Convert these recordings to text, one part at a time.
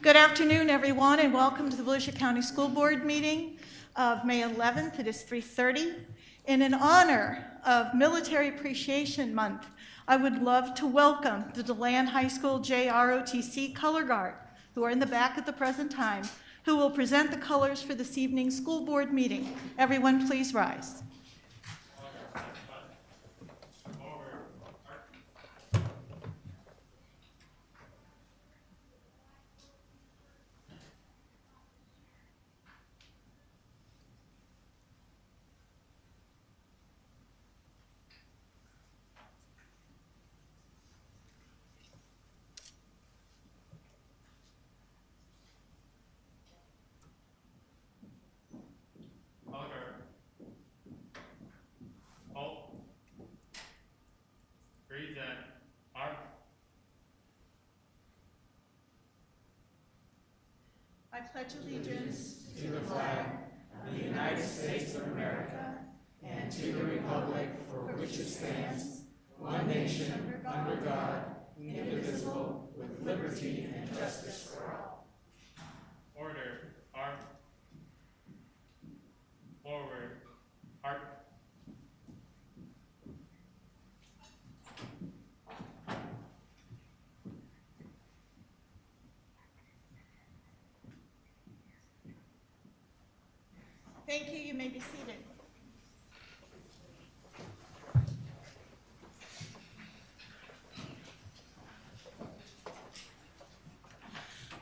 Good afternoon, everyone, and welcome to the Volusia County School Board meeting of May 11th. It is 3:30. And in honor of Military Appreciation Month, I would love to welcome the DeLand High School JROTC Color Guard, who are in the back at the present time, who will present the colors for this evening's school board meeting. Everyone, please rise. I pledge allegiance to the flag of the United States of America and to the republic for which it stands, one nation, under God, indivisible, with liberty and justice for all. Order, arm, forward, arc. Thank you. You may be seated.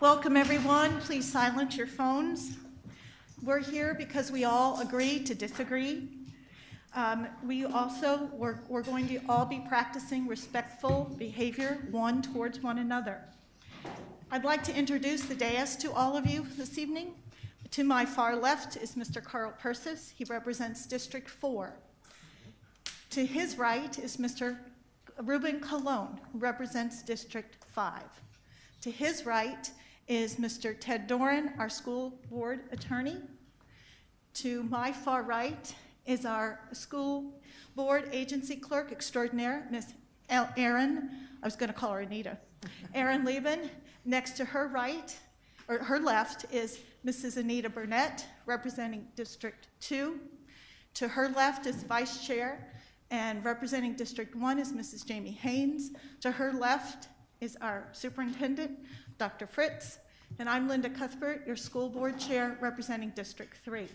Welcome, everyone. Please silence your phones. We're here because we all agree to disagree. We're going to all be practicing respectful behavior one towards one another. I'd like to introduce the dais to all of you this evening. To my far left is Mr. Carl Persis. He represents District 4. To his right is Mr. Ruben Colon, who represents District 5. To his right is Mr. Ted Doran, our school board attorney. To my far right is our school board agency clerk extraordinaire, Miss Erin, I was going to call her Anita, Erin Lieben. Next to her right, or her left, is Mrs. Anita Burnett, representing District 2. To her left is Vice Chair, and representing District 1 is Mrs. Jamie Haynes. To her left is our Superintendent, Dr. Fritz, and I'm Linda Cuthbert, your School Board Chair, representing District 3.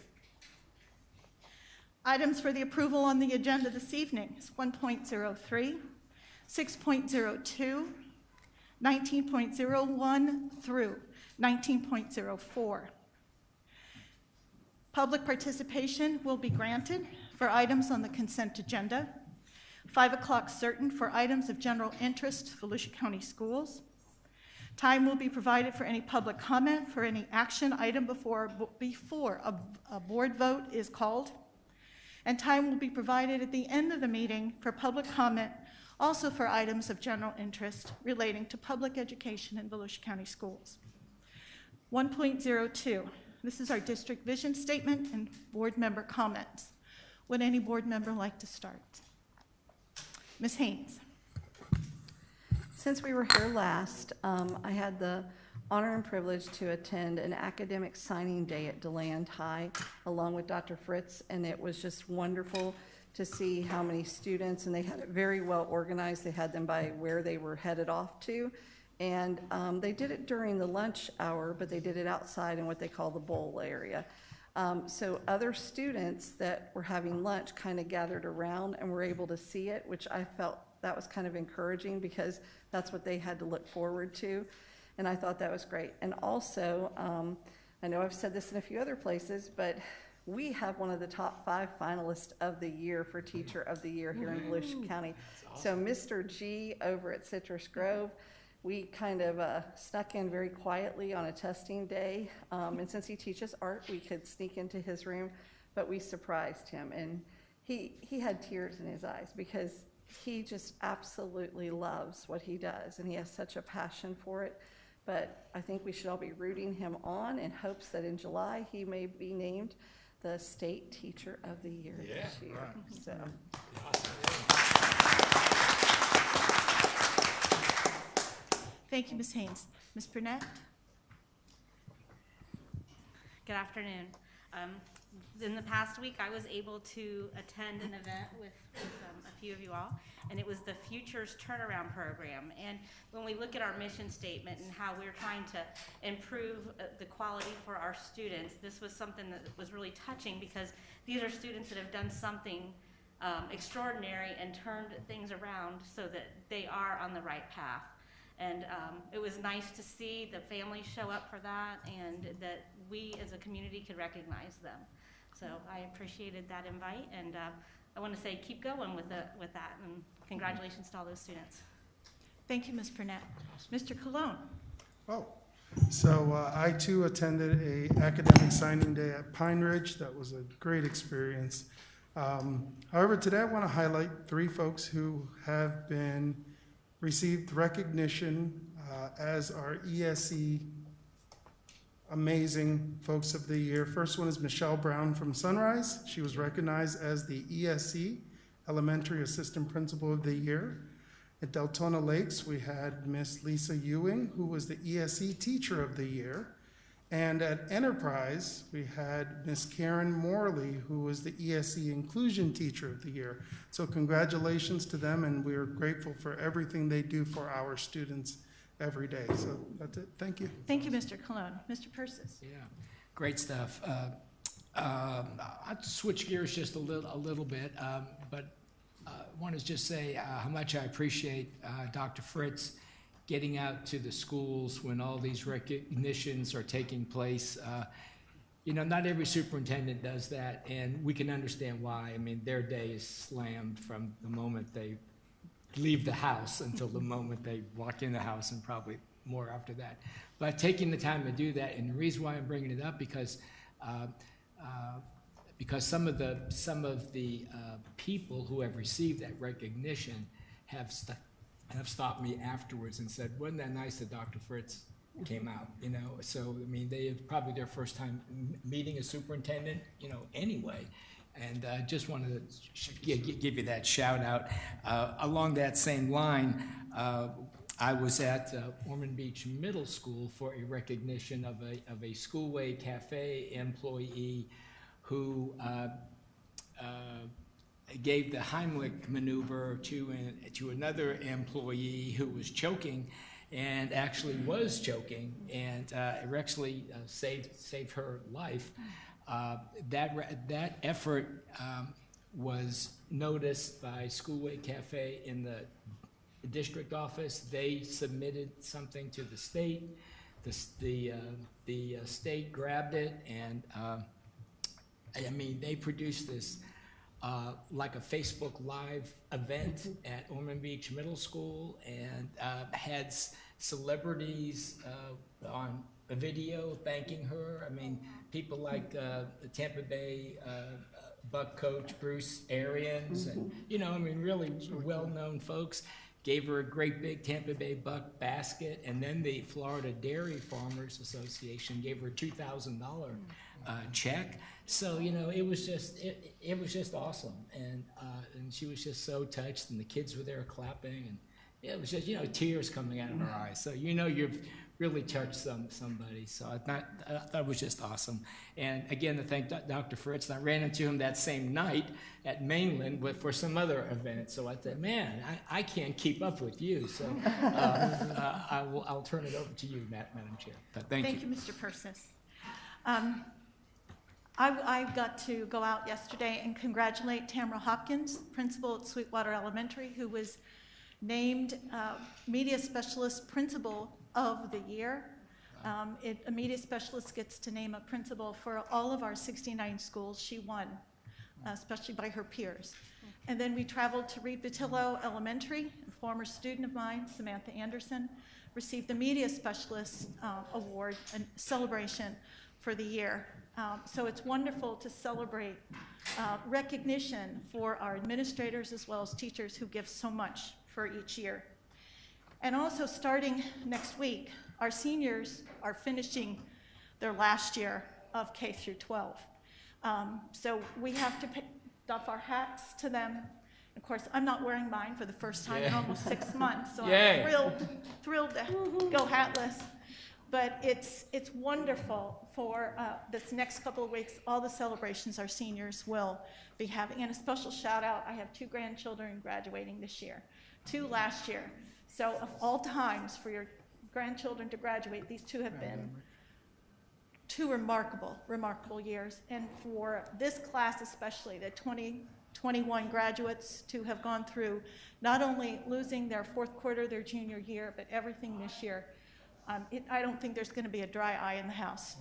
Items for the approval on the agenda this evening is 1.03, 6.02, 19.01 through 19.04. Public participation will be granted for items on the consent agenda. 5 o'clock certain for items of general interest for Volusia County Schools. Time will be provided for any public comment for any action item before a board vote is called. And time will be provided at the end of the meeting for public comment, also for items of general interest relating to public education in Volusia County Schools. 1.02, this is our district vision statement and board member comments. Would any board member like to start? Ms. Haynes. Since we were here last, I had the honor and privilege to attend an academic signing day at DeLand High along with Dr. Fritz, and it was just wonderful to see how many students, and they had it very well organized. They had them by where they were headed off to, and they did it during the lunch hour, but they did it outside in what they call the bowl area. So other students that were having lunch kind of gathered around and were able to see it, which I felt that was kind of encouraging because that's what they had to look forward to, and I thought that was great. And also, I know I've said this in a few other places, but we have one of the top 5 finalists of the year for Teacher of the Year here in Volusia County. Awesome. So Mr. G over at Citrus Grove, we kind of snuck in very quietly on a testing day, and since he teaches art, we could sneak into his room, but we surprised him, and he had tears in his eyes because he just absolutely loves what he does, and he has such a passion for it. But I think we should all be rooting him on in hopes that in July he may be named the State Teacher of the Year this year. Right. So. Thank you, Ms. Haynes. Ms. Burnett? Good afternoon. In the past week, I was able to attend an event with a few of you all, and it was the Futures Turnaround Program. And when we look at our mission statement and how we're trying to improve the quality for our students, this was something that was really touching, because these are students that have done something extraordinary and turned things around so that they are on the right path. And it was nice to see the families show up for that, and that we as a community could recognize them. So I appreciated that invite, and I want to say keep going with that, and congratulations to all those students. Thank you, Ms. Burnett. Mr. Colon. Oh, so I too attended a academic signing day at Pine Ridge. That was a great experience. However, today I want to highlight 3 folks who have received recognition as our ESE Amazing Folks of the Year. First one is Michelle Brown from Sunrise. She was recognized as the ESE Elementary Assistant Principal of the Year. At Deltona Lakes, we had Miss Lisa Ewing, who was the ESE Teacher of the Year. And at Enterprise, we had Miss Karen Morley, who was the ESE Inclusion Teacher of the Year. So congratulations to them, and we are grateful for everything they do for our students every day. So that's it. Thank you. Thank you, Mr. Colon. Mr. Persis. Yeah, great stuff. I'll switch gears just a little bit, but I want to just say how much I appreciate Dr. Fritz getting out to the schools when all these recognitions are taking place. You know, not every superintendent does that, and we can understand why. I mean, their day is slammed from the moment they leave the house until the moment they walk in the house, and probably more after that. But taking the time to do that, and the reason why I'm bringing it up, because some of the people who have received that recognition have stopped me afterwards and said, wasn't that nice that Dr. Fritz came out, you know? So, I mean, they have probably their first time meeting a superintendent, you know, anyway. And just wanted to give you that shout out. Along that same line, I was at Ormond Beach Middle School for a recognition of a Schoolway Cafe employee who gave the Heimlich maneuver to another employee who was choking, and actually was choking, and it actually saved her life. That effort was noticed by Schoolway Cafe in the district office. They submitted something to the state. The state grabbed it, and I mean, they produced this like a Facebook Live event at Ormond Beach Middle School, and had celebrities on a video thanking her. I mean, people like the Tampa Bay Buck coach Bruce Arians, and I mean, really well-known folks gave her a great big Tampa Bay Buck basket, and then the Florida Dairy Farmers Association gave her a $2,000 check. So it was just awesome, and she was just so touched, and the kids were there clapping, and it was just tears coming out of her eyes. So you've really touched somebody. So I thought it was just awesome. And again, to thank Dr. Fritz. I ran into him that same night at Mainland for some other event. So I thought, man, I can't keep up with you. So I'll turn it over to you, Madam Chair. But thank you. Thank you, Mr. Persis. I got to go out yesterday and congratulate Tamara Hopkins, principal at Sweetwater Elementary, who was named Media Specialist Principal of the Year. A media specialist gets to name a principal for all of our 69 schools. She won, especially by her peers. And then we traveled to Reed Batillo Elementary. A former student of mine, Samantha Anderson, received the Media Specialist Award and celebration for the year. So it's wonderful to celebrate recognition for our administrators as well as teachers who give so much for each year. And also starting next week, our seniors are finishing their last year of K through 12. So we have to doff our hats to them. Of course, I'm not wearing mine for the first time in almost 6 months, so I'm thrilled to go hatless. But it's wonderful for this next couple of weeks, all the celebrations our seniors will be having. And a special shout out, I have 2 grandchildren graduating this year, 2 last year. So of all times for your grandchildren to graduate, these 2 have been 2 remarkable years. And for this class especially, the 2021 graduates to have gone through not only losing their 4th quarter, their junior year, but everything this year. I don't think there's going to be a dry eye in the house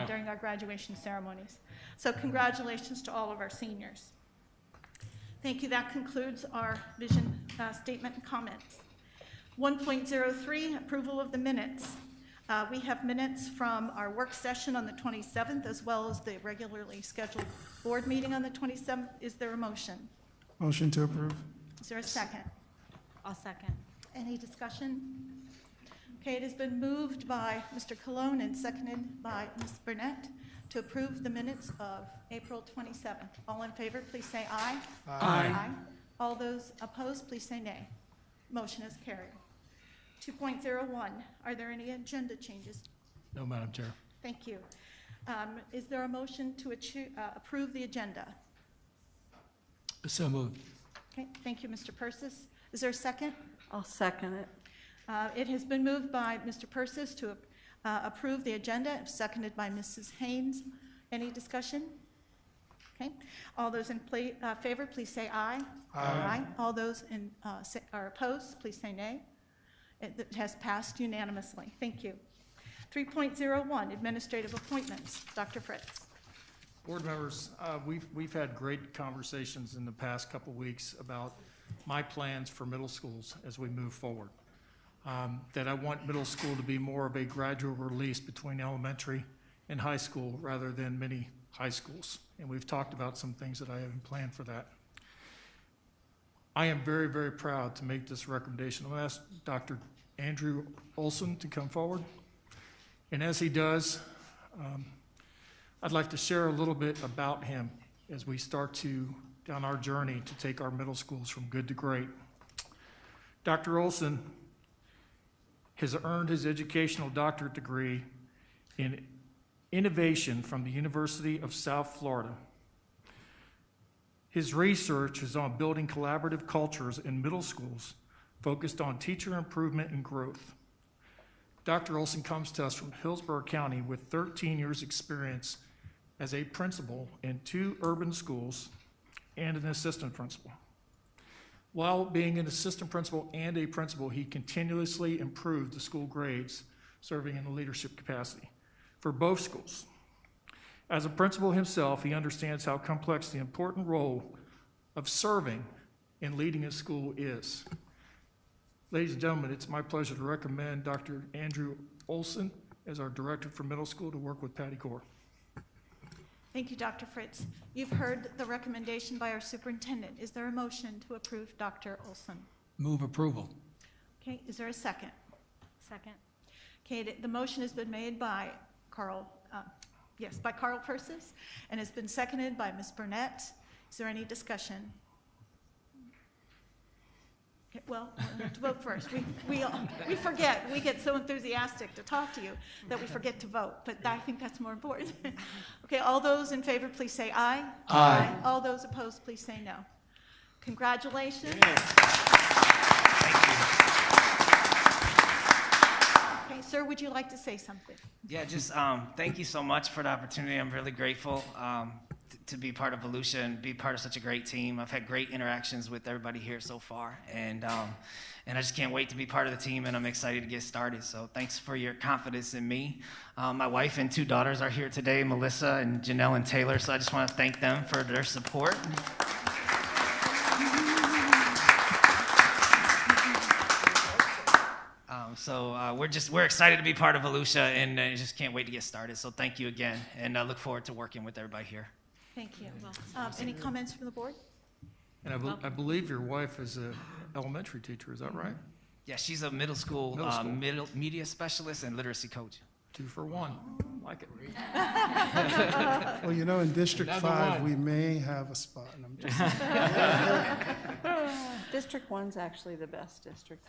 during our graduation ceremonies. So congratulations to all of our seniors. Thank you. That concludes our vision statement and comments. 1.03, approval of the minutes. We have minutes from our work session on the 27th, as well as the regularly scheduled board meeting on the 27th. Is there a motion? Motion to approve. Is there a second? I'll second. Any discussion? Okay, it has been moved by Mr. Cologne and seconded by Ms. Burnett to approve the minutes of April 27th. All in favor, please say aye. Aye. All those opposed, please say nay. Motion is carried. 2.01, are there any agenda changes? No, Madam Chair. Thank you. Is there a motion to approve the agenda? So moved. Okay, thank you, Mr. Persis. Is there a second? I'll second it. It has been moved by Mr. Persis to approve the agenda, seconded by Mrs. Haynes. Any discussion? Okay. All those in favor, please say aye. Aye. All those are opposed, please say nay. It has passed unanimously. Thank you. 3.01, administrative appointments. Dr. Fritz. Board members, we've had great conversations in the past couple weeks about my plans for middle schools as we move forward. That I want middle school to be more of a gradual release between elementary and high school rather than many high schools. And we've talked about some things that I have planned for that. I am very, very proud to make this recommendation. I'm going to ask Dr. Andrew Olson to come forward. And as he does, I'd like to share a little bit about him as we start down our journey to take our middle schools from good to great. Dr. Olson has earned his educational doctorate degree in innovation from the University of South Florida. His research is on building collaborative cultures in middle schools focused on teacher improvement and growth. Dr. Olson comes to us from Hillsborough County with 13 years experience as a principal in 2 urban schools and an assistant principal. While being an assistant principal and a principal, he continuously improved the school grades, serving in a leadership capacity for both schools. As a principal himself, he understands how complex the important role of serving and leading a school is. Ladies and gentlemen, it's my pleasure to recommend Dr. Andrew Olson as our director for middle school to work with Patty Core. Thank you, Dr. Fritz. You've heard the recommendation by our superintendent. Is there a motion to approve Dr. Olson? Move approval. Okay, is there a second? Second. Okay, the motion has been made by Carl Persis, and has been seconded by Ms. Burnett. Is there any discussion? Okay, well, we'll have to vote first. We forget. We get so enthusiastic to talk to you that we forget to vote, but I think that's more important. Okay, all those in favor, please say aye. Aye. All those opposed, please say no. Congratulations. Okay, sir, would you like to say something? Yeah, just thank you so much for the opportunity. I'm really grateful to be part of Volusia and be part of such a great team. I've had great interactions with everybody here so far, and I just can't wait to be part of the team, and I'm excited to get started. So thanks for your confidence in me. My wife and 2 daughters are here today, Melissa and Janelle and Taylor, so I just want to thank them for their support. We're excited to be part of Volusia, and I just can't wait to get started. So thank you again, and I look forward to working with everybody here. Thank you. Any comments from the board? And I believe your wife is an elementary teacher, is that right? Yeah, she's a middle school media specialist and literacy coach. 2 for 1. Like it. Well, you know, in District Another 5, one. we may have a spot, and I'm just District 1's actually the best district.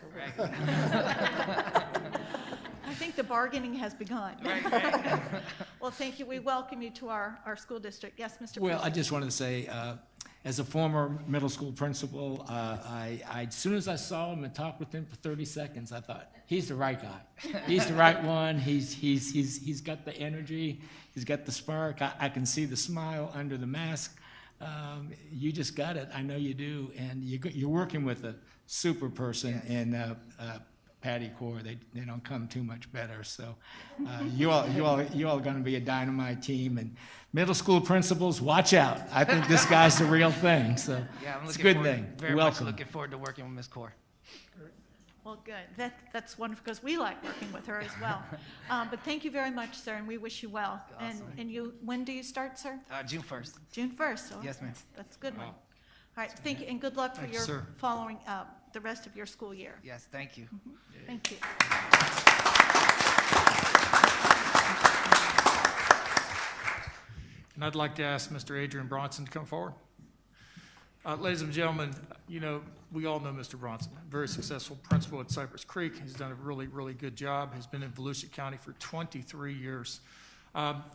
I think the bargaining has begun. Right. Well, thank you. We welcome you to our school district. Yes, Mr. Well, I President. just wanted to say, as a former middle school principal, as soon as I saw him and talked with him for 30 seconds, I thought, he's the right guy. He's the right one. He's got the energy. He's got the spark. I can see the smile under the mask. You just got it. I know you do. And you're working with a super person in Patty Core. They don't come too much better. So you all are going to be a dynamite team. And middle school principals, watch out. I think this guy's the real thing. So Yeah, I'm it's a looking good forward, thing. very Welcome. much looking forward to working with Ms. Core. Well, good. That's wonderful because we like working with her as well. But thank you very much, sir, and we wish you well. Awesome. And you, when do you start, sir? June 1st. June 1st. So Yes, ma'am. That's a good one. All right. Thank you, and good luck for Thank you, your sir. following the rest of your school year. Yes, thank you. Thank you. And I'd like to ask Mr. Adrian Bronson to come forward. Ladies and gentlemen, you know, we all know Mr. Bronson, very successful principal at Cypress Creek. He's done a really, really good job. He's been in Volusia County for 23 years.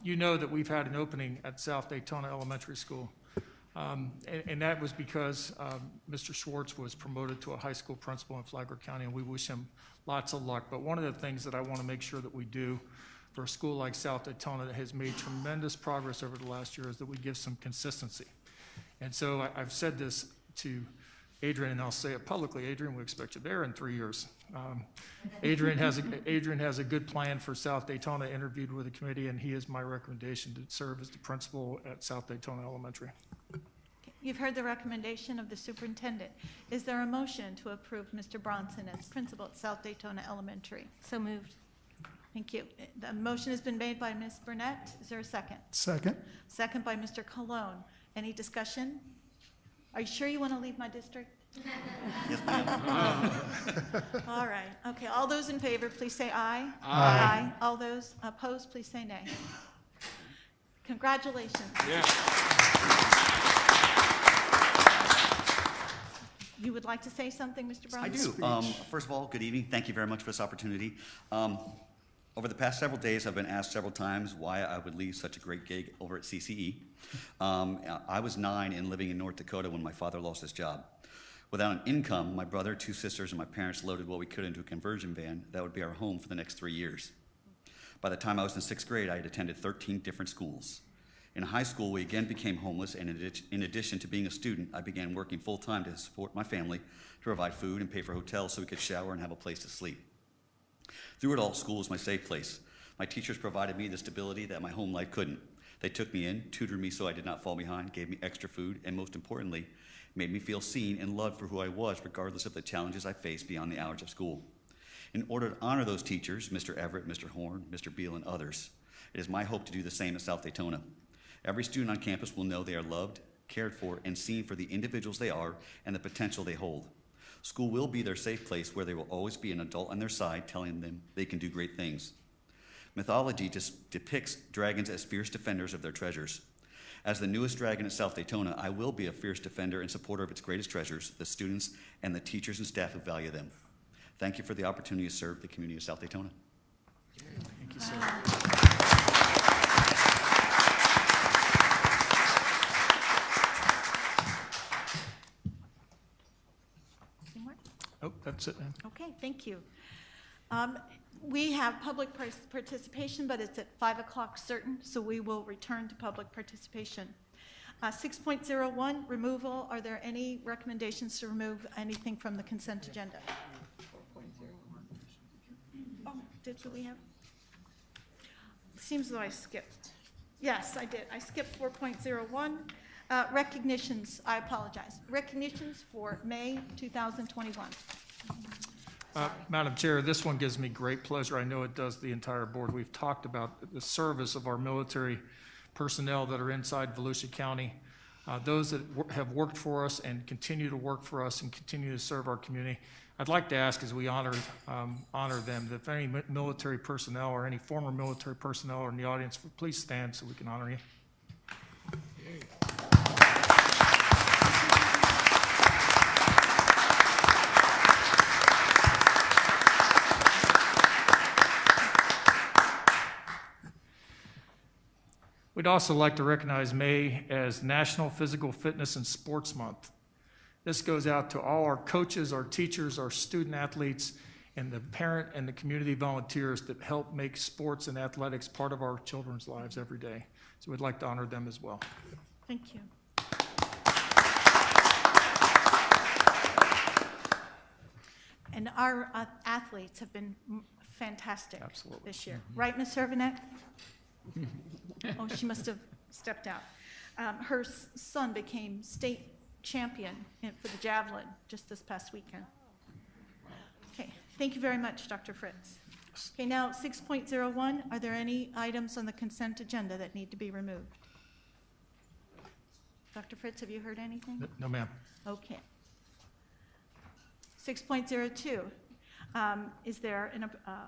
You know that we've had an opening at South Daytona Elementary School. And that was because Mr. Schwartz was promoted to a high school principal in Flagler County, and we wish him lots of luck. But one of the things that I want to make sure that we do for a school like South Daytona that has made tremendous progress over the last year is that we give some consistency. And so I've said this to Adrian, and I'll say it publicly. Adrian, we expect you there in 3 years. Adrian has a good plan for South Daytona, interviewed with the committee, and he is my recommendation to serve as the principal at South Daytona Elementary. You've heard the recommendation of the superintendent. Is there a motion to approve Mr. Bronson as principal at South Daytona Elementary? So moved. Thank you. The motion has been made by Ms. Burnett. Is there a second? Second. Second by Mr. Cologne. Any discussion? Are you sure you want to leave my district? Yes, ma'am. All right. Okay. All those in favor, please say aye. Aye. All those opposed, please say nay. Congratulations. You would like to say something, Mr. Brown? I do. First of all, good evening. Thank you very much for this opportunity. Over the past several days, I've been asked several times why I would leave such a great gig over at CCE. I was 9 and living in North Dakota when my father lost his job. Without an income, my brother, 2 sisters, and my parents loaded what we could into a conversion van that would be our home for the next 3 years. By the time I was in 6th grade, I had attended 13 different schools. In high school, we again became homeless, and in addition to being a student, I began working full-time to support my family, to provide food and pay for hotels so we could shower and have a place to sleep. Through it all, school was my safe place. My teachers provided me the stability that my home life couldn't. They took me in, tutored me so I did not fall behind, gave me extra food, and most importantly, made me feel seen and loved for who I was, regardless of the challenges I faced beyond the hours of school. In order to honor those teachers, Mr. Everett, Mr. Horn, Mr. Beal, and others, it is my hope to do the same at South Daytona. Every student on campus will know they are loved, cared for, and seen for the individuals they are and the potential they hold. School will be their safe place where there will always be an adult on their side telling them they can do great things. Mythology depicts dragons as fierce defenders of their treasures. As the newest dragon at South Daytona, I will be a fierce defender and supporter of its greatest treasures, the students and the teachers and staff who value them. Thank you for the opportunity to serve the community of South Daytona. Thank you, sir. Any more? Oh, that's it, ma'am. Okay, thank you. We have public participation, but it's at 5 o'clock certain, so we will return to public participation. 6.01, removal. Are there any recommendations to remove anything from the consent agenda? Oh, did we have? Seems as though I skipped. Yes, I did. I skipped 4.01. Recognitions, I apologize. Recognitions for May 2021. Madam Chair, this one gives me great pleasure. I know it does the entire board. We've talked about the service of our military personnel that are inside Volusia County, those that have worked for us and continue to work for us and continue to serve our community. I'd like to ask, as we honor them, that if any military personnel or any former military personnel are in the audience, please stand so we can honor you. We'd also like to recognize May as National Physical Fitness and Sports Month. This goes out to all our coaches, our teachers, our student athletes, and the parent and the community volunteers that help make sports and athletics part of our children's lives every day. So we'd like to honor them as well. Thank you. And our athletes have been fantastic Absolutely. this year. Right, Ms. Servanek? Oh, she must have stepped out. Her son became state champion for the javelin just this past weekend. Okay, thank you very much, Dr. Fritz. Okay, now 6.01, are there any items on the consent agenda that need to be removed? Dr. Fritz, have you heard anything? No, ma'am. Okay. 6.02, is there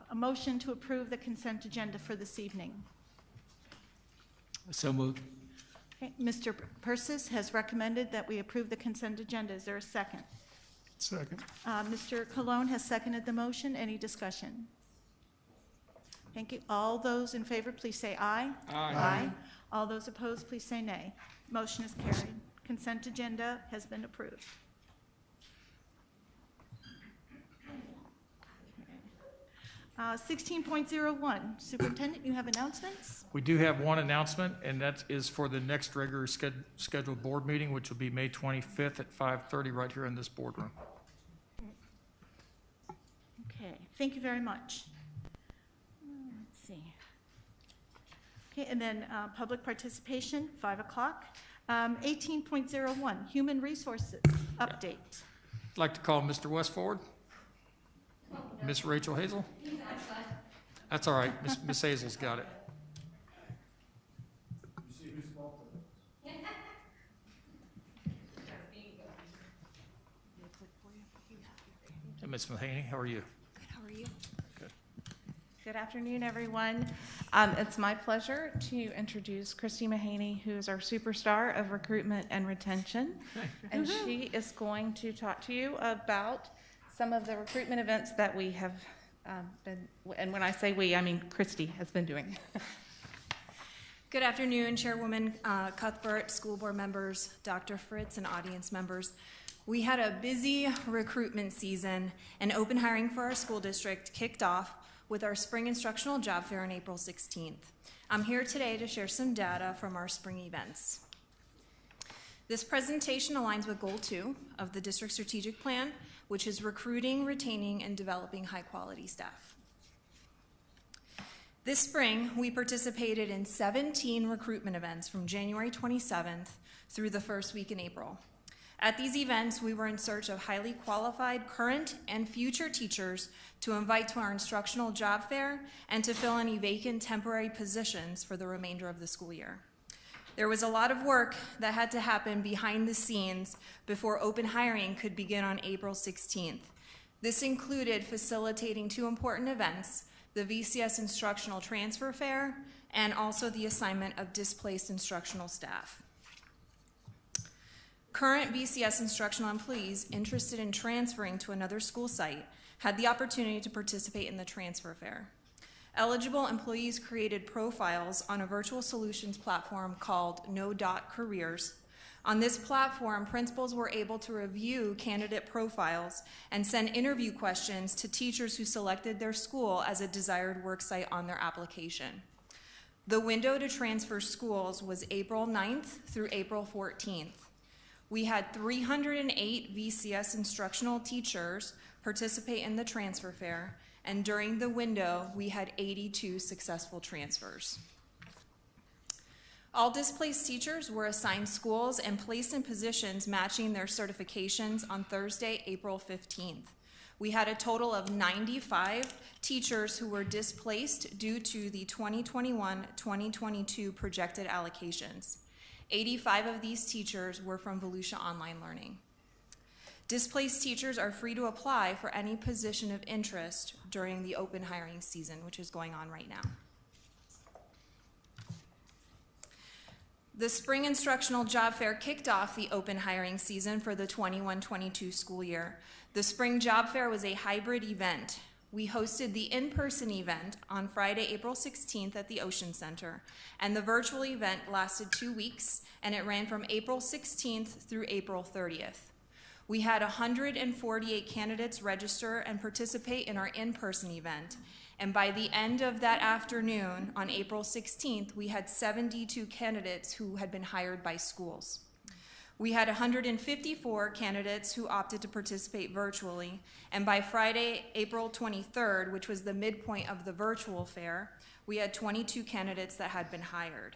a motion to approve the consent agenda for this evening? So moved. Okay, Mr. Persis has recommended that we approve the consent agenda. Is there a second? Second. Mr. Colon has seconded the motion. Any discussion? Thank you. All those in favor, please say aye. Aye. All those opposed, please say nay. Motion is carried. Consent agenda has been approved. 16.01, Superintendent, you have announcements? We do have one announcement, and that is for the next regular scheduled board meeting, which will be May 25th at 5:30 right here in this boardroom. Okay, thank you very much. Let's see. Okay, and then public participation, 5 o'clock. 18.01, Human Resources Update. I'd like to call Mr. West forward. Miss Rachel Hazel? That's all right. Miss Hazel's got it. Hey, Miss Mahaney, how are you? Good, how are you? Good. Good afternoon, everyone. It's my pleasure to introduce Christy Mahaney, who is our superstar of recruitment and retention. And she is going to talk to you about some of the recruitment events that we have been, and when I say we, I mean Christy has been doing. Good afternoon, Chairwoman Cuthbert, school board members, Dr. Fritz, and audience members. We had a busy recruitment season, and open hiring for our school district kicked off with our spring instructional job fair on April 16th. I'm here today to share some data from our spring events. This presentation aligns with Goal 2 of the district strategic plan, which is recruiting, retaining, and developing high-quality staff. This spring, we participated in 17 recruitment events from January 27th through the first week in April. At these events, we were in search of highly qualified current and future teachers to invite to our instructional job fair and to fill any vacant temporary positions for the remainder of the school year. There was a lot of work that had to happen behind the scenes before open hiring could begin on April 16th. This included facilitating 2 important events, the VCS Instructional Transfer Fair and also the assignment of displaced instructional staff. Current VCS instructional employees interested in transferring to another school site had the opportunity to participate in the transfer fair. Eligible employees created profiles on a virtual solutions platform called No.Careers. On this platform, principals were able to review candidate profiles and send interview questions to teachers who selected their school as a desired worksite on their application. The window to transfer schools was April 9th through April 14th. We had 308 VCS instructional teachers participate in the transfer fair, and during the window, we had 82 successful transfers. All displaced teachers were assigned schools and placed in positions matching their certifications on Thursday, April 15th. We had a total of 95 teachers who were displaced due to the 2021-2022 projected allocations. 85 of these teachers were from Volusia Online Learning. Displaced teachers are free to apply for any position of interest during the open hiring season, which is going on right now. The spring instructional job fair kicked off the open hiring season for the 21-22 school year. The spring job fair was a hybrid event. we hosted the in-person event on Friday, April 16th at the Ocean Center, and the virtual event lasted 2 weeks, and it ran from April 16th through April 30th. We had 148 candidates register and participate in our in-person event, and by the end of that afternoon, on April 16th, we had 72 candidates who had been hired by schools. We had 154 candidates who opted to participate virtually, and by Friday, April 23rd, which was the midpoint of the virtual fair, we had 22 candidates that had been hired.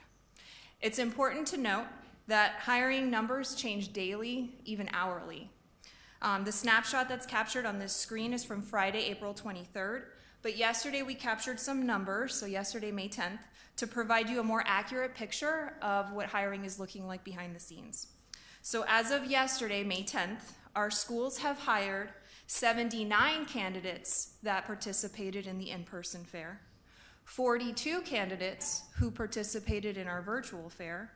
It's important to note that hiring numbers change daily, even hourly. The snapshot that's captured on this screen is from Friday, April 23rd, but yesterday we captured some numbers, so yesterday, May 10th, to provide you a more accurate picture of what hiring is looking like behind the scenes. So as of yesterday, May 10th, our schools have hired 79 candidates that participated in the in-person fair, 42 candidates who participated in our virtual fair,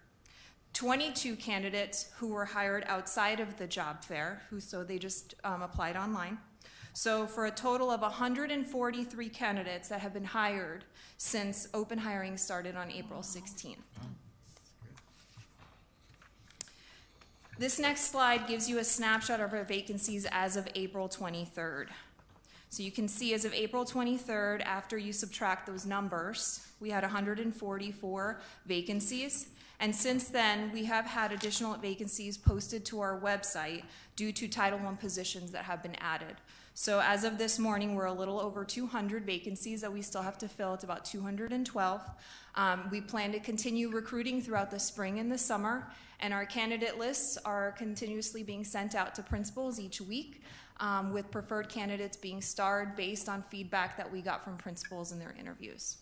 22 candidates who were hired outside of the job fair, so they just applied online. So for a total of 143 candidates that have been hired since open hiring started on April 16th. This next slide gives you a snapshot of our vacancies as of April 23rd. So you can see as of April 23rd, after you subtract those numbers, we had 144 vacancies. And since then, we have had additional vacancies posted to our website due to Title I positions that have been added. So as of this morning, we're a little over 200 vacancies that we still have to fill. It's about 212. We plan to continue recruiting throughout the spring and the summer, and our candidate lists are continuously being sent out to principals each week, with preferred candidates being starred based on feedback that we got from principals in their interviews.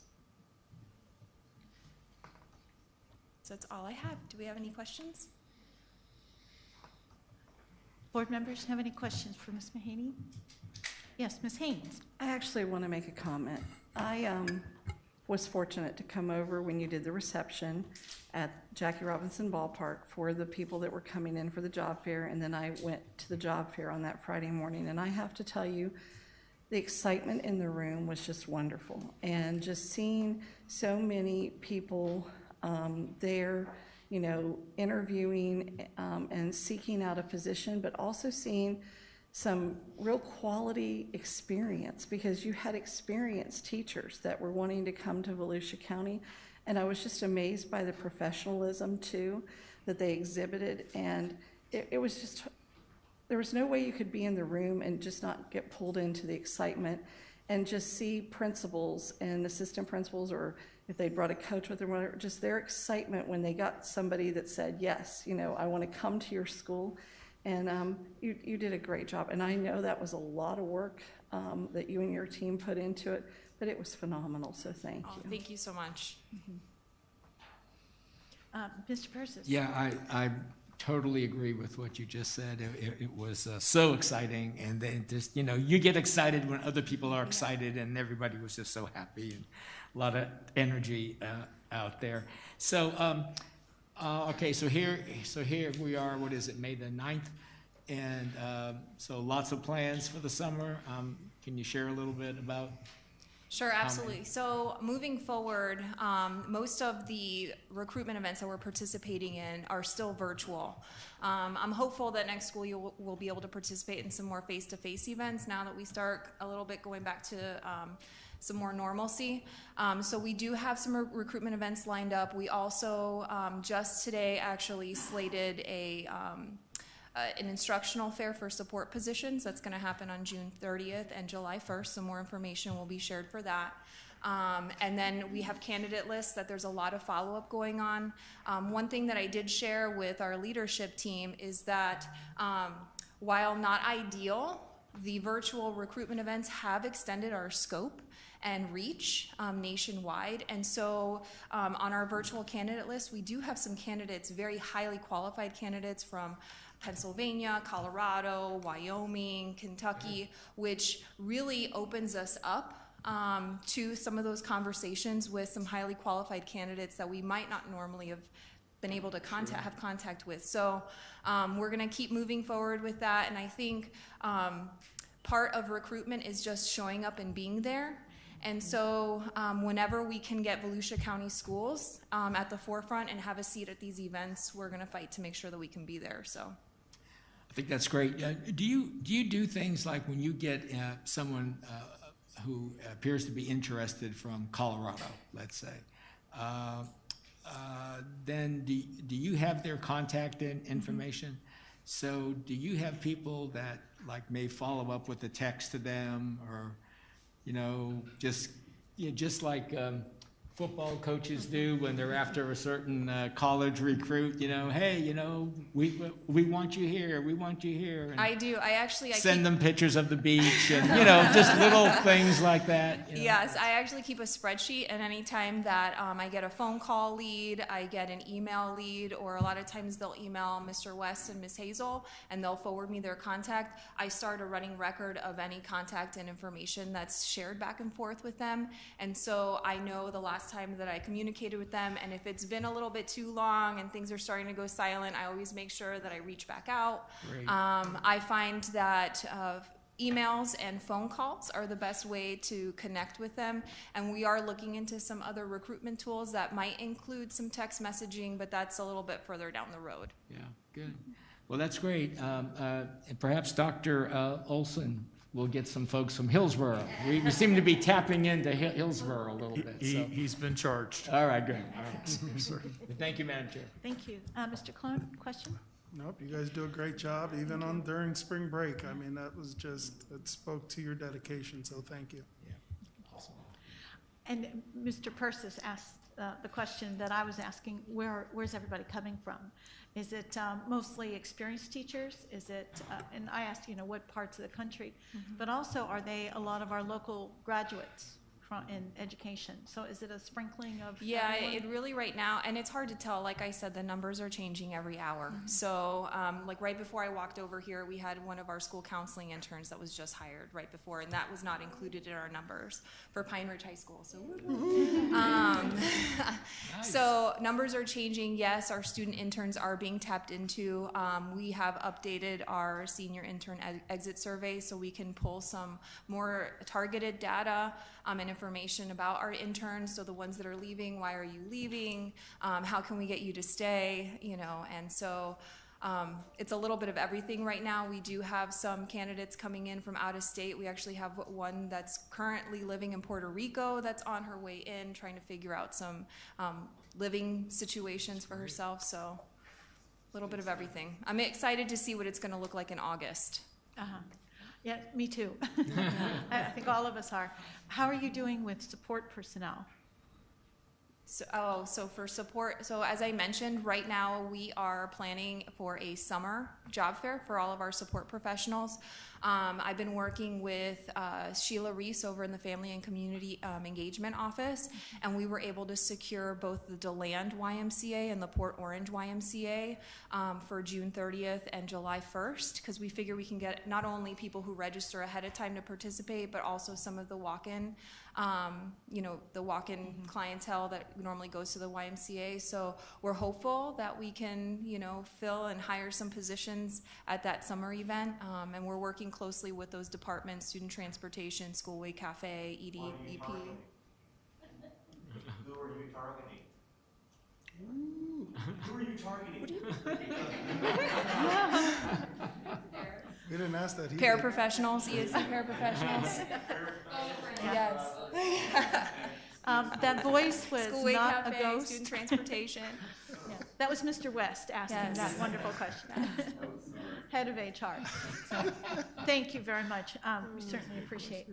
So that's all I have. Do we have any questions? Board members have any questions for Ms. Mahaney? Yes, Ms. Haynes. I actually want to make a comment. I was fortunate to come over when you did the reception at Jackie Robinson Ballpark for the people that were coming in for the job fair, and then I went to the job fair on that Friday morning, and I have to tell you, the excitement in the room was just wonderful, and just seeing so many people there, you know, interviewing and seeking out a position, but also seeing some real quality experience, because you had experienced teachers that were wanting to come to Volusia County, and I was just amazed by the professionalism too that they exhibited, and it was just, there was no way you could be in the room and just not get pulled into the excitement and just see principals and assistant principals, or if they brought a coach with them, whatever, just their excitement when they got somebody that said, yes, you know, I want to come to your school. And you did a great job. And I know that was a lot of work that you and your team put into it, but it was phenomenal, so thank you. Thank you so much. Mr. Persis. Yeah, I totally agree with what you just said. It was so exciting, and then just, you know, you get excited when other people are excited, and everybody was just so happy, and a lot of energy out there. So, okay, so here we are, what is it, May the 9th? And so lots of plans for the summer. Can you share a little bit about? Sure, absolutely. So moving forward, most of the recruitment events that we're participating in are still virtual. I'm hopeful that next school year we'll be able to participate in some more face-to-face events now that we start a little bit going back to some more normalcy. So we do have some recruitment events lined up. We also just today actually slated an instructional fair for support positions. That's going to happen on June 30th and July 1st. Some more information will be shared for that. And then we have candidate lists that there's a lot of follow-up going on. One thing that I did share with our leadership team is that while not ideal, the virtual recruitment events have extended our scope and reach nationwide. And so on our virtual candidate list, we do have some candidates, very highly qualified candidates from Pennsylvania, Colorado, Wyoming, Kentucky, which really opens us up to some of those conversations with some highly qualified candidates that we might not normally have been able to have contact with. So we're going to keep moving forward with that, and I think part of recruitment is just showing up and being there. And so whenever we can get Volusia County Schools at the forefront and have a seat at these events, we're going to fight to make sure that we can be there. So I think that's great. Do you do things like when you get someone who appears to be interested from Colorado, let's say, then do you have their contact information? So do you have people that like may follow up with a text to them, or just like football coaches do when they're after a certain college recruit, hey, we want you here, we want you here. And I do. I send them pictures of the beach and, just little things like that. Yes, I actually keep a spreadsheet, and anytime that I get a phone call lead, I get an email lead, or a lot of times they'll email Mr. West and Ms. Hazel, and they'll forward me their contact. I start a running record of any contact and information that's shared back and forth with them, and so I know the last time that I communicated with them, and if it's been a little bit too long and things are starting to go silent, I always make sure that I reach back out. I find that emails and phone calls are the best way to connect with them, and we are looking into some other recruitment tools that might include some text messaging, but that's a little bit further down the road. Yeah, good. Well, that's great. Perhaps Dr. Olson will get some folks from Hillsborough. We seem to be tapping into Hillsborough a little bit. So. He's been charged. All right, good. All right. Thank you, Madam Chair. Thank you. Mr. Clone, question? Nope, you guys do a great job, even during spring break. I mean, it spoke to your dedication, so thank you. Yeah, awesome. And Mr. Persis asked the question that I was asking, where's everybody coming from? Is it mostly experienced teachers? Is it, and I asked, what parts of the country, but also are they a lot of our local graduates in education? So is it a sprinkling of everyone? It really right now, and it's hard to tell, like I said, the numbers are changing every hour. So like right before I walked over here, we had one of our school counseling interns that was just hired right before, and that was not included in our numbers for Pine Ridge High School. So Nice. So numbers are changing. Yes, our student interns are being tapped into. We have updated our senior intern exit survey so we can pull some more targeted data and information about our interns. So the ones that are leaving, why are you leaving? How can we get you to stay? And so it's a little bit of everything right now. We do have some candidates coming in from out of state. We actually have one that's currently living in Puerto Rico that's on her way in, trying to figure out some living situations for herself. So a little bit of everything. I'm excited to see what it's going to look like in August. Yeah, me too. I think all of us are. How are you doing with support personnel? So for support, so as I mentioned, right now we are planning for a summer job fair for all of our support professionals. I've been working with Sheila Reese over in the Family and Community Engagement Office, and we were able to secure both the DeLand YMCA and the Port Orange YMCA for June 30th and July 1st, because we figure we can get not only people who register ahead of time to participate, but also some of the walk-in clientele that normally goes to the YMCA. So we're hopeful that we can, fill and hire some positions at that summer event. And we're working closely with those departments: student transportation, schoolway cafe, ED, EP. Who are you targeting? Who are you targeting? We didn't ask that. Paraprofessionals, ESC paraprofessionals. Yes. That voice was Schoolway not cafe, a ghost. student transportation. Yeah, that was Mr. West asking that wonderful question. Head of HR. So, thank you very much. We certainly appreciate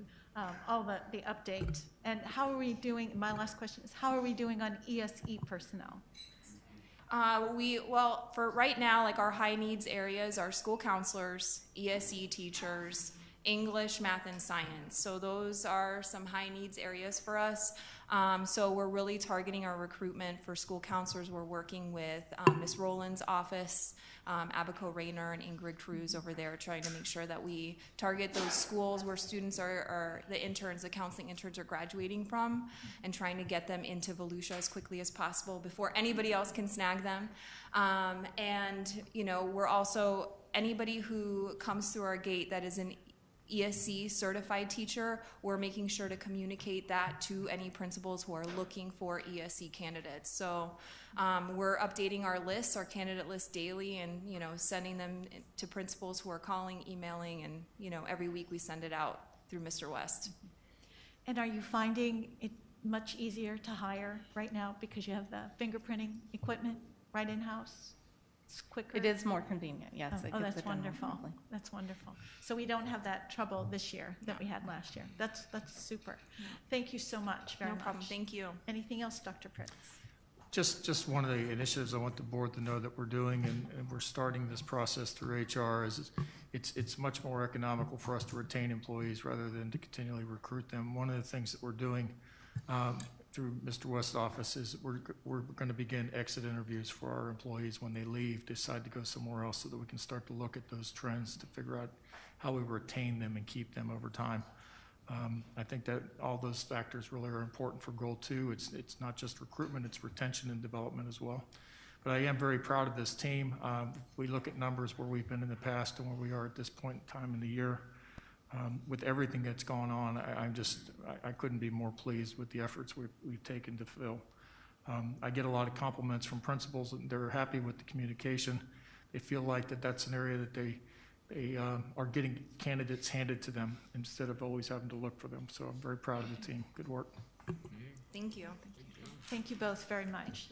all the update. And how are we doing? My last question is, how are we doing on ESE personnel? For right now, like our high needs areas are school counselors, ESE teachers, English, math, and science. So those are some high needs areas for us. So we're really targeting our recruitment for school counselors. We're working with Ms. Rowland's office, Abaco Rayner and Ingrid Cruz over there, trying to make sure that we target those schools where students are the interns, the counseling interns are graduating from, and trying to get them into Volusia as quickly as possible before anybody else can snag them. We're also, anybody who comes through our gate that is an ESC certified teacher, we're making sure to communicate that to any principals who are looking for ESC candidates. So we're updating our lists, our candidate list daily, and sending them to principals who are calling, emailing, and every week we send it out through Mr. West. And are you finding it much easier to hire right now because you have the fingerprinting equipment right in-house? It's quicker? It is more convenient, yes. Oh, that's wonderful. That's wonderful. So we don't have that trouble this year that we had last year. That's super. Thank you so much, very much. No problem, thank you. Anything else, Dr. Pritz? Just one of the initiatives I want the board to know that we're doing, and we're starting this process through HR, is it's much more economical for us to retain employees rather than to continually recruit them. One of the things that we're doing through Mr. West's office is we're going to begin exit interviews for our employees when they leave, decide to go somewhere else, so that we can start to look at those trends to figure out how we retain them and keep them over time. I think that all those factors really are important for goal 2. It's not just recruitment, it's retention and development as well. But I am very proud of this team. If we look at numbers where we've been in the past and where we are at this point in time in the year, with everything that's gone on, I couldn't be more pleased with the efforts we've taken to fill. I get a lot of compliments from principals, and they're happy with the communication. They feel like that's an area that they are getting candidates handed to them instead of always having to look for them. So I'm very proud of the team. Good work. Thank you. Thank you both very much.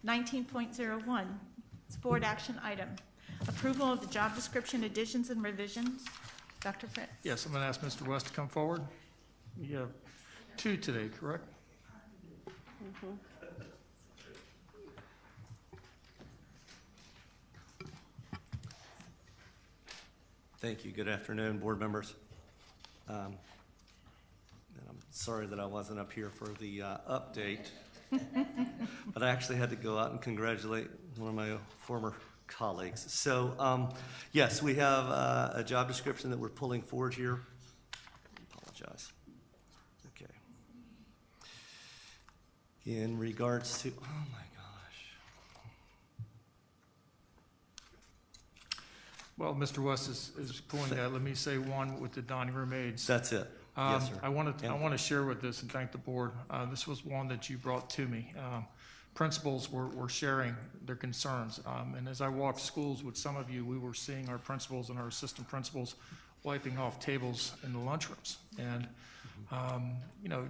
19.01, it's board action item. Approval of the job description additions and revisions. Dr. Fritz. Yes, I'm going to ask Mr. West to come forward. We have 2 today, correct? Mm-hmm. Thank you. Good afternoon, board members. And I'm sorry that I wasn't up here for the update, but I actually had to go out and congratulate one of my former colleagues. So, yes, we have a job description that we're pulling forward here. Apologize. Okay. In regards to, oh my gosh. Well, Mr. West is pulling that. Let me say one with the dining room aides. That's it. Yes, sir. I want to share with this and thank the board. This was one that you brought to me. Principals were sharing their concerns. And as I walked schools with some of you, we were seeing our principals and our assistant principals wiping off tables in the lunchrooms. And,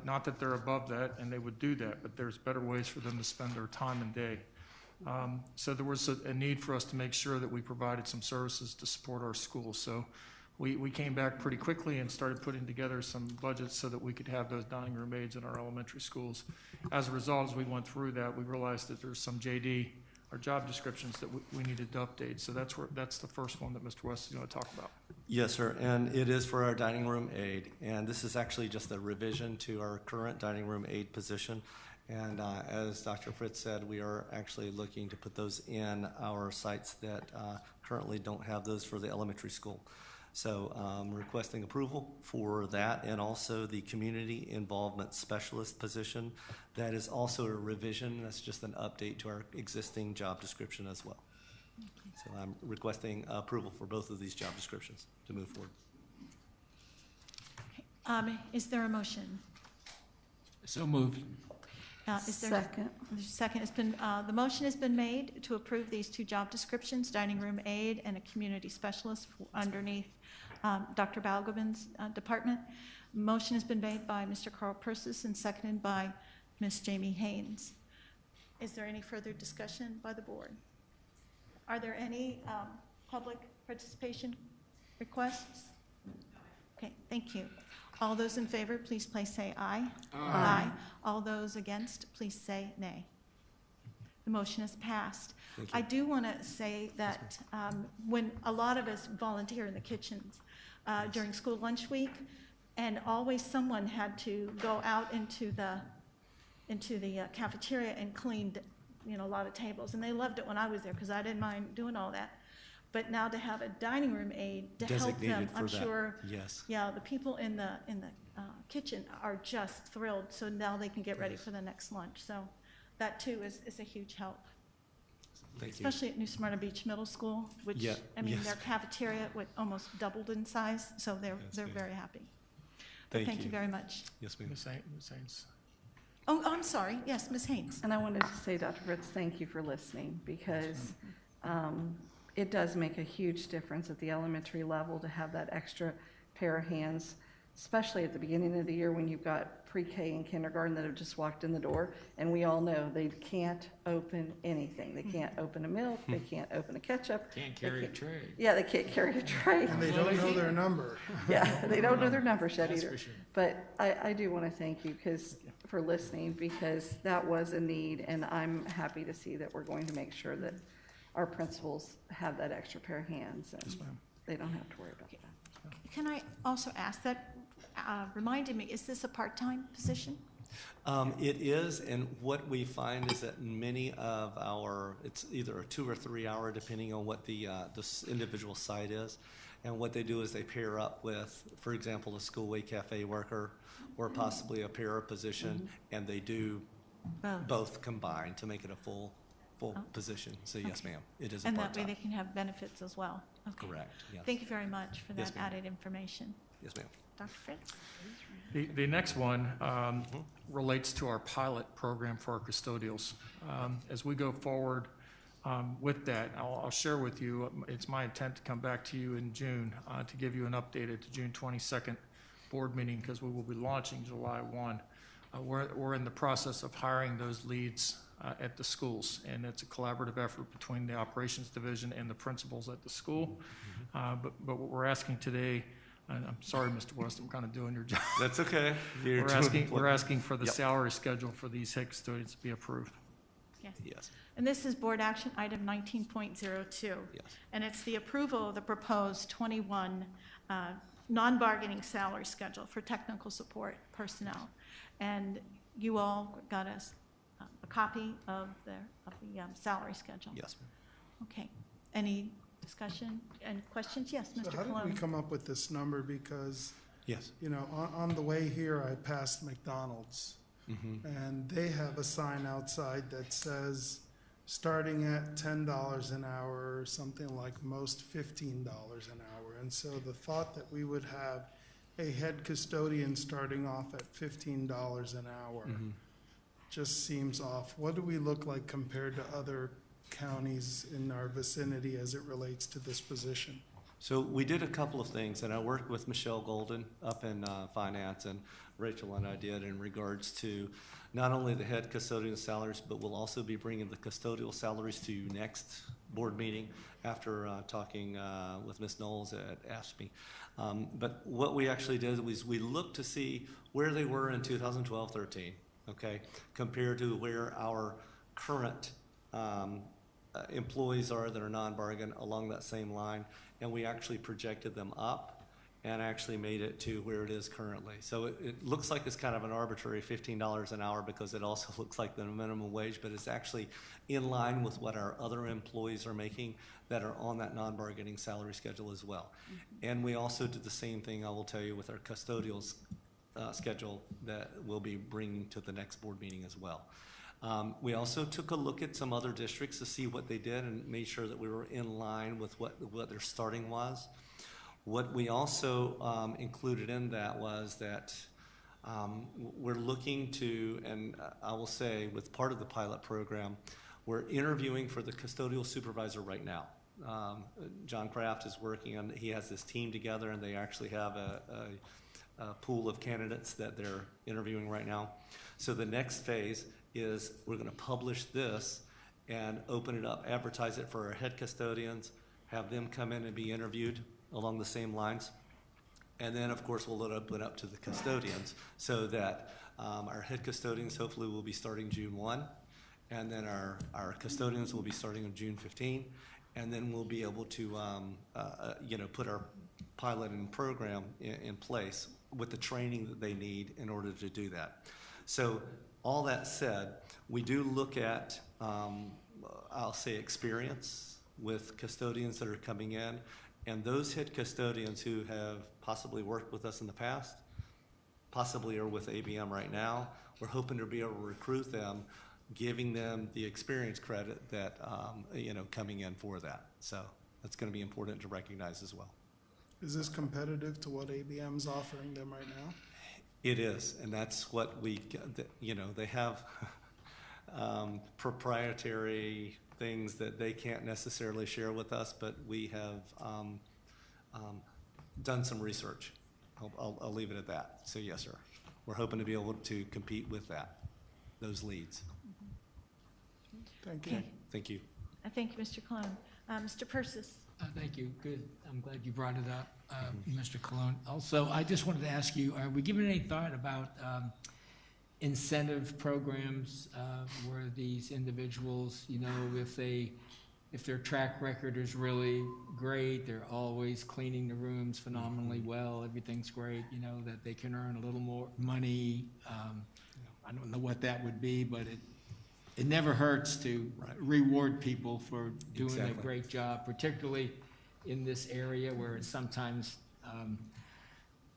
not that they're above that and they would do that, but there's better ways for them to spend their time and day. So there was a need for us to make sure that we provided some services to support our schools. So we came back pretty quickly and started putting together some budgets so that we could have those dining room aides in our elementary schools. As a result, as we went through that, we realized that there's some JD, or job descriptions, that we needed to update. So that's the first one that Mr. West is going to talk about. Yes, sir, and it is for our dining room aide. And this is actually just a revision to our current dining room aide position. And as Dr. Fritz said, we are actually looking to put those in our sites that currently don't have those for the elementary school. So requesting approval for that, and also the community involvement specialist position. That is also a revision. That's just an update to our existing job description as well. So I'm requesting approval for both of these job descriptions to move forward. Okay. Is there a motion? So moved. Is there Second. Second has been, the motion has been made to approve these 2 job descriptions, dining room aide and a community specialist underneath Dr. Balgobin's department. Motion has been made by Mr. Carl Persis and seconded by Ms. Jamie Haynes. Is there any further discussion by the board? Are there any public participation requests? Okay, thank you. All those in favor, please say aye. Aye. All those against, please say nay. The motion is passed. I do want to say that when a lot of us volunteer in the kitchens during school lunch week, and always someone had to go out into the cafeteria and clean, a lot of tables, and they loved it when I was there because I didn't mind doing all that. But now to have a dining room aide to help them, I'm sure. Yes. Yeah, the people in the kitchen are just thrilled. So now they can get ready for the next lunch. So that too is a huge help. Thank you. especially at New Smyrna Beach Middle School, which, Yeah, I mean, yes. their cafeteria almost doubled in size, so they're good. very happy. But Thank you you. very much. Yes, ma'am. Ms. Haynes. Oh, I'm sorry. Yes, Ms. Haynes. And I wanted to say, Dr. Fritz, thank you for listening, because it does make a huge difference at the elementary level to have that extra pair of hands, especially at the beginning of the year when you've got pre-K and kindergarten that have just walked in the door, and we all know they can't open anything. They can't open a milk, they can't open a ketchup. Can't they carry a tray. Yeah, they can't carry a tray. And they don't know their number. Yeah, they don't know their numbers yet That's either. for sure. But I do want to thank you for listening, because that was a need, and I'm happy to see that we're going to make sure that our principals have that extra pair of hands, and they don't have to worry about that. Can I also ask that, reminded me, is this a part-time position? It is, and what we find is that many of it's either a 2 or 3 hour, depending on what the individual site is. And what they do is they pair up with, for example, a schoolway cafe worker or possibly a para position, and they do both combined to make it a full position. So yes, ma'am, it is a And part-time. that way they can have benefits as well. Okay. Correct, yes. Thank you very much for Yes, that ma'am. added information. Yes, ma'am. Dr. Fritz? The next one relates to our pilot program for our custodials. As we go forward with that, I'll share with you, it's my intent to come back to you in June to give you an update at the June 22nd board meeting, because we will be launching July 1. We're in the process of hiring those leads at the schools, and it's a collaborative effort between the operations division and the principals at the school. But what we're asking today, and I'm sorry, Mr. West, I'm kind of doing your job. That's okay. We're asking for the Yep. salary schedule for these head custodians to be approved. Yes. Yes. And this is Board Action Item 19.02. Yes. And it's the approval of the proposed 21 non-bargaining salary schedule for technical support personnel. And you all got us a copy of the salary schedule. Yes, ma'am. Okay. Any discussion and questions? Yes, So Mr. how did we Colon. come up with this number? Because, Yes. you know, on the way here, I passed McDonald's, and they have a sign outside that says, starting at $10 an hour, or something like most $15 an hour. And so the thought that we would have a head custodian starting off at $15 an hour just seems off. What do we look like compared to other counties in our vicinity as it relates to this position? So we did a couple of things, and I worked with Michelle Golden up in finance, and Rachel and I did in regards to not only the head custodian salaries, but we'll also be bringing the custodial salaries to you next board meeting after talking with Ms. Knowles at AFSCME. But what we actually did was we looked to see where they were in 2012-13, okay, compared to where our current employees are that are non-bargain along that same line, and we actually projected them up and actually made it to where it is currently. So it looks like it's kind of an arbitrary $15 an hour, because it also looks like the minimum wage, but it's actually in line with what our other employees are making that are on that non-bargaining salary schedule as well. And we also did the same thing, I will tell you, with our custodial schedule that we'll be bringing to the next board meeting as well. We also took a look at some other districts to see what they did and made sure that we were in line with what their starting was. What we also included in that was that we're looking to, and I will say with part of the pilot program, we're interviewing for the custodial supervisor right now. John Kraft is working on, he has this team together, and they actually have a pool of candidates that they're interviewing right now. So the next phase is we're going to publish this and open it up, advertise it for our head custodians, have them come in and be interviewed along the same lines. And then, of course, we'll open up to the custodians so that our head custodians hopefully will be starting June 1, and then our custodians will be starting on June 15, and then we'll be able to put our pilot and program in place with the training that they need in order to do that. So all that said, we do look at, I'll say, experience with custodians that are coming in, and those head custodians who have possibly worked with us in the past, possibly are with ABM right now. We're hoping to be able to recruit them giving them the experience credit that, coming in for that. So that's going to be important to recognize as well. Is this competitive to what ABM's offering them right now? It is, and that's what they have proprietary things that they can't necessarily share with us, but we have done some research. I'll leave it at that. So yes, sir. We're hoping to be able to compete with those leads. Thank you. Okay. Thank you. Thank you, Mr. Cologne. Mr. Persis. Thank you. Good. I'm glad you brought it up, Mr. Cologne. Also, I just wanted to ask you, are we giving any thought about incentive programs where these individuals, if their track record is really great, they're always cleaning the rooms phenomenally well, everything's great, that they can earn a little more money. I don't know what that would be, but it never hurts to reward people for doing a great job, particularly in this area where it's sometimes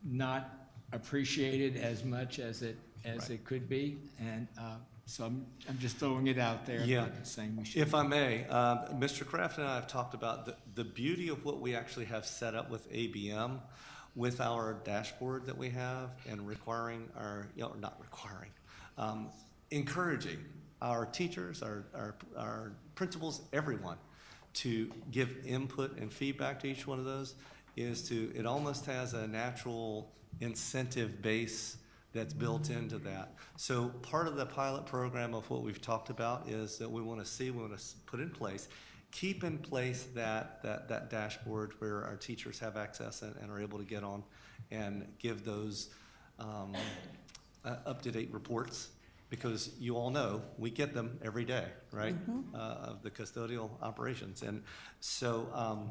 not appreciated as much as it could be. And so I'm just throwing it out there. Yeah. Saying we should. If I may, Mr. Kraft and I have talked about the beauty of what we actually have set up with ABM, with our dashboard that we have, and encouraging our teachers, our principals, everyone, to give input and feedback to each one of those. It almost has a natural incentive base that's built into that. So part of the pilot program of what we've talked about is that we want to put in place, keep in place that dashboard where our teachers have access and are able to get on and give those up-to-date reports, because you all know we get them every day, right, of the custodial operations. And so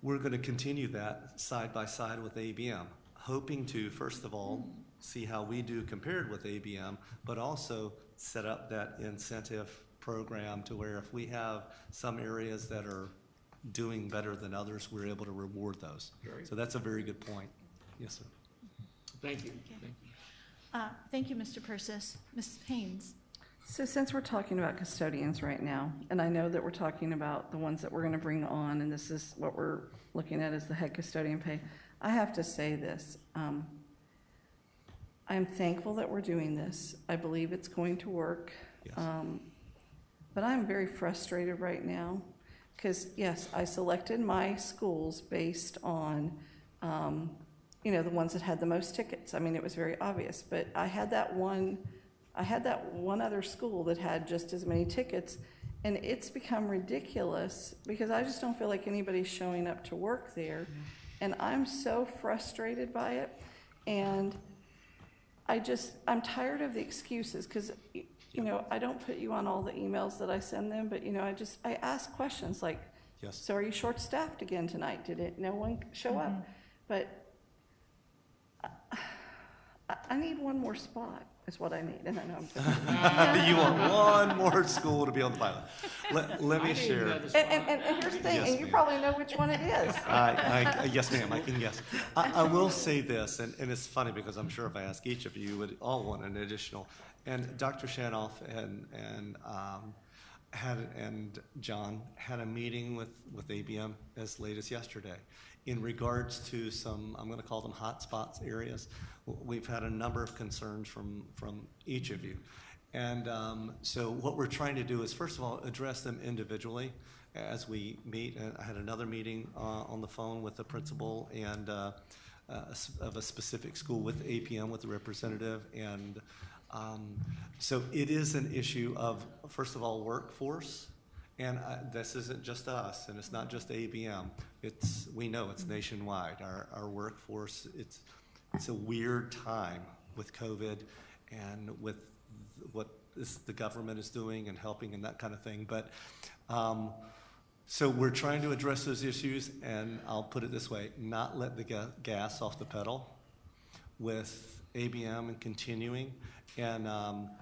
we're going to continue that side by side with ABM, hoping to, first of all, see how we do compared with ABM, but also set up that incentive program to where if we have some areas that are doing better than others, we're able to reward those. So that's a very good point. Yes, sir. Thank you. Okay. Thank you, Mr. Persis. Ms. Haynes. So since we're talking about custodians right now, and I know that we're talking about the ones that we're going to bring on, and this is what we're looking at as the head custodian pay, I have to say this. I'm thankful that we're doing this. I believe it's going to work. Yes. But I'm very frustrated right now because, yes, I selected my schools based on, the ones that had the most tickets. I mean, it was very obvious. But I had that one other school that had just as many tickets, and it's become ridiculous because I just don't feel like anybody's showing up to work there. And I'm so frustrated by it. And I'm tired of the excuses because, I don't put you on all the emails that I send them, but, I ask questions like, yes. So are you short-staffed again tonight? Did no one show up? But I need one more spot is what I need. And I know I'm joking. You want one more school to be on the pilot. Let me share. And here's the thing, Yes, and you ma'am. probably know which one it is. Yes, ma'am, I can guess. I will say this, and it's funny because I'm sure if I ask each of you, you would all want an additional. And Dr. Shanoff and John had a meeting with ABM as late as yesterday in regards to some, I'm going to call them hot spots areas. We've had a number of concerns from each of you. And so what we're trying to do is, first of all, address them individually as we meet. And I had another meeting on the phone with the principal and of a specific school with APM, with the representative. And so it is an issue of, first of all, workforce. And this isn't just us, and it's not just ABM. We know it's nationwide. Our workforce, it's a weird time with COVID and with what the government is doing and helping and that kind of thing. But so we're trying to address those issues, and I'll put it this way, not let the gas off the pedal with ABM and continuing. And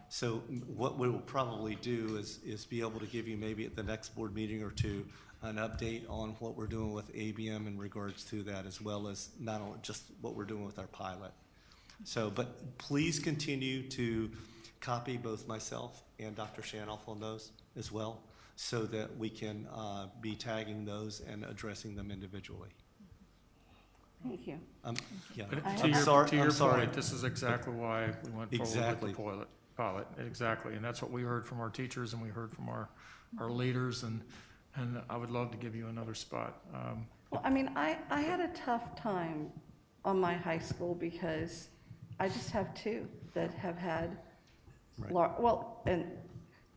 so what we'll probably do is be able to give you maybe at the next board meeting or two an update on what we're doing with ABM in regards to that, as well as not only just what we're doing with our pilot. So, but please continue to copy both myself and Dr. Shanoff on those as well, so that we can be tagging those and addressing them individually. Thank you. Yeah, But I'm sorry. to your I'm sorry. point, this is exactly why we went forward Exactly. with the pilot. Exactly, and that's what we heard from our teachers and we heard from our leaders, and I would love to give you another spot. Well, I mean, I had a tough time on my high school because I just have two that have had, Right. well, and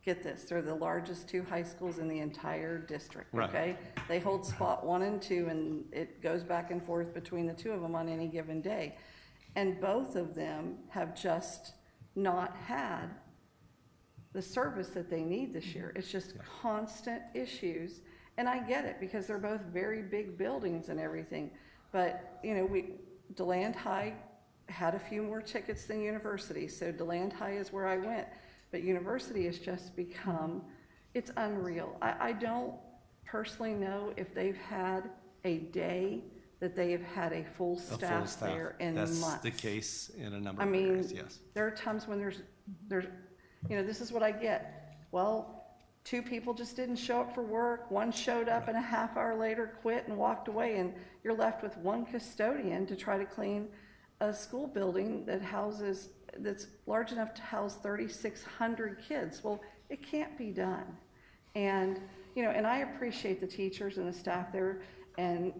get this, they're the largest two high schools in the entire district, Right. okay? They hold spot 1 and 2, and it goes back and forth between the two of them on any given day. And both of them have just not had the service that they need this year. It's just constant issues. And I get it, because they're both very big buildings and everything. But, you know, DeLand High had a few more tickets than University, so DeLand High is where I went. But University has just become, it's unreal. I don't personally know if they've had a day that they have had a full staff there in months. That's the case in a number I of mean, areas, yes. there are times when there's, you know, this is what I get. Well, 2 people just didn't show up for work. 1 showed up and a half hour later quit and walked away, and you're left with 1 custodian to try to clean a school building that's large enough to house 3,600 kids. Well, it can't be done. And, you know, and I appreciate the teachers and the staff there, and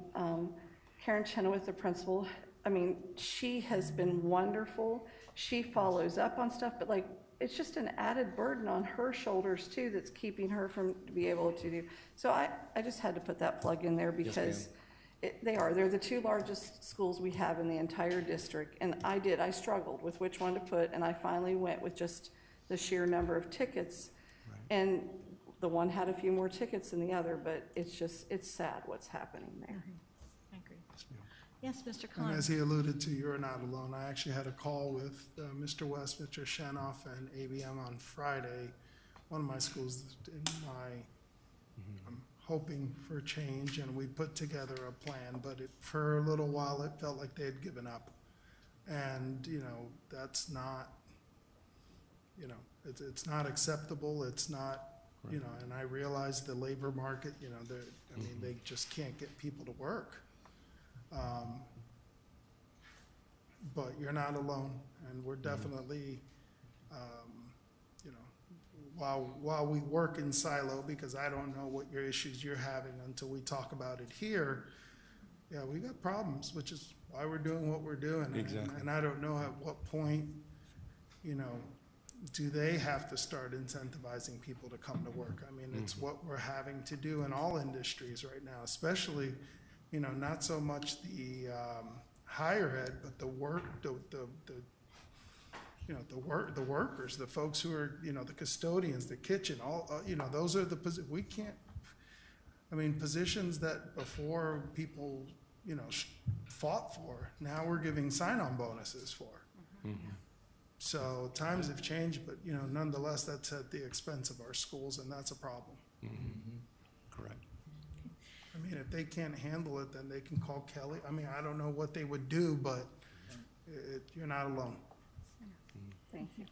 Karen Chenoweth, the principal, I mean, she has been wonderful. She follows up on stuff, but like, it's just an added burden on her shoulders too that's keeping her from to be able to do. So I just had to put that plug in there because they're the 2 largest schools we have in the entire district. And I struggled with which one to put, and I finally went with just the sheer number of tickets. Right. And the one had a few more tickets than the other, but it's sad what's happening there. I agree. Yes, Mr. And Klein. as he alluded to, you're not alone. I actually had a call with Mr. West, Mr. Shanoff, and ABM on Friday. One of my schools, I'm hoping for change, and we put together a plan, but for a little while, it felt like they had given up. And, you know, that's not, you know, it's not acceptable. It's not, you know, and I realize the labor market, you know, they just can't get people to work. But you're not alone, and we're definitely, you know, while we work in silo, because I don't know what your issues you're having until we talk about it here. Yeah, we got problems, which is why we're doing what we're doing. Exactly. And I don't know at what point, you know, do they have to start incentivizing people to come to work? I mean, it's what we're having to do in all industries right now, especially, you know, not so much the higher ed, but the workers, the folks who are, you know, the custodians, the kitchen, all, you know, those are the positions that before people, you know, fought for, now we're giving sign-on bonuses for. So times have changed, but, you know, nonetheless, that's at the expense of our schools, and that's a problem. Correct. I mean, if they can't handle it, then they can call Kelly. I mean, I don't know what they would do, but you're not alone. Thank you.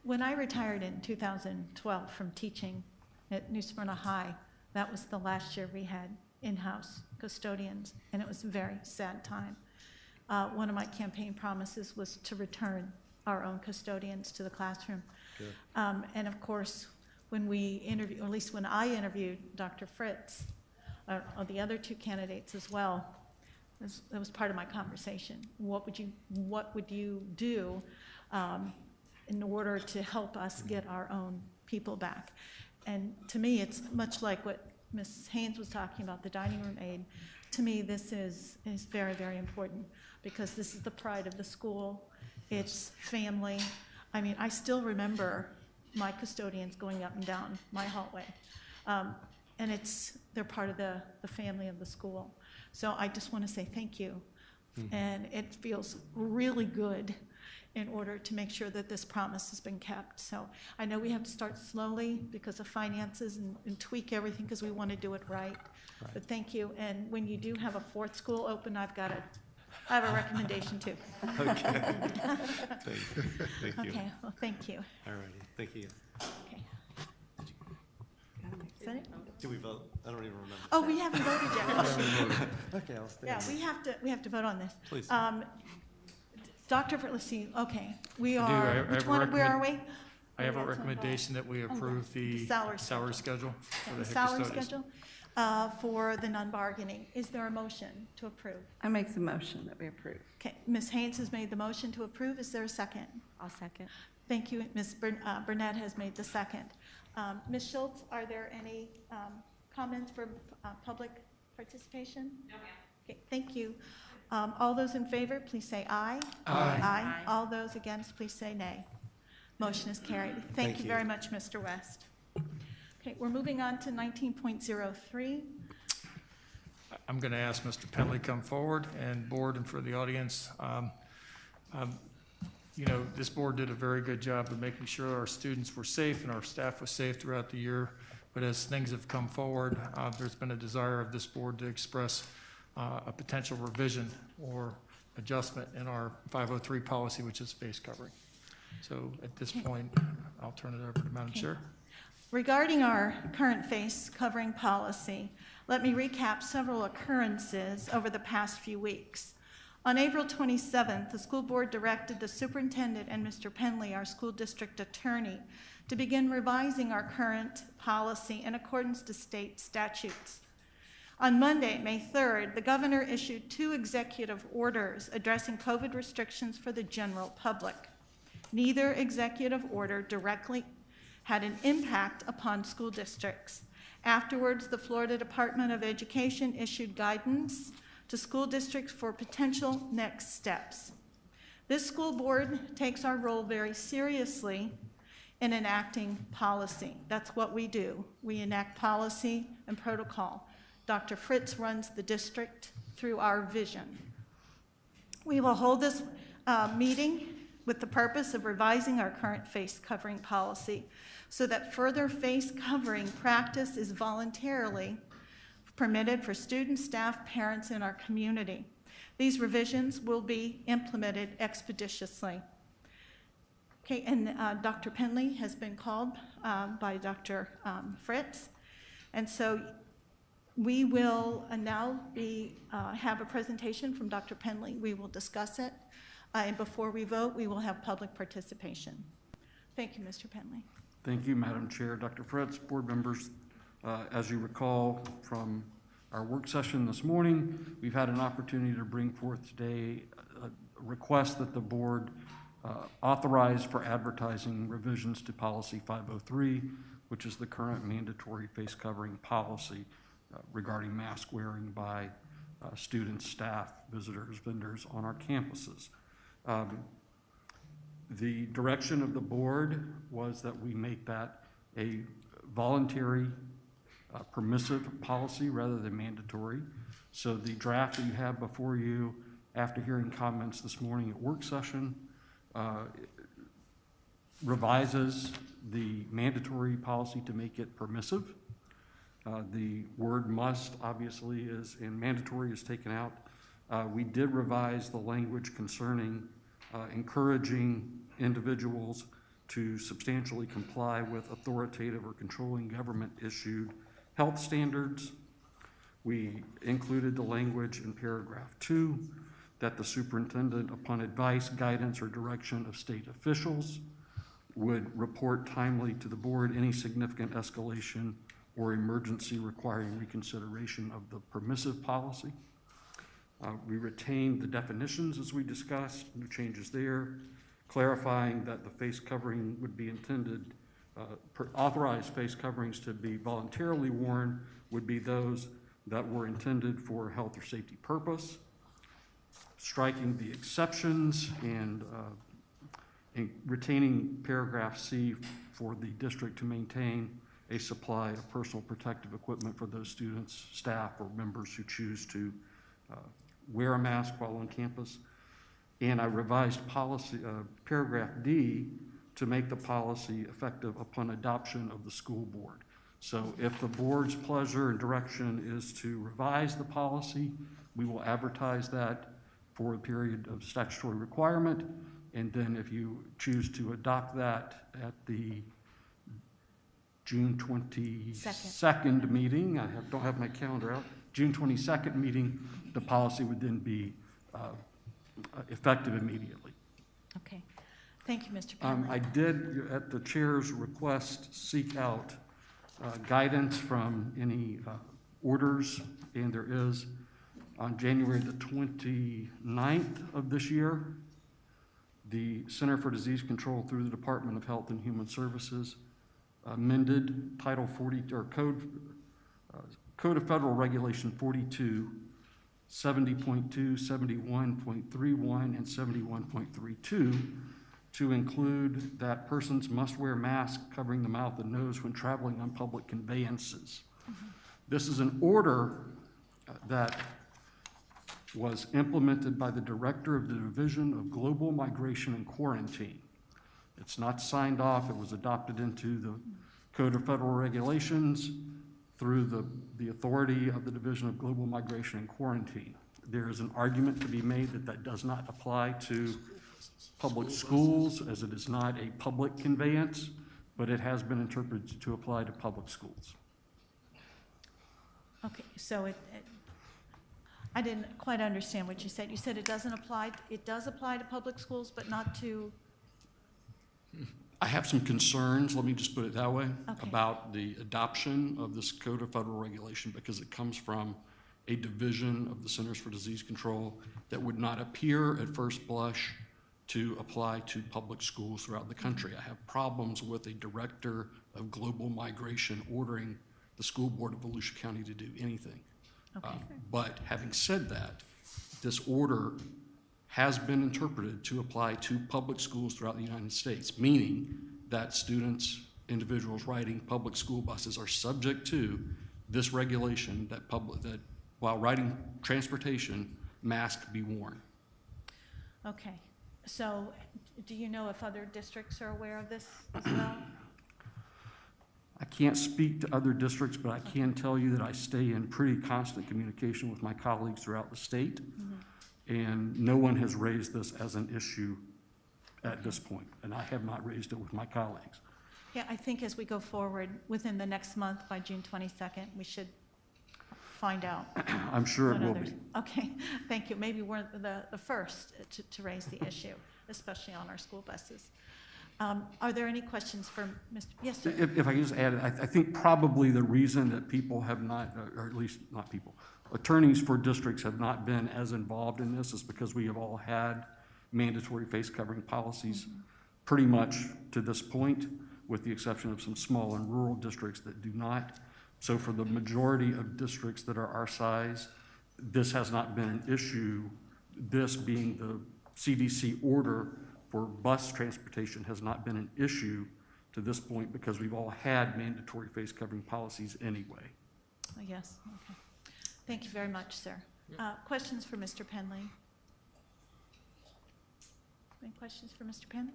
When I retired in 2012 from teaching at New Smyrna High, that was the last year we had in-house custodians, and it was a very sad time. One of my campaign promises was to return our own custodians to the classroom. And of course, when we interviewed, or at least when I interviewed Dr. Fritz, or the other 2 candidates as well, that was part of my conversation. What would you do in order to help us get our own people back? And to me, it's much like what Ms. Haynes was talking about, the dining room aid. To me, this is very, very important, because this is the pride of the school. It's family. I mean, I still remember my custodians going up and down my hallway. And they're part of the family of the school. So I just want to say thank you. And it feels really good in order to make sure that this promise has been kept. So I know we have to start slowly because of finances and tweak everything because we want to do it right. But thank you. And when you do have a 4th school open, I've got a I have a recommendation too. Okay. Thank you. Okay, well, thank you. All righty, thank you. Okay. Is that it? Did we vote? I don't even remember. Oh, we haven't voted yet. Okay, I'll stay. Yeah, we have to vote on this. Please. Dr. Let's see, okay, we I do. I are, have which a one, where are we? I have a That's on recommendation that we approve the salary salary schedule Yeah, for the the head salary custodians. schedule for the non-bargaining. Is there a motion to approve? I make the motion that we approve. Okay, Ms. Haynes has made the motion to approve. Is there a second? I'll second. Thank you. Ms. Burnett has made the second. Ms. Schultz, are there any comments for public participation? No, ma'am. Okay, thank you. All those in favor, please say aye. Aye. Aye. All those against, please say nay. Motion is carried. Thank you very much, Mr. West. Okay, we're moving on to 19.03. I'm going to ask Mr. Penley come forward, and board and for the audience. You know, this board did a very good job of making sure our students were safe and our staff was safe throughout the year. But as things have come forward, there's been a desire of this board to express a potential revision or adjustment in our 503 policy, which is face covering. So at this point, I'll turn it over to Madam Chair. Regarding our current face covering policy, let me recap several occurrences over the past few weeks. On April 27th, the school board directed the superintendent and Mr. Penley, our school district attorney, to begin revising our current policy in accordance to state statutes. On Monday, May 3rd, the governor issued 2 executive orders addressing COVID restrictions for the general public. Neither executive order directly had an impact upon school districts. Afterwards, the Florida Department of Education issued guidance to school districts for potential next steps. This school board takes our role very seriously in enacting policy. That's what we do. We enact policy and protocol. Dr. Fritz runs the district through our vision. We will hold this meeting with the purpose of revising our current face covering policy so that further face covering practice is voluntarily permitted for students, staff, parents in our community. These revisions will be implemented expeditiously. Okay, and Dr. Penley has been called by Dr. Fritz, and so we will now have a presentation from Dr. Penley. We will discuss it, and before we vote, we will have public participation. Thank you, Mr. Penley. Thank you, Madam Chair. Dr. Fritz, board members, as you recall from our work session this morning, we've had an opportunity to bring forth today a request that the board authorize for advertising revisions to policy 503, which is the current mandatory face covering policy regarding mask wearing by students, staff, visitors, vendors on our campuses. The direction of the board was that we make that a voluntary, permissive policy rather than mandatory. So the draft that you have before you, after hearing comments this morning at work session, revises the mandatory policy to make it permissive. The word must, obviously, is, and mandatory is taken out. We did revise the language concerning encouraging individuals to substantially comply with authoritative or controlling government-issued health standards. We included the language in paragraph 2 that the superintendent, upon advice, guidance, or direction of state officials, would report timely to the board any significant escalation or emergency requiring reconsideration of the permissive policy. We retained the definitions as we discussed, no changes there, clarifying that the face covering would be intended, authorized face coverings to be voluntarily worn would be those that were intended for health or safety purpose, striking the exceptions and retaining paragraph C for the district to maintain a supply of personal protective equipment for those students, staff, or members who choose to wear a mask while on campus. And I revised policy, paragraph D, to make the policy effective upon adoption of the school board. So if the board's pleasure and direction is to revise the policy, we will advertise that for a period of statutory requirement. And then if you choose to adopt that at the June 22nd meeting, don't have my calendar out, June 22nd meeting, the policy would then be effective immediately. Okay. Thank you, Mr. Penley. I did, at the chair's request, seek out guidance from any orders, and there is on January the 29th of this year, the Center for Disease Control through the Department of Health and Human Services amended Title 40 or Code of Federal Regulation 42, 70.2, 71.31, and 71.32 to include that persons must wear masks covering the mouth and nose when traveling on public conveyances. This is an order that was implemented by the Director of the Division of Global Migration and Quarantine. It's not signed off. It was adopted into the Code of Federal Regulations through the authority of the Division of Global Migration and Quarantine. There is an argument to be made that that does not apply to public schools, as it is not a public conveyance, but it has been interpreted to apply to public schools. Okay, so I didn't quite understand what you said. You said it doesn't apply, it does apply to public schools, but not to? I have some concerns, let me just put it that way, Okay. about the adoption of this Code of Federal Regulation because it comes from a division of the Centers for Disease Control that would not appear at first blush to apply to public schools throughout the country. I have problems with a Director of Global Migration ordering the school board of Volusia County to do anything. Okay. But having said that, this order has been interpreted to apply to public schools throughout the United States, meaning that students, individuals riding public school buses are subject to this regulation that while riding transportation, masks be worn. Okay, so do you know if other districts are aware of this as well? I can't speak to other districts, but I can tell you that I stay in pretty constant communication with my colleagues throughout the state, and no one has raised this as an issue at this point, and I have not raised it with my colleagues. Yeah, I think as we go forward, within the next month, by June 22nd, we should find out. I'm sure it what will others- be. Okay, thank you. Maybe we're the first to raise the issue, especially on our school buses. Are there any questions for Mr.? Yes, sir. If I could just add, I think probably the reason that people have not, or at least not people, attorneys for districts have not been as involved in this is because we have all had mandatory face covering policies pretty much to this point, with the exception of some small and rural districts that do not. So for the majority of districts that are our size, this has not been an issue. This being the CDC order for bus transportation has not been an issue to this point because we've all had mandatory face covering policies anyway. Yes, okay. Thank you very much, sir. Questions for Mr. Penley? Any questions for Mr. Penley?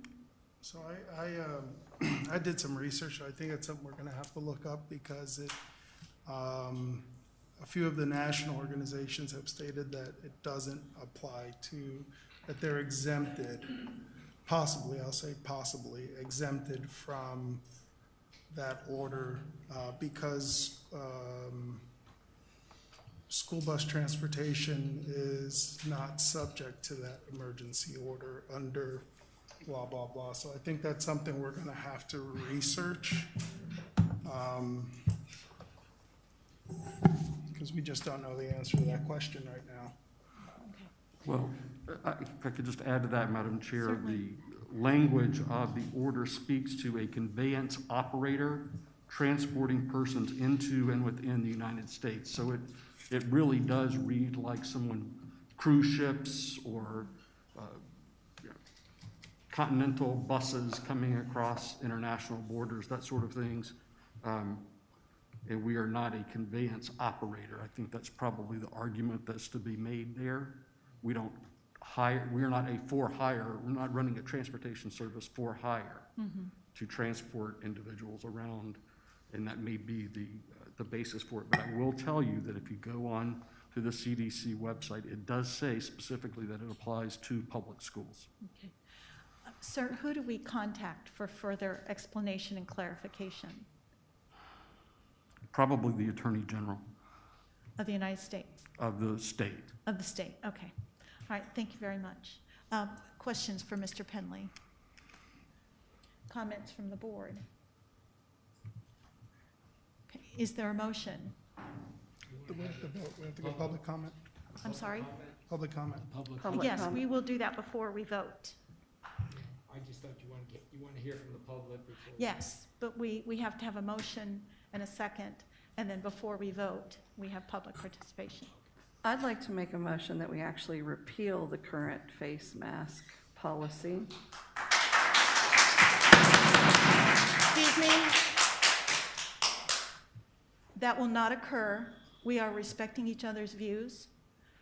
So I did some research. I think it's something we're gonna have to look up because a few of the national organizations have stated that it doesn't apply to, that they're exempted, possibly, I'll say possibly, exempted from that order because school bus transportation is not subject to that emergency order under blah, blah, blah. So I think that's something we're gonna have to research. Because we just don't know the answer to that question right now. Well, if I could just add to that, Madam Chair, Certainly. the language of the order speaks to a conveyance operator transporting persons into and within the United States. So it really does read like someone, cruise ships or continental buses coming across international borders, that sort of things. And we are not a conveyance operator. I think that's probably the argument that's to be made there. We don't hire, we're not a for hire, we're not running a transportation service for hire to transport individuals around, and that may be the basis for it. But I will tell you that if you go on to to the CDC website. It does say specifically that it applies to public schools. Okay. Sir, who do we contact for further explanation and clarification? Probably the Attorney General Of the United States? of the state. Of the state, okay. All right, thank you very much. Questions for Mr. Penley? Comments from the board? Okay, is there a motion? We have to vote. We have to go public comment. I'm sorry? Public comment. Public Yes, comment. we will do that before we vote. I just thought you want to hear from the public before. Yes, but we have to have a motion and a second, and then before we vote, we have public participation. I'd like to make a motion that we actually repeal the current face mask policy. Excuse me? That will not occur. We are respecting each other's views.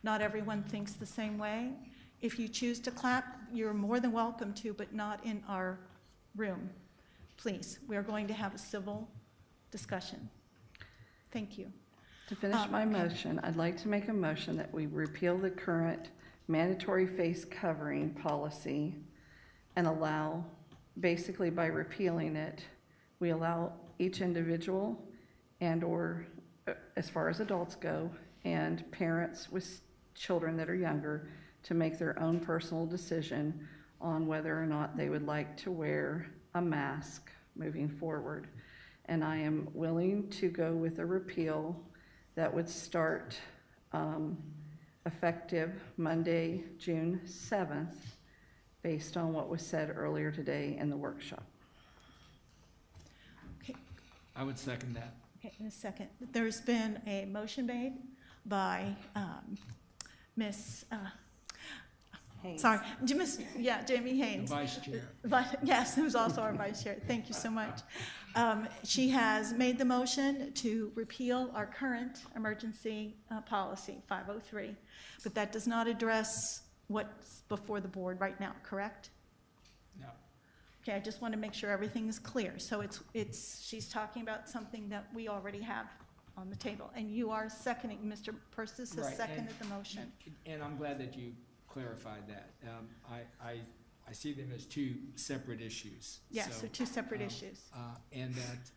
Not everyone thinks the same way. If you choose to clap, you're more than welcome to, but not in our room. Please, we are going to have a civil discussion. Thank you. To finish my motion, I'd like to make a motion that we repeal the current mandatory face covering policy and allow, basically by repealing it, we allow each individual and/or, as far as adults go, and parents with children that are younger to make their own personal decision on whether or not they would like to wear a mask moving forward. And I am willing to go with a repeal that would start effective Monday, June 7th, based on what was said earlier today in the workshop. Okay, I would second that. okay, in a second. There's been a motion made by Ms. Haynes. Sorry, Jamie Haynes. The vice chair. But, yes, who's also our vice chair. Thank you so much. She has made the motion to repeal our current emergency policy, 503, but that does not address what's before the board right now, correct? No. Okay, I just want to make sure everything is clear. So she's talking about something that we already have on the table, and you are seconding, Mr. Persis has Right, seconded the motion. And I'm glad that you clarified that. I see them as two separate issues. Yes, So, they're two separate issues. And that,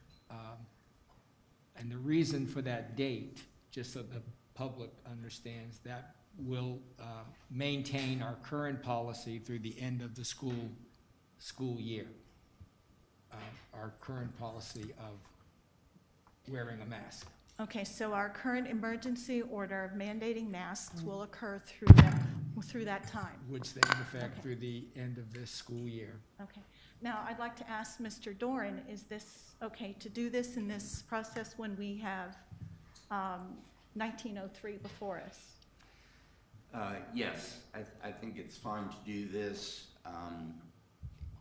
and the reason for that date, just so the public understands, that will maintain our current policy through the end of the school year. Our current policy of wearing a mask. Okay, so our current emergency order of mandating masks will occur through that time. Would stay in effect Okay. through the end of this school year. Okay. Now, I'd like to ask Mr. Doran, is this okay to do this in this process when we have 1903 before us? Yes, I think it's fine to do this.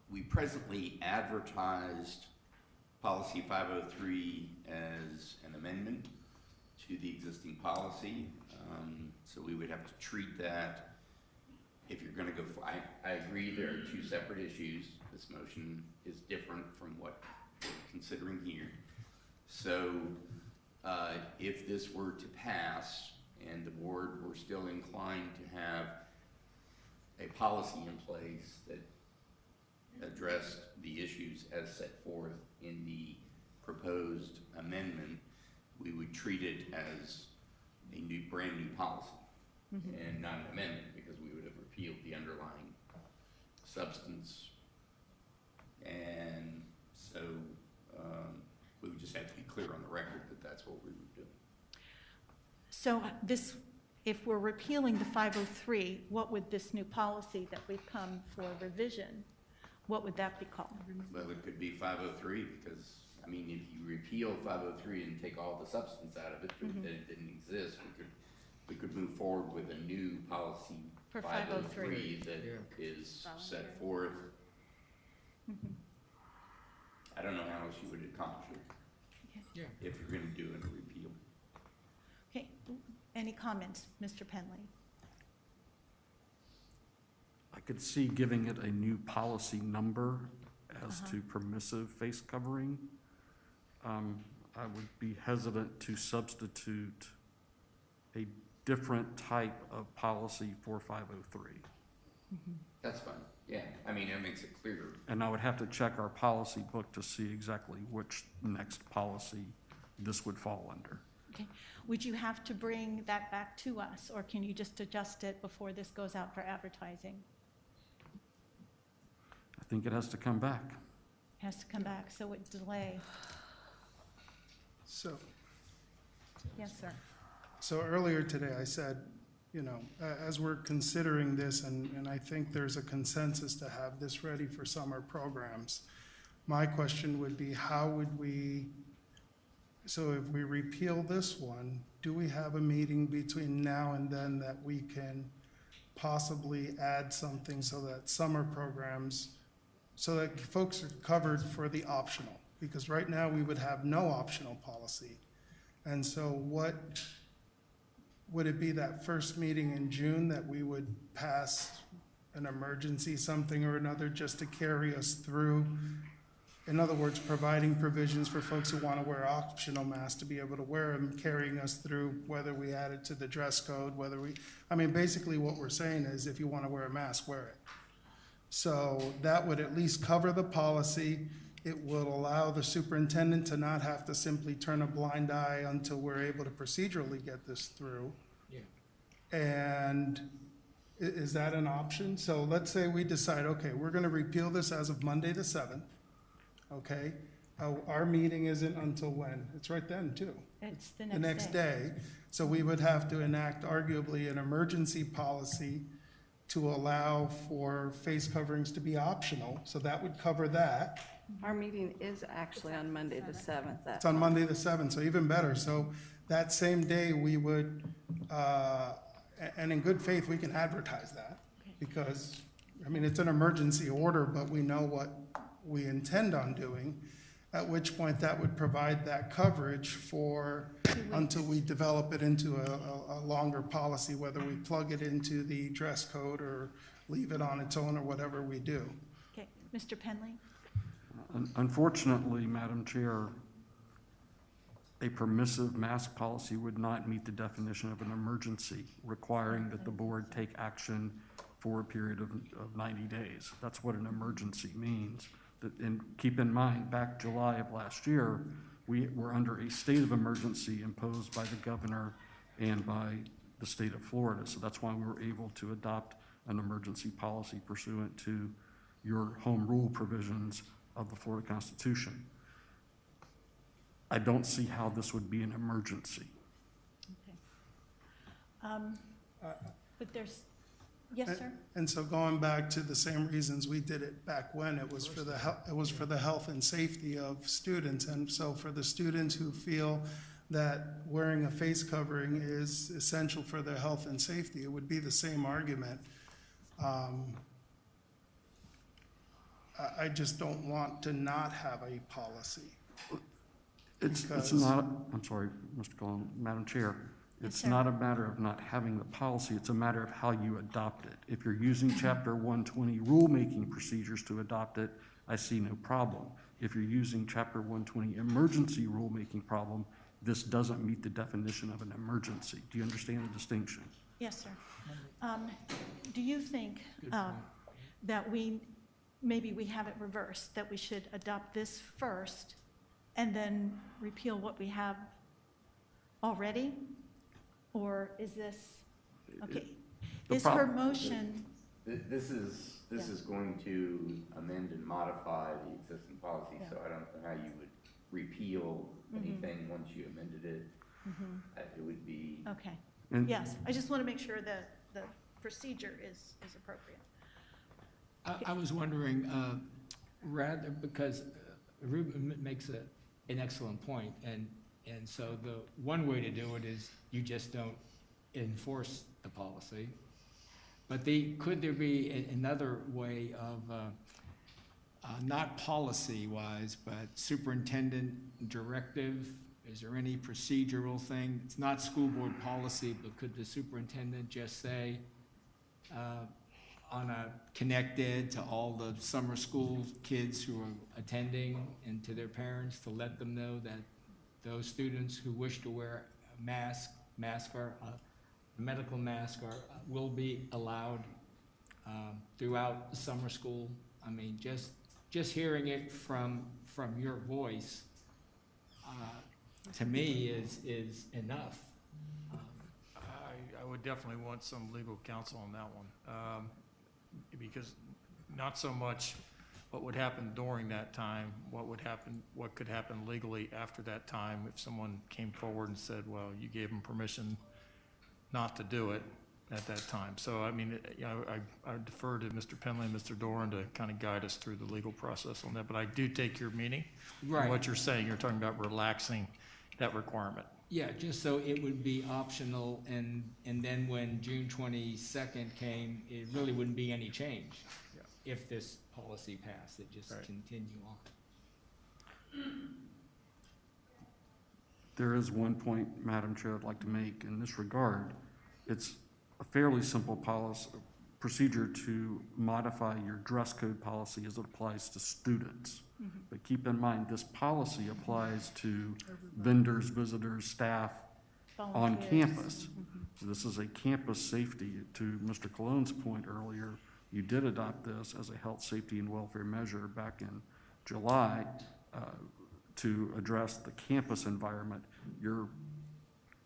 We presently advertised Policy 503 as an amendment to the existing policy. So we would have to treat that. If you're going to go, I agree there are two separate issues. This motion is different from what we're considering here. So if this were to pass and the board were still inclined to have a policy in place that addressed the issues as set forth in the proposed amendment, we would treat it as a brand new policy and not an amendment, because we would have repealed the underlying substance. And so we would just have to be clear on the record that that's what we would do. So if we're repealing the 503, what would this new policy that we've come for revision, what would that be called? Well, it could be 503, because, I mean, if you repeal 503 and take all the substance out of it, that it didn't exist, we could move forward with a new policy For 503 that is set forth. I don't know how else you would accomplish it. Yeah. If you're going to do a repeal. Okay, any comments, Mr. Penley? I could see giving it a new policy number as to permissive face covering. I would be hesitant to substitute a different type of policy for 503. That's fine. Yeah, I mean, it makes it clear. And I would have to check our policy book to see exactly which next policy this would fall under. Okay. Would you have to bring that back to us, or can you just adjust it before this goes out for advertising? I think it has to come back. It has to come back, so it delay. So, Yes, sir. so earlier today I said, you know, as we're considering this, and I think there's a consensus to have this ready for summer programs, my question would be, how would we, so if we repeal this one, do we have a meeting between now and then that we can possibly add something so that summer programs, so that folks are covered for the optional? Because right now we would have no optional policy. And so what, would it be that first meeting in June that we would pass an emergency something or another just to carry us through? In other words, providing provisions for folks who want to wear optional masks to be able to wear them, carrying us through whether we add it to the dress code, whether we, I mean, basically what we're saying is if you want to wear a mask, wear it. So that would at least cover the policy. It will allow the superintendent to not have to simply turn a blind eye until we're able to procedurally get this through. Yeah. And is that an option? So let's say we decide, okay, we're going to repeal this as of Monday the 7th. Okay, our meeting isn't until when? It's right then too. It's the The next day. So we would have to enact arguably an emergency policy to allow for face coverings to be optional. So that would cover that. Our meeting is actually on Monday the 7th. It's on Monday the 7th, so even better. So that same day we would, and in good faith, we can advertise that because, I mean, it's an emergency order, but we know what we intend on doing, at which point that would provide that coverage for, until we develop it into a longer policy, whether we plug it into the dress code or leave it on its own or whatever we do. Okay, Mr. Penley? Unfortunately, Madam Chair, a permissive mask policy would not meet the definition of an emergency, requiring that the board take action for a period of 90 days. That's what an emergency means. And keep in mind, back July of last year, we were under a state of emergency imposed by the governor and by the state of Florida. So that's why we were able to adopt an emergency policy pursuant to your home rule provisions of the Florida Constitution. I don't see how this would be an emergency. Okay. But there's, yes, sir? And so going back to the same reasons we did it back when, it was for the health and safety of students. And so for the students who feel that wearing a face covering is essential for their health and safety, it would be the same argument. I just don't want to not have a policy. It's not, I'm sorry, Mr. Cullen, Madam Chair. It's not a matter of not having the policy, it's a matter of how you adopt it. If you're using Chapter 120 rulemaking procedures to adopt it, I see no problem. If you're using Chapter 120 emergency rulemaking problem, this doesn't meet the definition of an emergency. Do you understand the distinction? Yes, sir. Do you think that maybe we have it reversed, that we should adopt this first and then repeal what we have already? Or is this, okay, is her motion? This is going to amend and modify the existing policy, so I don't know how you would repeal anything once you amended it. It would be. Okay, yes, I just want to make sure that the procedure is appropriate. I was wondering, rather, because Ruben makes an excellent point, and so the one way to do it is you just don't enforce the policy. But could there be another way of, not policy-wise, but superintendent directive? Is there any procedural thing? It's not school board policy, but could the superintendent just say, connected to all the summer school kids who are attending and to their parents to let them know that those students who wish to wear a mask are medical masks will be allowed throughout summer school. I mean, just hearing it from your voice, to me, is enough. I would definitely want some legal counsel on that one, because not so much what would happen during that time, what could happen legally after that time if someone came forward and said, well, you gave them permission not to do it at that time. So, I mean, you know, I defer to Mr. Penley and Mr. Doran to kind of guide us through the legal process on that, but I do take your meaning. Right. And what you're saying, you're talking about relaxing that requirement. Yeah, just so it would be optional, and then when June 22nd came, it really wouldn't be any change. Yeah. If this policy passed, it just Right. continue on. There is one point, Madam Chair, I'd like to make in this regard. It's a fairly simple procedure to modify your dress code policy as it applies to students. But keep in mind, this policy applies to vendors, visitors, staff on Volunteers. campus. This is a campus safety. To Mr. Cologne's point earlier, you did adopt this as a health, safety, and welfare measure back in July to address the campus environment. Your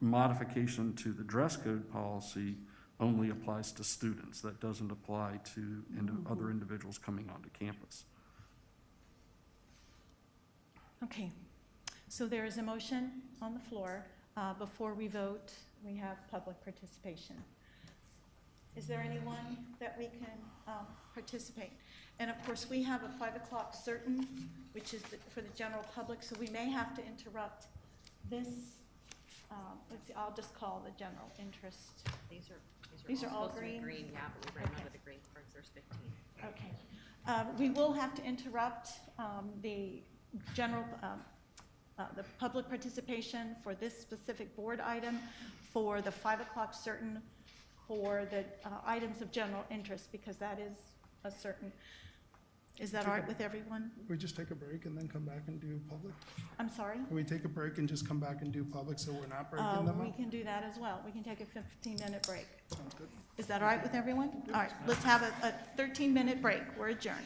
modification to the dress code policy only applies to students. That doesn't apply to other individuals coming onto campus. Okay, so there is a motion on the floor. Before we vote, we have public participation. Is there anyone that we can participate? And of course, we have a 5 o'clock certain, which is for the general public, so we may have to interrupt this. Let's see, I'll just call the general interest. These are all supposed to be green? green, yeah, but we ran Okay. out of the green cards, there's 15. Okay. We will have to interrupt the general, the public participation for this specific board item for the 5 o'clock certain for the items of general interest, because that is a certain. Is that all right with everyone? We just take a break and then come back and do public? I'm sorry? Can we take a break and just come back and do public so we're not breaking them We up? can do that as well. We can take a 15-minute break. Sounds good. Is that all right with everyone? All right, let's have a 13-minute break. We're adjourned.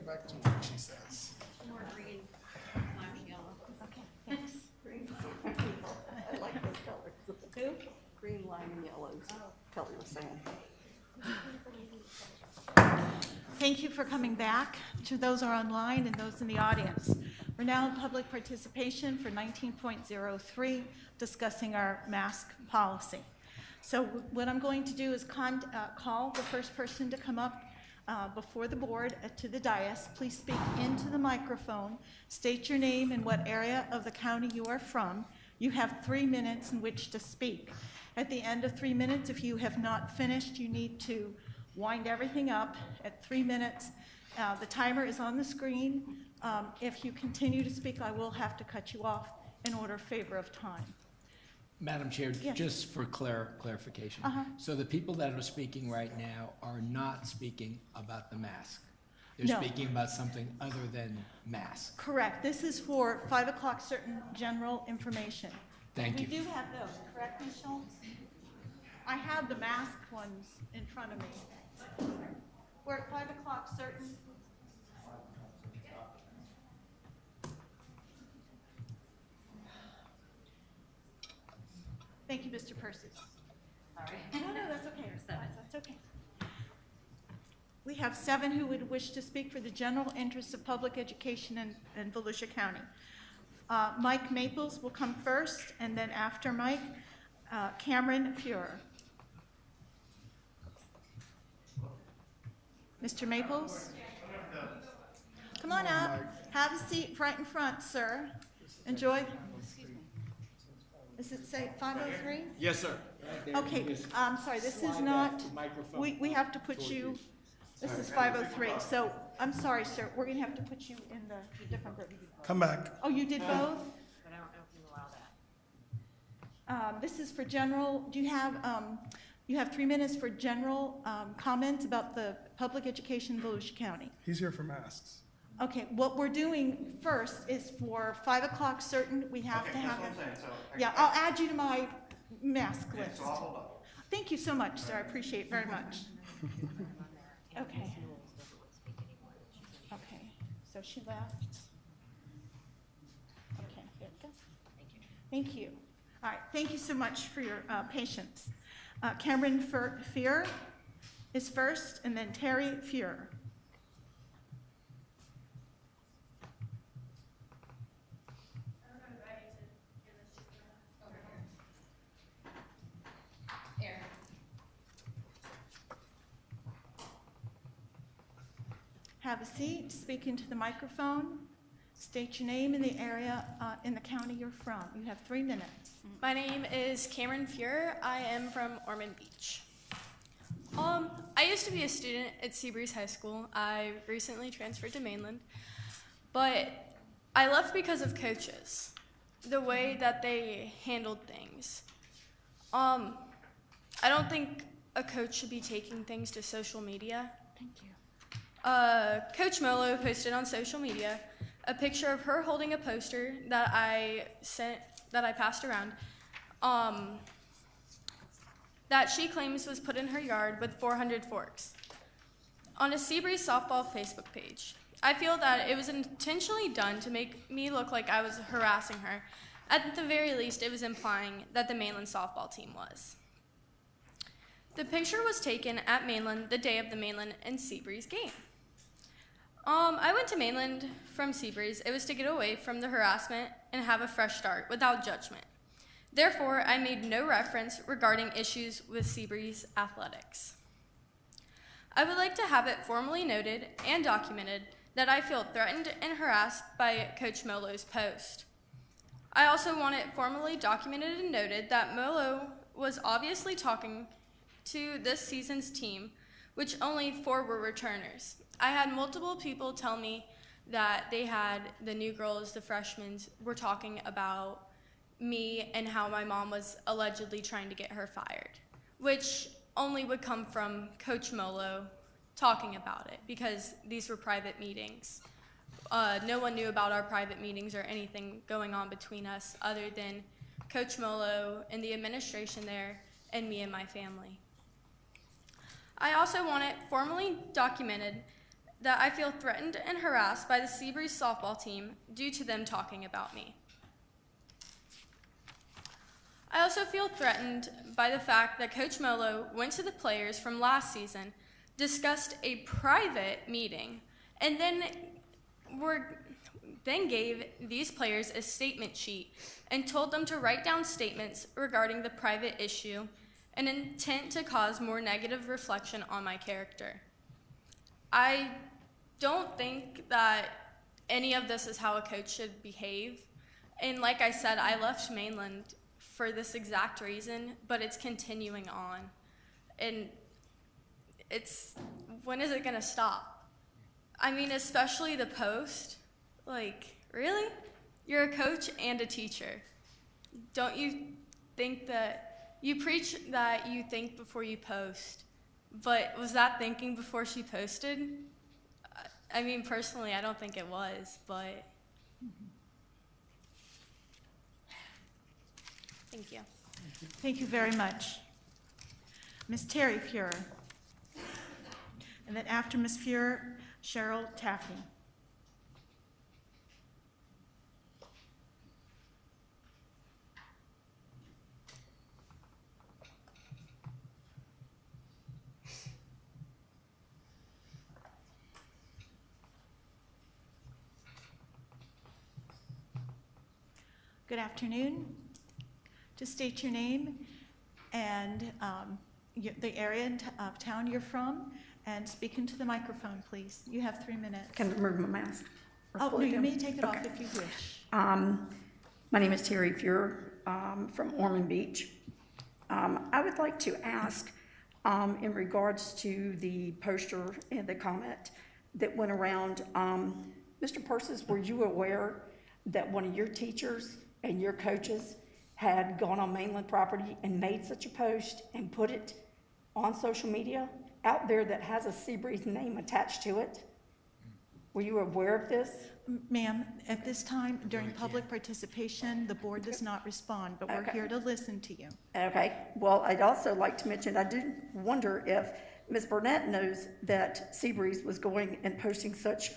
get back to what she says. More green, slash yellow. Okay, thanks. I like those colors. Who? Green, lime, and yellow, Kelly was saying. Thank you for coming back, to those who are online and those in the audience. We're now in public participation for 19.03, discussing our mask policy. So what I'm going to do is call the first person to come up before the board to the dais. Please speak into the microphone, state your name and what area of the county you are from. You have 3 minutes in which to speak. At the end of 3 minutes, if you have not finished, you need to wind everything up at 3 minutes. The timer is on the screen. If you continue to speak, I will have to cut you off in order of favor of time. Madam Chair, Yes. just for clarification. Uh-huh. So the people that are speaking right now are not speaking about the mask. They're No. speaking about something other than mask. Correct. This is for 5 o'clock certain general information. Thank you. We do have those, correct, Ms. Schultz? I have the masked ones in front of me. We're at 5 o'clock certain. Thank you, Mr. Persis. Sorry. No, that's okay. There's 7. That's okay. We have 7 who would wish to speak for the general interest of public education in Volusia County. Mike Maples will come first, and then after Mike, Cameron Fuhrer. Mr. Maples? Come on up. Have a seat right in front, sir. Enjoy. Does it say 503? Yes, sir. Okay, I'm sorry, this is not, we have to put you, this is 503. So, I'm sorry, sir, we're gonna have to put you in the different group. Come back. Oh, you did both? But I don't know if you allow that. This is for general, do you have 3 minutes for general comments about the public education in Volusia County? He's here for masks. Okay, what we're doing first is for 5 o'clock certain, we have to have it. Yeah, I'll add you to my mask list. So I'll hold up. Thank you so much, sir, I appreciate it very much. Okay. Okay, so she left. Okay, there we go. Thank you. All right, thank you so much for your patience. Cameron Fuhrer is first, and then Terry Fuhrer. Have a seat, speak into the microphone, state your name and the area in the county you're from. You have 3 minutes. My name is Cameron Fuhrer. I am from Ormond Beach. I used to be a student at Seabreeze High School. I recently transferred to Mainland, but I left because of coaches, the way that they handled things. I don't think a coach should be taking things to social media. Thank you. Coach Molo posted on social media a picture of her holding a poster that I passed around, that she claims was put in her yard with 400 forks on a Seabreeze softball Facebook page. I feel that it was intentionally done to make me look like I was harassing her. At the very least, it was implying that the Mainland softball team was. The picture was taken at Mainland the day of the Mainland and Seabreeze game. I went to Mainland from Seabreeze. It was to get away from the harassment and have a fresh start without judgment. Therefore, I made no reference regarding issues with Seabreeze athletics. I would like to have it formally noted and documented that I feel threatened and harassed by Coach Molo's post. I also want it formally documented and noted that Molo was obviously talking to this season's team, which only 4 were returners. I had multiple people tell me that they had the new girls, the freshmen, were talking about me and how my mom was allegedly trying to get her fired, which only would come from Coach Molo talking about it because these were private meetings. No one knew about our private meetings or anything going on between us other than Coach Molo and the administration there and me and my family. I also want it formally documented that I feel threatened and harassed by the Seabreeze softball team due to them talking about me. I also feel threatened by the fact that Coach Molo went to the players from last season, discussed a private meeting, and then gave these players a statement sheet and told them to write down statements regarding the private issue, an intent to cause more negative reflection on my character. I don't think that any of this is how a coach should behave. And like I said, I left Mainland for this exact reason, but it's continuing on. And when is it gonna stop? I mean, especially the post. Like, really? You're a coach and a teacher. Don't you think that, you preach that you think before you post, but was that thinking before she posted? I mean, personally, I don't think it was, but. Thank you. Thank you very much. Ms. Terry Fuhrer. And then after Ms. Fuhrer, Cheryl Taffy. Good afternoon. Just state your name and the area of town you're from, and speak into the microphone, please. You have 3 minutes. Can I remove my mask? Oh, no, you may take it off if you wish. My name is Terry Fuhrer from Ormond Beach. I would like to ask, in regards to the poster and the comment that went around, Mr. Persis, were you aware that one of your teachers and your coaches had gone on Mainland property and made such a post and put it on social media out there that has a Seabreeze name attached to it? Were you aware of this? Ma'am, at this time, during public participation, the board does not respond, but we're here to listen to you. Okay. Well, I'd also like to mention, I did wonder if Ms. Burnett knows that Seabreeze was going and posting such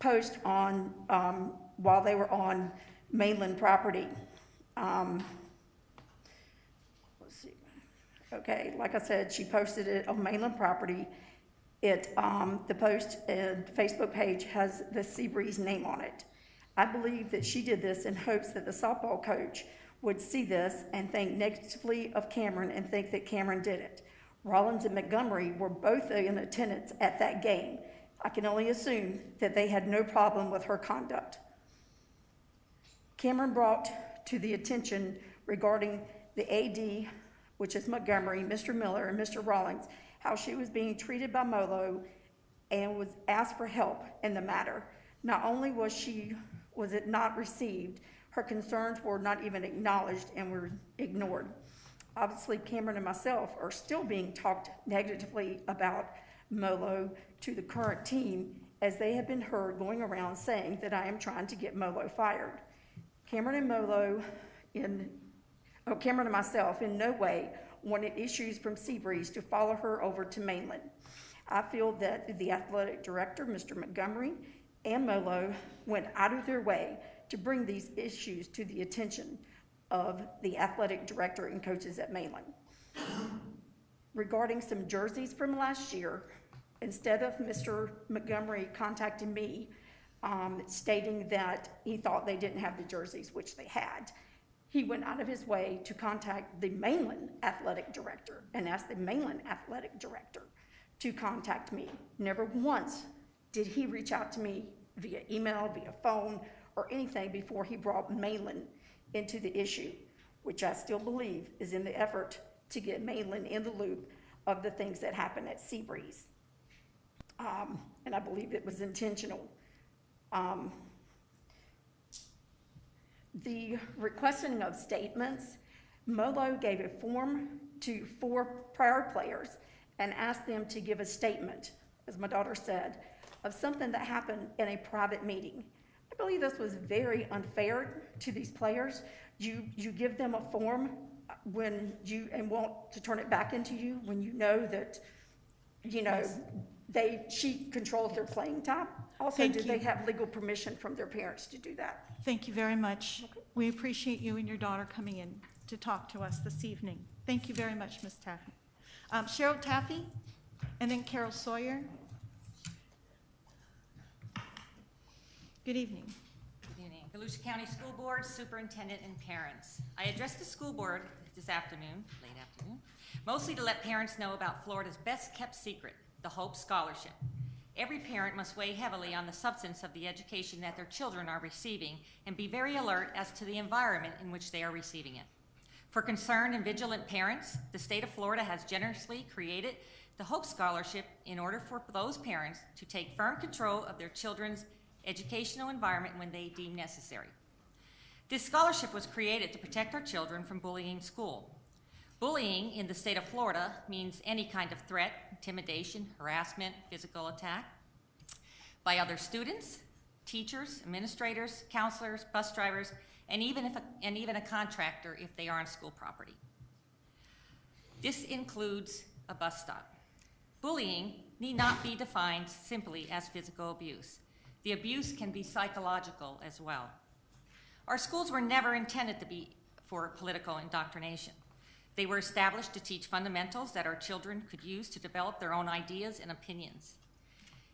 post on while they were on Mainland property. Let's see. Okay, like I said, she posted it on Mainland property. The post Facebook page has the Seabreeze name on it. I believe that she did this in hopes that the softball coach would see this and think negatively of Cameron and think that Cameron did it. Rollins and Montgomery were both in attendance at that game. I can only assume that they had no problem with her conduct. Cameron brought to the attention regarding the AD, which is Montgomery, Mr. Miller, and Mr. Rollins, how she was being treated by Molo and was asked for help in the matter. Not only was it not received, her concerns were not even acknowledged and were ignored. Obviously, Cameron and myself are still being talked negatively about Molo to the current team, as they have been heard going around saying that I am trying to get Molo fired. Cameron and myself in no way wanted issues from Seabreeze to follow her over to Mainland. I feel that the athletic director, Mr. Montgomery, and Molo went out of their way to bring these issues to the attention of the athletic director and coaches at Mainland. Regarding some jerseys from last year, instead of Mr. Montgomery contacting me, stating that he thought they didn't have the jerseys, which they had, he went out of his way to contact the Mainland athletic director and asked the Mainland athletic director to contact me. Never once did he reach out to me via email, via phone, or anything before he brought Mainland into the issue, which I still believe is in the effort to get Mainland in the loop of the things that happened at Seabreeze. And I believe it was intentional. The requesting of statements, Molo gave a form to 4 prior players and asked them to give a statement, as my daughter said, of something that happened in a private meeting. I believe this was very unfair to these players. You give them a form and want to turn it back into you when you know that, She controls their playing time. Also, Thank do you. they have legal permission from their parents to do that? Thank you very much. We appreciate you and your daughter coming in to talk to us this evening. Thank you very much, Ms. Taffy. Cheryl Taffy, and then Carol Sawyer. Good evening. Good evening. Volusia County School Board, Superintendent, and parents. I addressed the school board this afternoon, late afternoon, mostly to let parents know about Florida's best-kept secret, the Hope Scholarship. Every parent must weigh heavily on the substance of the education that their children are receiving and be very alert as to the environment in which they are receiving it. For concerned and vigilant parents, the state of Florida has generously created the Hope Scholarship in order for those parents to take firm control of their children's educational environment when they deem necessary. This scholarship was created to protect our children from bullying in school. Bullying in the state of Florida means any kind of threat, intimidation, harassment, physical attack by other students, teachers, administrators, counselors, bus drivers, and even a contractor if they are on school property. This includes a bus stop. Bullying need not be defined simply as physical abuse. The abuse can be psychological as well. Our schools were never intended to be for political indoctrination. They were established to teach fundamentals that our children could use to develop their own ideas and opinions.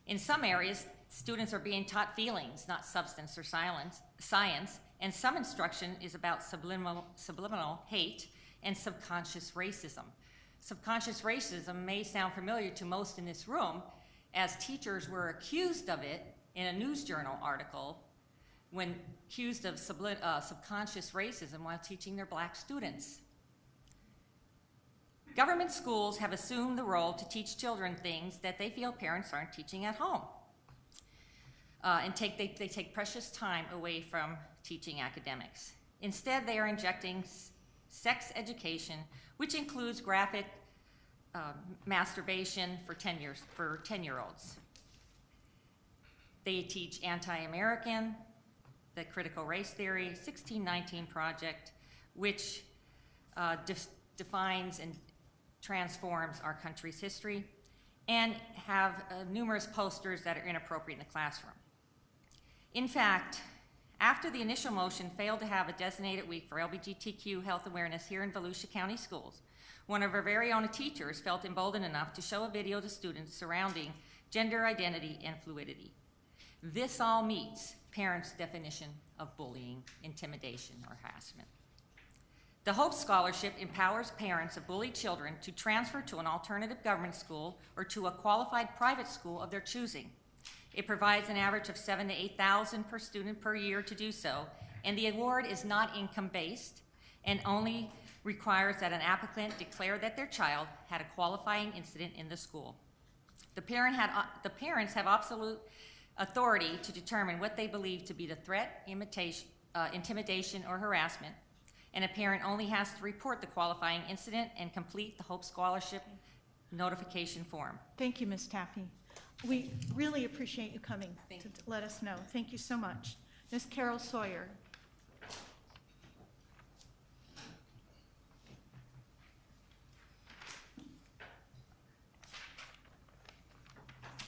In some areas, students are being taught feelings, not substance or science, and some instruction is about subliminal hate and subconscious racism. Subconscious racism may sound familiar to most in this room, as teachers were accused of it in a news journal article when accused of subconscious racism while teaching their black students. Government schools have assumed the role to teach children things that they feel parents aren't teaching at home. And they take precious time away from teaching academics. Instead, they are injecting sex education, which includes graphic masturbation for 10-year-olds. They teach anti-American, the critical race theory, 1619 Project, which defines and transforms our country's history, and have numerous posters that are inappropriate in the classroom. In fact, after the initial motion failed to have a designated week for LGBTQ health awareness here in Volusia County Schools, one of our very own teachers felt emboldened enough to show a video to students surrounding gender identity and fluidity. This all meets parents' definition of bullying, intimidation, or harassment. The Hope Scholarship empowers parents of bullied children to transfer to an alternative government school or to a qualified private school of their choosing. It provides an average of $7,000 to $8,000 per student per year to do so, and the award is not income-based and only requires that an applicant declare that their child had a qualifying incident in the school. The parents have absolute authority to determine what they believe to be the threat, intimidation, or harassment, and a parent only has to report the qualifying incident and complete the Hope Scholarship notification form. Thank you, Ms. Taffy. We really appreciate you coming to let us know. Thank you so much. Ms. Carol Sawyer.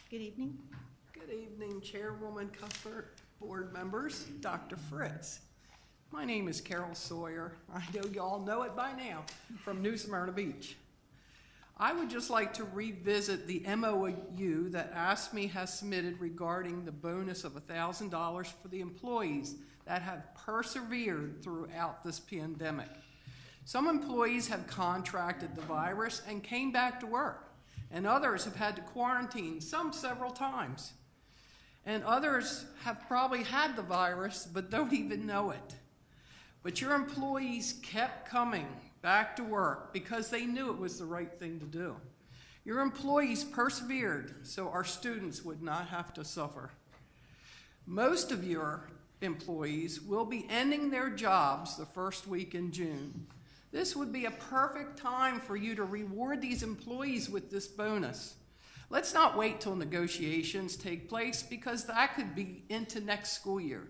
Good evening. Good evening, Chairwoman Cuthbert, board members, Dr. Fritz. My name is Carol Sawyer. I know you all know it by now, from New Smyrna Beach. I would just like to revisit the MOU that ASME has submitted regarding the bonus of $1,000 for the employees that have persevered throughout this pandemic. Some employees have contracted the virus and came back to work, and others have had to quarantine, some several times. And others have probably had the virus but don't even know it. But your employees kept coming back to work because they knew it was the right thing to do. Your employees persevered so our students would not have to suffer. Most of your employees will be ending their jobs the first week in June. This would be a perfect time for you to reward these employees with this bonus. Let's not wait till negotiations take place because that could be into next school year.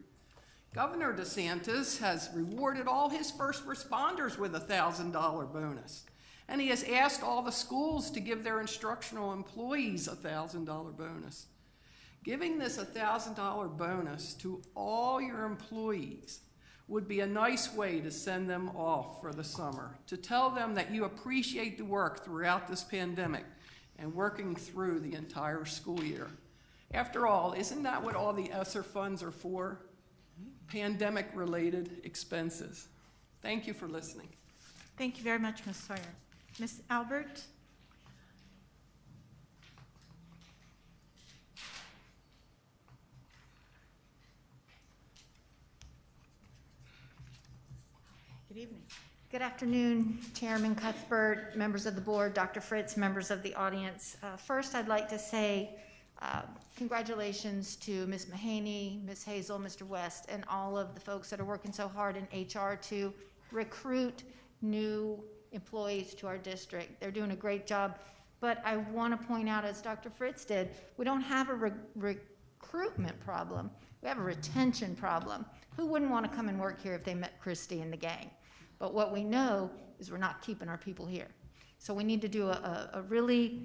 Governor DeSantis has rewarded all his first responders with a $1,000 bonus. And he has asked all the schools to give their instructional employees a $1,000 bonus. Giving this $1,000 bonus to all your employees would be a nice way to send them off for the summer, to tell them that you appreciate the work throughout this pandemic and working through the entire school year. After all, isn't that what all the ESSER funds are for? Pandemic-related expenses. Thank you for listening. Thank you very much, Ms. Sawyer. Ms. Albert? Good evening. Good afternoon, Chairman Cuthbert, members of the board, Dr. Fritz, members of the audience. First, I'd like to say congratulations to Ms. Mahaney, Ms. Hazel, Mr. West, and all of the folks that are working so hard in HR to recruit new employees to our district. They're doing a great job. But I want to point out, as Dr. Fritz did, we don't have a recruitment problem. We have a retention problem. Who wouldn't want to come and work here if they met Christy and the gang? But what we know is we're not keeping our people here. So we need to do a really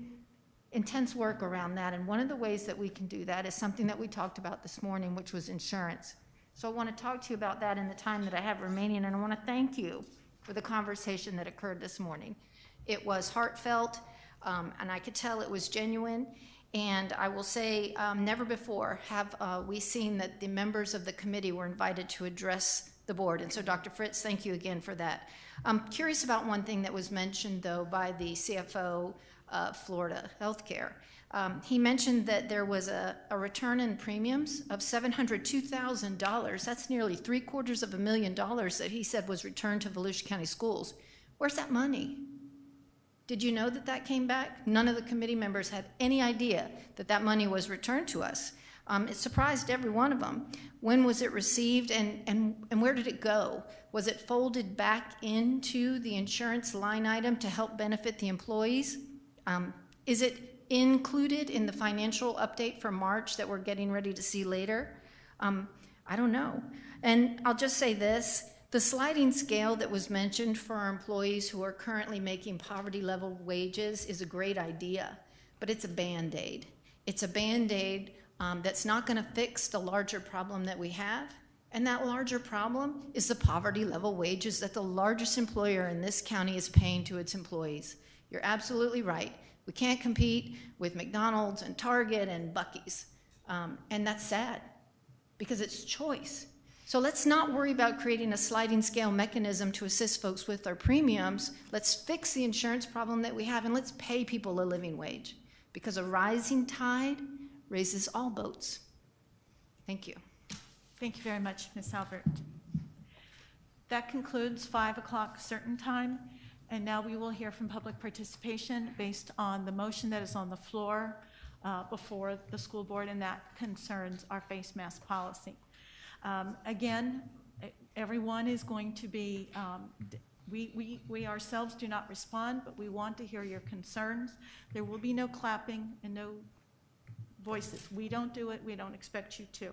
intense work around that. And one of the ways that we can do that is something that we talked about this morning, which was insurance. So I want to talk to you about that in the time that I have remaining. And I want to thank you for the conversation that occurred this morning. It was heartfelt, and I could tell it was genuine. And I will say, never before have we seen that the members of the committee were invited to address the board. And so, Dr. Fritz, thank you again for that. I'm curious about one thing that was mentioned, though, by the CFO of Florida Healthcare. He mentioned that there was a return in premiums of $702,000. That's nearly $750,000 that he said was returned to Volusia County Schools. Where's that money? Did you know that that came back? None of the committee members had any idea that that money was returned to us. It surprised every one of them. When was it received, and where did it go? Was it folded back into the insurance line item to help benefit the employees? Is it included in the financial update for March that we're getting ready to see later? I don't know. And I'll just say this. The sliding scale that was mentioned for our employees who are currently making poverty-level wages is a great idea, but it's a Band-Aid. It's a Band-Aid that's not going to fix the larger problem that we have, and that larger problem is the poverty-level wages that the largest employer in this county is paying to its employees. You're absolutely right. We can't compete with McDonald's and Target and Buc-ee's, and that's sad because it's choice. So let's not worry about creating a sliding scale mechanism to assist folks with their premiums. Let's fix the insurance problem that we have, and let's pay people a living wage, because a rising tide raises all boats. Thank you. Thank you very much, Ms. Albert. That concludes 5 o'clock certain time, and now we will hear from public participation based on the motion that is on the floor before the school board, and that concerns our face mask policy. Again, everyone is going to be, we ourselves do not respond, but we want to hear your concerns. There will be no clapping and no voices. We don't do it. We don't expect you to.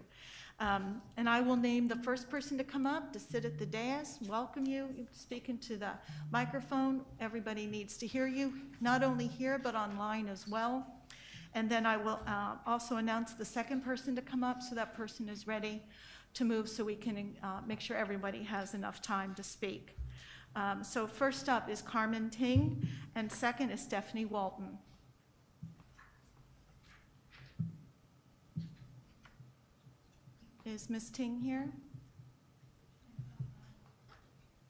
And I will name the first person to come up to sit at the dais, welcome you, speak into the microphone. Everybody needs to hear you, not only here, but online as well. And then I will also announce the second person to come up, so that person is ready to move, so we can make sure everybody has enough time to speak. So first up is Carmen Ting, and second is Stephanie Walton. Is Ms. Ting here?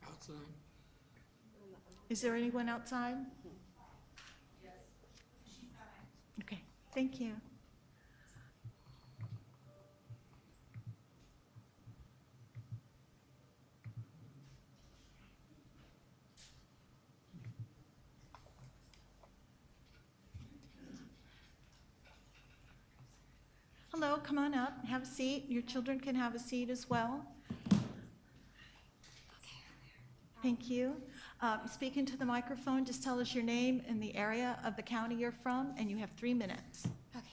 Outside. Is there anyone outside? Yes. Okay, thank you. Hello, come on up, have a seat. Your children can have a seat as well. Thank you. Speak into the microphone, just tell us your name and the area of the county you're from, and you have 3 minutes. Okay.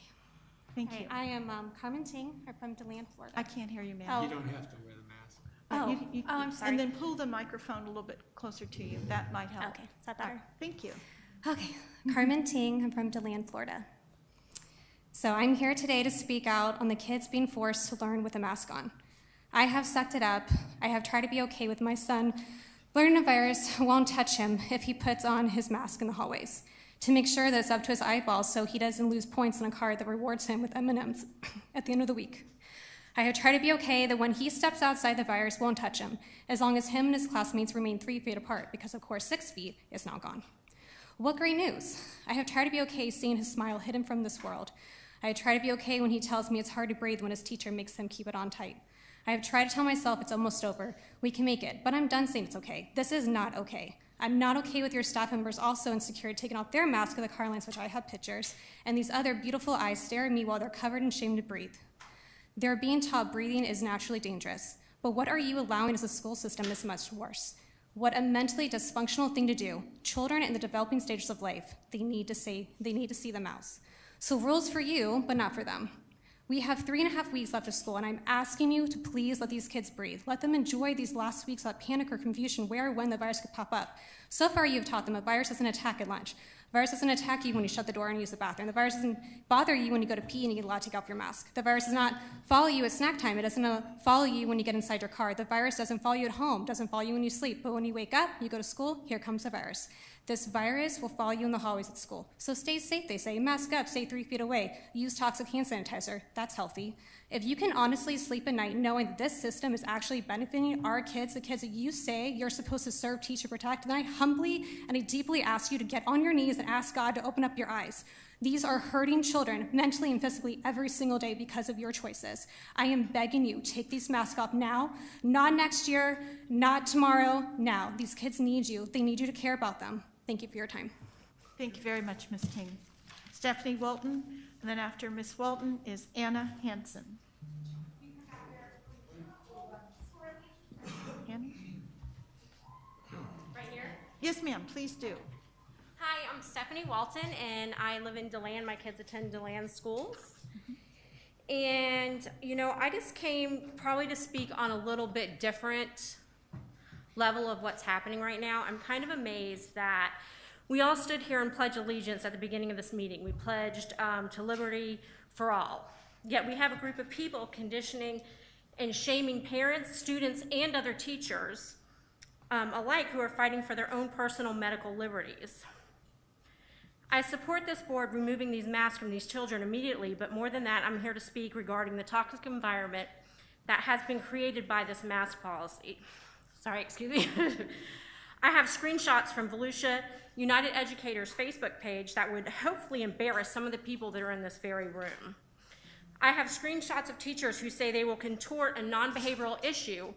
Thank you. I am Carmen Ting. I'm from DeLand, Florida. I can't hear you, ma'am. Oh. You don't have to wear the mask. Oh, I'm sorry. And then pull the microphone a little bit closer to you. That might help. Okay, is that better? Thank you. Okay, Carmen Ting, I'm from DeLand, Florida. So I'm here today to speak out on the kids being forced to learn with a mask on. I have sucked it up. I have tried to be okay with my son learning a virus won't touch him if he puts on his mask in the hallways, to make sure that it's up to his eyeballs so he doesn't lose points on a card that rewards him with M&Ms at the end of the week. I have tried to be okay that when he steps outside, the virus won't touch him, as long as him and his classmates remain 3 feet apart, because of course 6 feet is now gone. What great news! I have tried to be okay seeing his smile hidden from this world. I have tried to be okay when he tells me it's hard to breathe when his teacher makes him keep it on tight. I have tried to tell myself it's almost over, we can make it, but I'm done saying it's okay. This is not okay. I'm not okay with your staff members also insecure taking off their mask at the car lines, which I have pictures, and these other beautiful eyes stare at me while they're covered in shame to breathe. They're being taught breathing is naturally dangerous, but what are you allowing as a school system is much worse? What a mentally dysfunctional thing to do. Children in the developing stages of life, they need to see the mouse. So rules for you, but not for them. We have 3.5 weeks left of school, and I'm asking you to please let these kids breathe. Let them enjoy these last weeks without panic or confusion where or when the virus could pop up. So far, you've taught them a virus doesn't attack at lunch. A virus doesn't attack you when you shut the door and use the bathroom. The virus doesn't bother you when you go to pee and you get allowed to take off your mask. The virus does not follow you at snack time. It doesn't follow you when you get inside your car. The virus doesn't follow you at home, doesn't follow you when you sleep. But when you wake up, you go to school, here comes the virus. This virus will follow you in the hallways at school. So stay safe, they say. Mask up, stay 3 feet away. Use toxic hand sanitizer. That's healthy. If you can honestly sleep at night knowing that this system is actually benefiting our kids, the kids that you say you're supposed to serve, teach, and protect, then I humbly and I deeply ask you to get on your knees and ask God to open up your eyes. These are hurting children mentally and physically every single day because of your choices. I am begging you, take these masks off now, not next year, not tomorrow, now. These kids need you. They need you to care about them. Thank you for your time. Thank you very much, Ms. Ting. Stephanie Walton, and then after Ms. Walton is Anna Hansen. Anna? Right here? Yes, ma'am, please do. Hi, I'm Stephanie Walton, and I live in DeLand. My kids attend DeLand schools. And, you know, I just came probably to speak on a little bit different level of what's happening right now. I'm kind of amazed that we all stood here and pledged allegiance at the beginning of this meeting. We pledged to liberty for all. Yet we have a group of people conditioning and shaming parents, students, and other teachers alike who are fighting for their own personal medical liberties. I support this board removing these masks from these children immediately, but more than that, I'm here to speak regarding the toxic environment that has been created by this mask policy. Sorry, excuse me. I have screenshots from Volusia United Educators Facebook page that would hopefully embarrass some of the people that are in this very room. I have screenshots of teachers who say they will contort a non-behavioral issue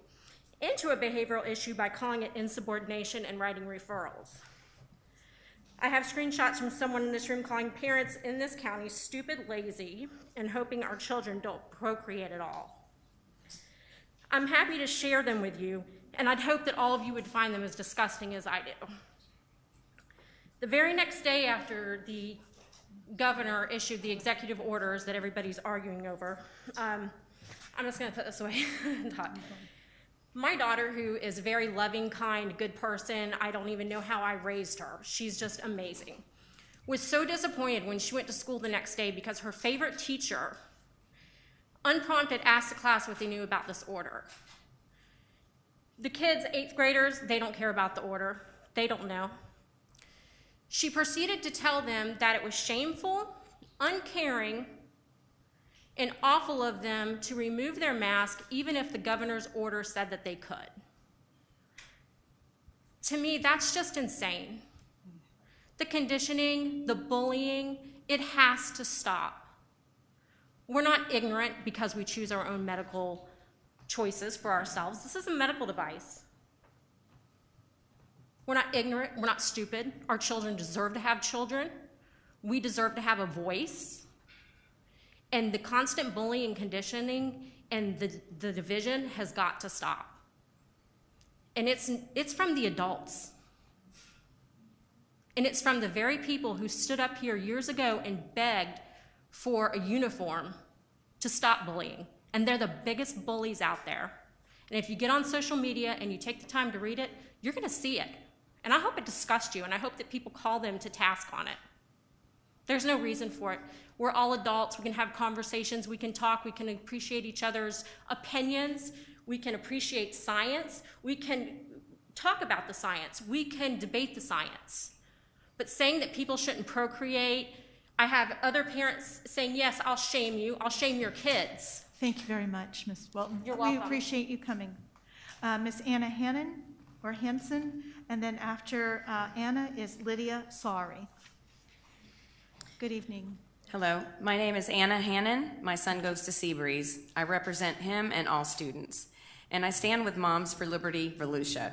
into a behavioral issue by calling it insubordination and writing referrals. I have screenshots from someone in this room calling parents in this county stupid, lazy, and hoping our children don't procreate at all. I'm happy to share them with you, and I'd hope that all of you would find them as disgusting as I do. The very next day after the governor issued the executive orders that everybody's arguing over, I'm just gonna put this away and talk. My daughter, who is a very loving, kind, good person, I don't even know how I raised her, she's just amazing, was so disappointed when she went to school the next day because her favorite teacher, unprompted, asked the class what they knew about this order. The kids, 8th graders, they don't care about the order. They don't know. She proceeded to tell them that it was shameful, uncaring, and awful of them to remove their mask even if the governor's order said that they could. To me, that's just insane. The conditioning, the bullying, it has to stop. We're not ignorant because we choose our own medical choices for ourselves. This is a medical device. We're not ignorant, we're not stupid. Our children deserve to have children. We deserve to have a voice. And the constant bullying and conditioning and the division has got to stop. And it's from the adults. And it's from the very people who stood up here years ago and begged for a uniform to stop bullying. And they're the biggest bullies out there. And if you get on social media and you take the time to read it, you're going to see it. And I hope it disgusts you, and I hope that people call them to task on it. There's no reason for it. We're all adults. We can have conversations. We can talk. We can appreciate each other's opinions. We can appreciate science. We can talk about the science. We can debate the science. But saying that people shouldn't procreate, I have other parents saying, yes, I'll shame you. I'll shame your kids. Thank you very much, Ms. Welton. You're We welcome. appreciate you coming. Ms. Anna Hannon, or Henson, and then after Anna is Lydia Sari. Good evening. Hello, my name is Anna Hannon. My son goes to Seabreeze. I represent him and all students, and I stand with Moms for Liberty, Volusia.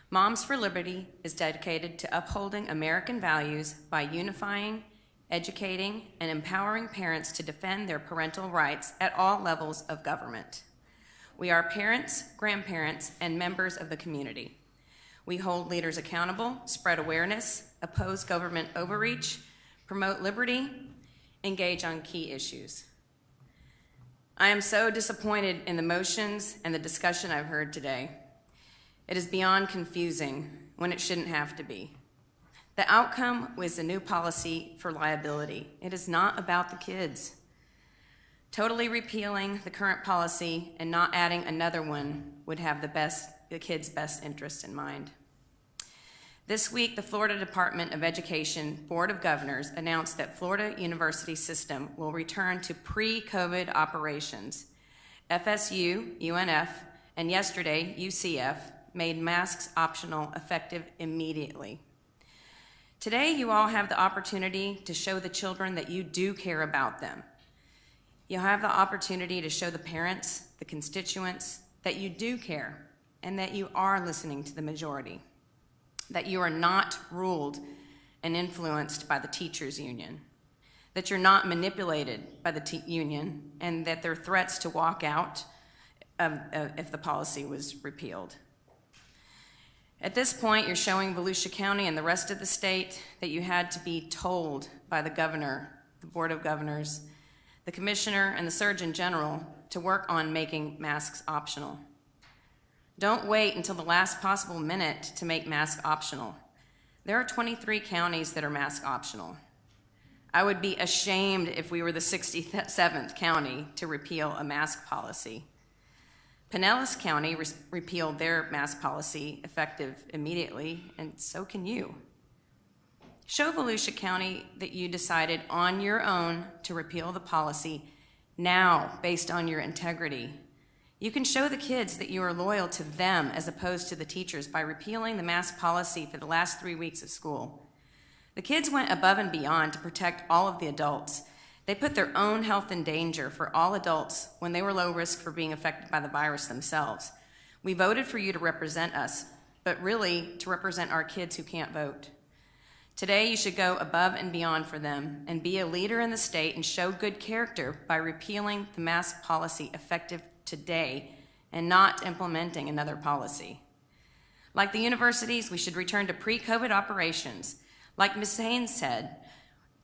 Moms for Liberty is dedicated to upholding American values by unifying, educating, and empowering parents to defend their parental rights at all levels of government. We are parents, grandparents, and members of the community. We hold leaders accountable, spread awareness, oppose government overreach, promote liberty, engage on key issues. I am so disappointed in the motions and the discussion I've heard today. It is beyond confusing when it shouldn't have to be. The outcome was a new policy for liability. It is not about the kids. Totally repealing the current policy and not adding another one would have the kids' best interest in mind. This week, the Florida Department of Education Board of Governors announced that Florida University System will return to pre-COVID operations. FSU, UNF, and yesterday, UCF, made masks optional effective immediately. Today, you all have the opportunity to show the children that you do care about them. You'll have the opportunity to show the parents, the constituents, that you do care and that you are listening to the majority, that you are not ruled and influenced by the teachers' union, that you're not manipulated by the union, and that their threats to walk out if the policy was repealed. At this point, you're showing Volusia County and the rest of the state that you had to be told by the governor, the Board of Governors, the commissioner, and the Surgeon General to work on making masks optional. Don't wait until the last possible minute to make masks optional. There are 23 counties that are mask optional. I would be ashamed if we were the 67th county to repeal a mask policy. Pinellas County repealed their mask policy effective immediately, and so can you. Show Volusia County that you decided on your own to repeal the policy now based on your integrity. You can show the kids that you are loyal to them as opposed to the teachers by repealing the mask policy for the last 3 weeks of school. The kids went above and beyond to protect all of the adults. They put their own health in danger for all adults when they were low risk for being affected by the virus themselves. We voted for you to represent us, but really to represent our kids who can't vote. Today, you should go above and beyond for them and be a leader in the state and show good character by repealing the mask policy effective today and not implementing another policy. Like the universities, we should return to pre-COVID operations. Like Ms. Haynes said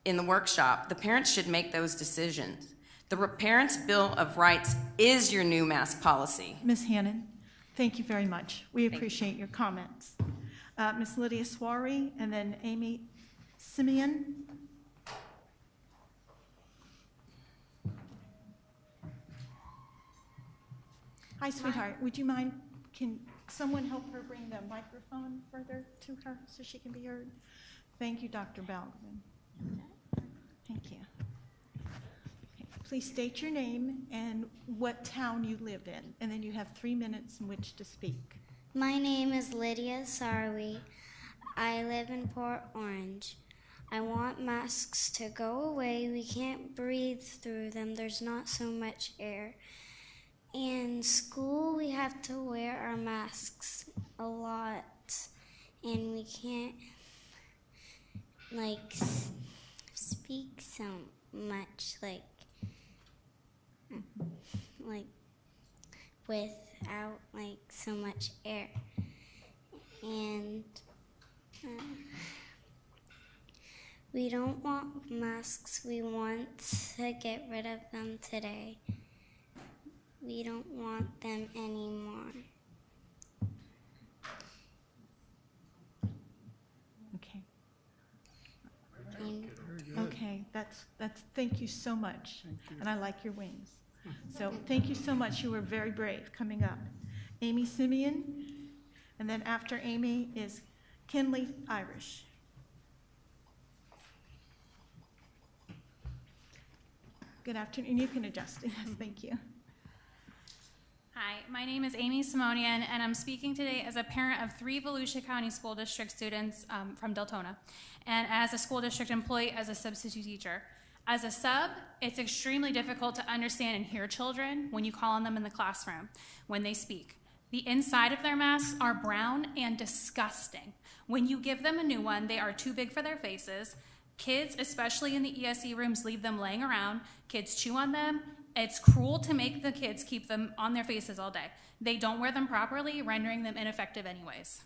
in the workshop, the parents should make those decisions. The Parents' Bill of Rights is your new mask policy. Ms. Hannon, thank you very much. We appreciate your comments. Ms. Lydia Swarry, and then Amy Simeon. Hi, sweetheart. Would you mind, can someone help her bring the microphone further to her so she can be heard? Thank you, Dr. Balgren. Thank you. Okay, please state your name and what town you live in, and then you have 3 minutes in which to speak. My name is Lydia Sarwi. I live in Port Orange. I want masks to go away. We can't breathe through them. There's not so much air. In school, we have to wear our masks a lot, and we can't, speak so much, without, so much air. And we don't want masks. We want to get rid of them today. We don't want them anymore. Okay. Okay, that's, thank you so much. And I like your wings. So thank you so much. You were very brave coming up. Amy Simeon, and then after Amy is Kinley Irish. Good afternoon. You can adjust. Yes, thank you. Hi, my name is Amy Simonian, and I'm speaking today as a parent of 3 Volusia County School District students from Deltona, and as a school district employee as a substitute teacher. As a sub, it's extremely difficult to understand and hear children when you call on them in the classroom when they speak. The inside of their masks are brown and disgusting. When you give them a new one, they are too big for their faces. Kids, especially in the ESE rooms, leave them laying around. Kids chew on them. It's cruel to make the kids keep them on their faces all day. They don't wear them properly, rendering them ineffective anyways.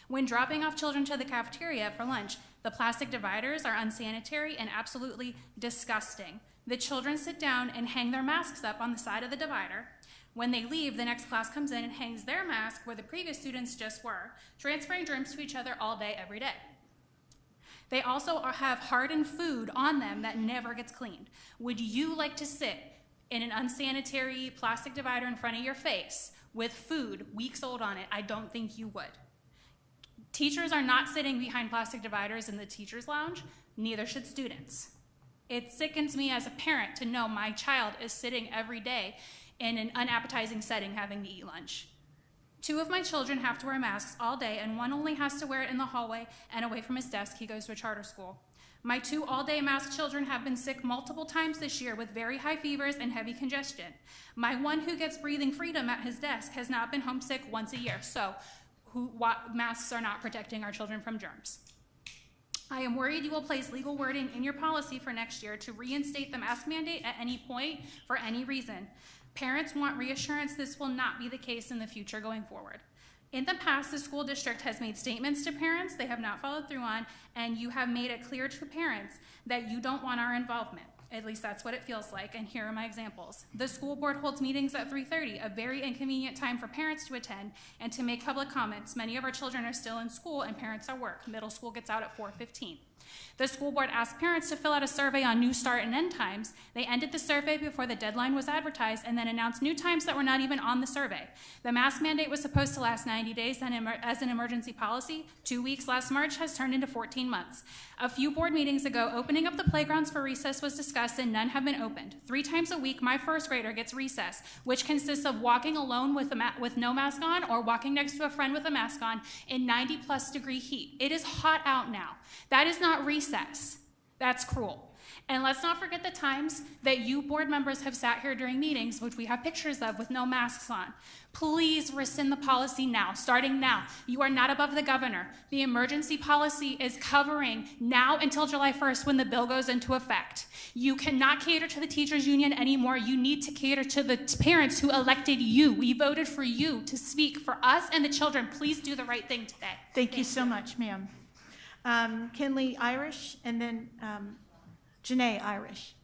When dropping off children to the cafeteria for lunch, the plastic dividers are unsanitary and absolutely disgusting. The children sit down and hang their masks up on the side of the divider. When they leave, the next class comes in and hangs their mask where the previous students just were, transferring germs to each other all day, every day. They also have hardened food on them that never gets cleaned. Would you like to sit in an unsanitary plastic divider in front of your face with food weeks old on it? I don't think you would. Teachers are not sitting behind plastic dividers in the teacher's lounge, neither should students. It sickens me as a parent to know my child is sitting every day in an unappetizing setting having to eat lunch. 2 of my children have to wear masks all day, and 1 only has to wear it in the hallway and away from his desk. He goes to a charter school. My 2 all-day masked children have been sick multiple times this year with very high fevers and heavy congestion. My 1 who gets breathing freedom at his desk has not been homesick once a year, so masks are not protecting our children from germs. I am worried you will place legal wording in your policy for next year to reinstate the mask mandate at any point for any reason. Parents want reassurance this will not be the case in the future going forward. In the past, the school district has made statements to parents they have not followed through on, and you have made it clear to parents that you don't want our involvement. At least that's what it feels like, and here are my examples. The school board holds meetings at 3:30, a very inconvenient time for parents to attend and to make public comments. Many of our children are still in school and parents are at work. Middle school gets out at 4:15. The school board asked parents to fill out a survey on new start and end times. They ended the survey before the deadline was advertised and then announced new times that were not even on the survey. The mask mandate was supposed to last 90 days as an emergency policy. 2 weeks last March has turned into 14 months. A few board meetings ago, opening up the playgrounds for recess was discussed and none have been opened. 3 times a week, my first grader gets recess, which consists of walking alone with no mask on or walking next to a friend with a mask on in 90+ degree heat. It is hot out now. That is not recess. That's cruel. And let's not forget the times that you board members have sat here during meetings, which we have pictures of, with no masks on. Please rescind the policy now, starting now. You are not above the governor. The emergency policy is covering now until July 1st when the bill goes into effect. You cannot cater to the teachers union anymore. You need to cater to the parents who elected you. We voted for you to speak for us and the children. Please do the right thing today. Thank you so much, ma'am. Kinley Irish, and then Janae Irish.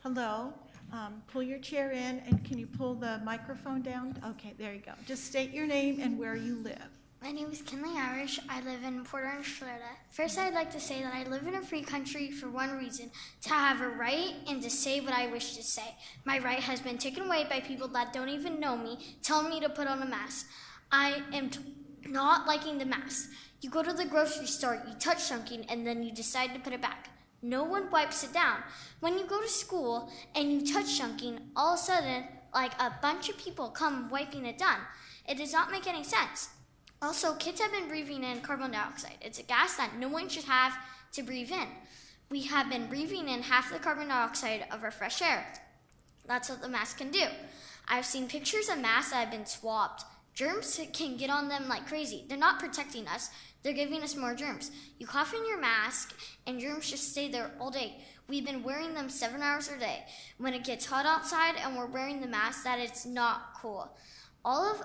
Hello. Pull your chair in, and can you pull the microphone down? Okay, there you go. Just state your name and where you live. My name is Kinley Irish. I live in Port Orange, Florida. First, I'd like to say that I live in a free country for one reason, to have a right and to say what I wish to say. My right has been taken away by people that don't even know me, telling me to put on a mask. I am not liking the mask. You go to the grocery store, you touch something, and then you decide to put it back. No one wipes it down. When you go to school and you touch something, all of a sudden, like a bunch of people come wiping it down. It does not make any sense. Also, kids have been breathing in carbon dioxide. It's a gas that no one should have to breathe in. We have been breathing in half the carbon dioxide of our fresh air. That's what the mask can do. I've seen pictures of masks that have been swapped. Germs can get on them like crazy. They're not protecting us. They're giving us more germs. You cough in your mask, and germs just stay there all day. We've been wearing them 7 hours a day. When it gets hot outside and we're wearing the mask, that it's not cool. All of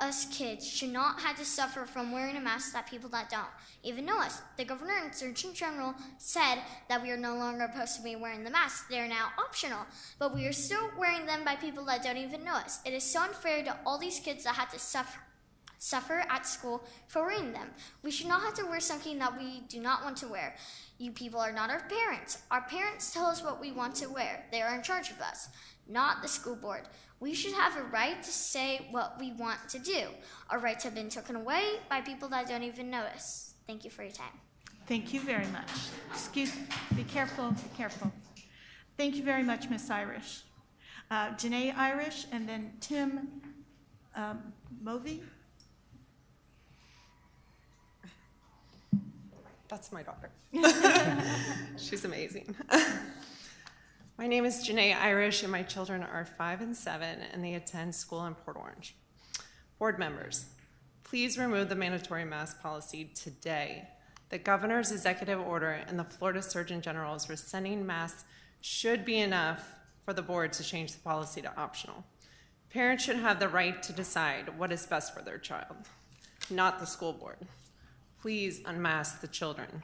us kids should not have to suffer from wearing a mask that people that don't even know us. The governor and Surgeon General said that we are no longer supposed to be wearing the masks. They are now optional, but we are still wearing them by people that don't even know us. It is so unfair to all these kids that had to suffer at school for wearing them. We should not have to wear something that we do not want to wear. You people are not our parents. Our parents tell us what we want to wear. They are in charge of us, not the school board. We should have a right to say what we want to do. Our rights have been taken away by people that don't even know us. Thank you for your time. Thank you very much. Excuse me. Be careful. Be careful. Thank you very much, Miss Irish. Janae Irish, and then Tim Movey. That's my daughter. She's amazing. My name is Janae Irish, and my children are 5 and 7, and they attend school in Port Orange. Board members, please remove the mandatory mask policy today. The governor's executive order and the Florida Surgeon General's rescinding masks should be enough for the board to change the policy to optional. Parents should have the right to decide what is best for their child, not the school board. Please unmask the children.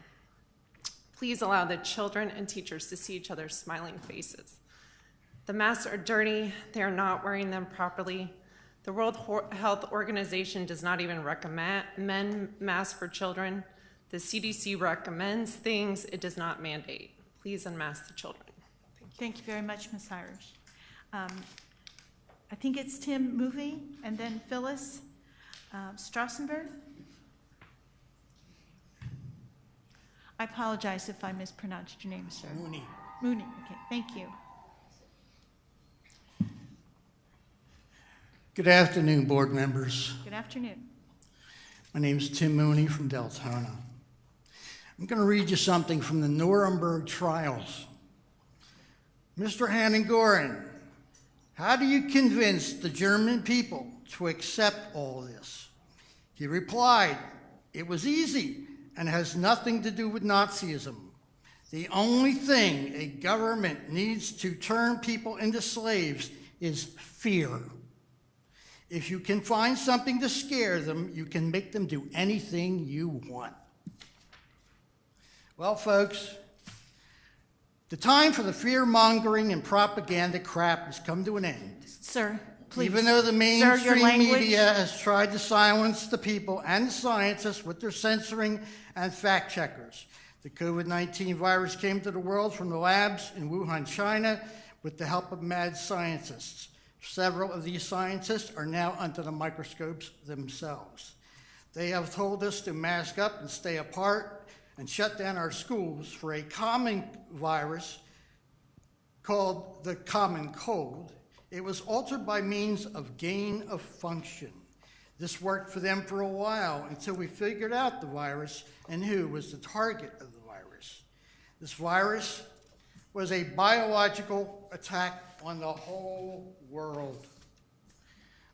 Please allow the children and teachers to see each other's smiling faces. The masks are dirty. They are not wearing them properly. The World Health Organization does not even recommend masks for children. The CDC recommends things it does not mandate. Please unmask the children. Thank you very much, Ms. Irish. I think it's Tim Movey, and then Phyllis Strassenberg. I apologize if I mispronounced your name, sir. Mooney. Mooney, okay, thank you. Good afternoon, board members. Good afternoon. My name is Tim Mooney from Deltona. I'm going to read you something from the Nuremberg trials. Mr. Hannon-Goring, how do you convince the German people to accept all this? He replied, it was easy and has nothing to do with Nazism. The only thing a government needs to turn people into slaves is fear. If you can find something to scare them, you can make them do anything you want. Well, folks, the time for the fear-mongering and propaganda crap has come to an end. Sir, please. Even though the mainstream Sir, your language. media has tried to silence the people and the scientists with their censoring and fact-checkers. The COVID-19 virus came to the world from the labs in Wuhan, China, with the help of mad scientists. Several of these scientists are now under the microscopes themselves. They have told us to mask up and stay apart and shut down our schools for a common virus called the common cold. It was altered by means of gain of function. This worked for them for a while until we figured out the virus and who was the target of the virus. This virus was a biological attack on the whole world.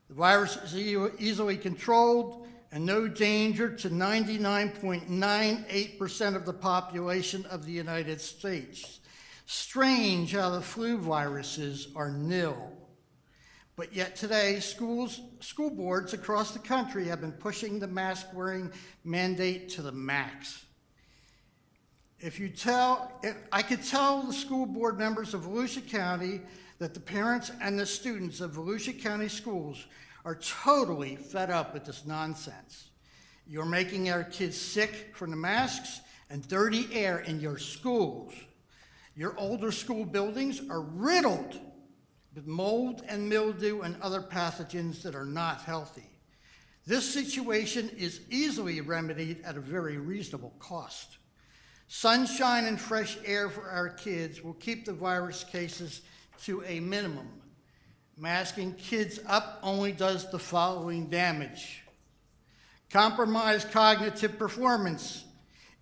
The virus is easily controlled and no danger to 99.98% of the population of the United States. Strange how the flu viruses are nil. But yet today, school boards across the country have been pushing the mask-wearing mandate to the max. I could tell the school board members of Volusia County that the parents and the students of Volusia County schools are totally fed up with this nonsense. You're making our kids sick from the masks and dirty air in your schools. Your older school buildings are riddled with mold and mildew and other pathogens that are not healthy. This situation is easily remedied at a very reasonable cost. Sunshine and fresh air for our kids will keep the virus cases to a minimum. Masking kids up only does the following damage: compromised cognitive performance,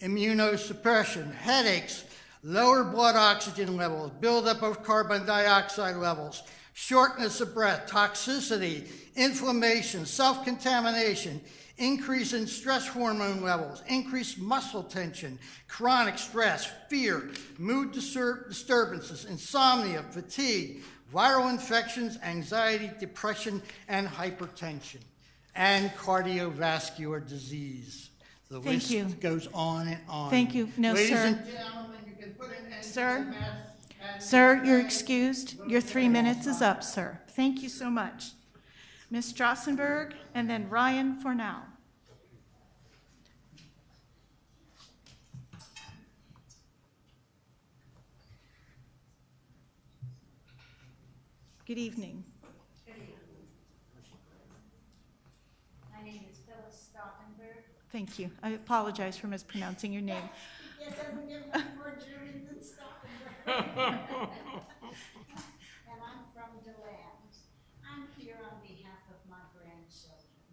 immunosuppression, headaches, lower blood oxygen levels, buildup of carbon dioxide levels, shortness of breath, toxicity, inflammation, self-contamination, increase in stress hormone levels, increased muscle tension, chronic stress, fear, mood disturbances, insomnia, fatigue, viral infections, anxiety, depression, and hypertension. and cardiovascular disease. The Thank list you. goes on and on. Thank you. No, Ladies sir. and gentlemen, you can put an end to Sir? the madness. Sir, you're excused. Your 3 minutes is up, sir. Thank you so much. Ms. Strassenberg, and then Ryan Fornell. Good evening. My name is Phyllis Stauffenberg. Thank you. I apologize for mispronouncing your name. It doesn't get much more German than Stauffenberg. And I'm from DeLand. I'm here on behalf of my grandchildren.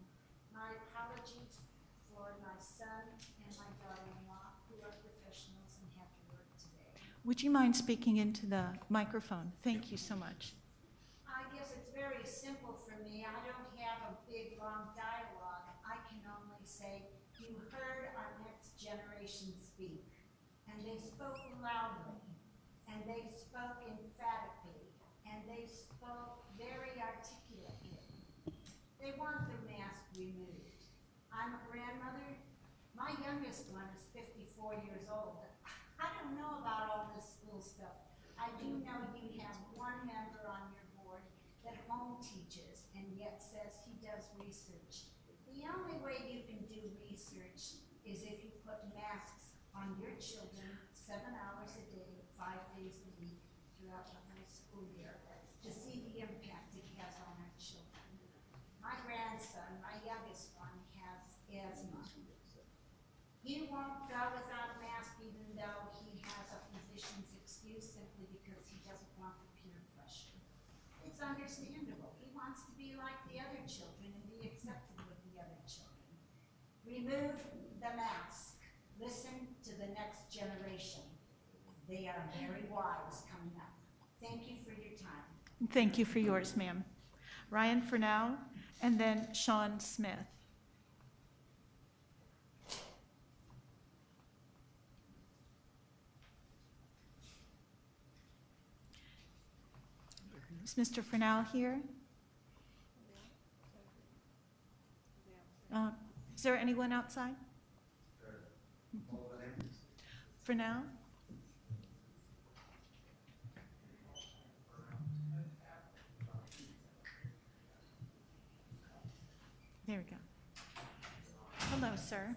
My apologies for my son and my daughter-in-law, who are professionals and have to work today. Would you mind speaking into the microphone? Thank you so much. I guess it's very simple for me. I don't have a big, long dialogue. I can only say, you heard our next generation speak, and they spoke loudly, and they spoke emphatically, and they spoke very articulately. They want the mask removed. I'm a grandmother. My youngest one is 54 years old. I don't know about all this school stuff. I do know you have one member on your board that home teaches and yet says he does research. The only way you can do research is if you put masks on your children 7 hours a day, 5 days a week throughout the whole school year to see the impact it has on our children. My grandson, my youngest one, has asthma. He won't go without a mask even though he has a physician's excuse simply because he doesn't want the peer pressure. It's understandable. He wants to be like the other children and be accepted with the other children. Remove the mask. Listen to the next generation. They are very wise coming up. Thank you for your time. Thank you for yours, ma'am. Ryan Fornell, and then Sean Smith. Is Mr. Fornell here? Is there anyone outside? Fornell? There we go. Hello, sir.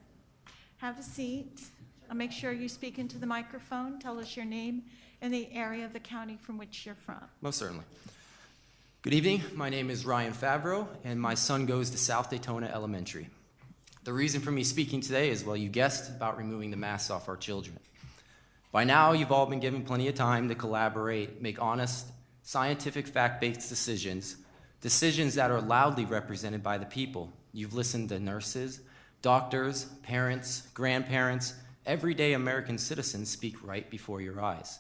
Have a seat. I'll make sure you speak into the microphone. Tell us your name and the area of the county from which you're from. Most certainly. Good evening. My name is Ryan Favreau, and my son goes to South Daytona Elementary. The reason for me speaking today is, well, you guessed, about removing the masks off our children. By now, you've all been given plenty of time to collaborate, make honest, scientific, fact-based decisions, decisions that are loudly represented by the people. You've listened to nurses, doctors, parents, grandparents, everyday American citizens speak right before your eyes.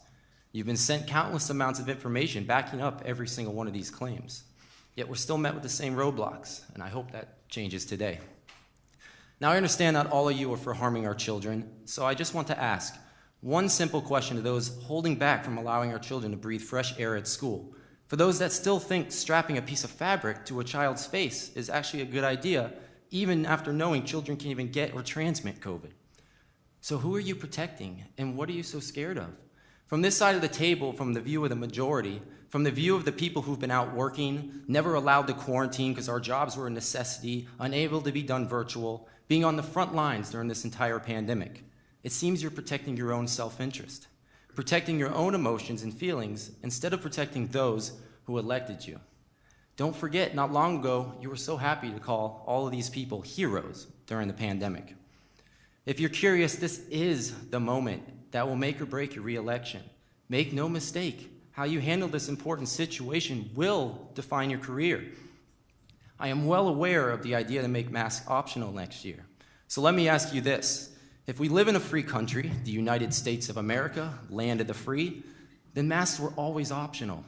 You've been sent countless amounts of information backing up every single one of these claims. Yet we're still met with the same roadblocks, and I hope that changes today. Now, I understand not all of you are for harming our children, so I just want to ask one simple question to those holding back from allowing our children to breathe fresh air at school. For those that still think strapping a piece of fabric to a child's face is actually a good idea, even after knowing children can even get or transmit COVID. So who are you protecting, and what are you so scared of? From this side of the table, from the view of the majority, from the view of the people who've been out working, never allowed to quarantine because our jobs were a necessity, unable to be done virtual, being on the front lines during this entire pandemic, it seems you're protecting your own self-interest, protecting your own emotions and feelings instead of protecting those who elected you. Don't forget, not long ago, you were so happy to call all of these people heroes during the pandemic. If you're curious, this is the moment that will make or break your re-election. Make no mistake, how you handle this important situation will define your career. I am well aware of the idea to make masks optional next year. So let me ask you this. If we live in a free country, the United States of America, land of the free, then masks were always optional.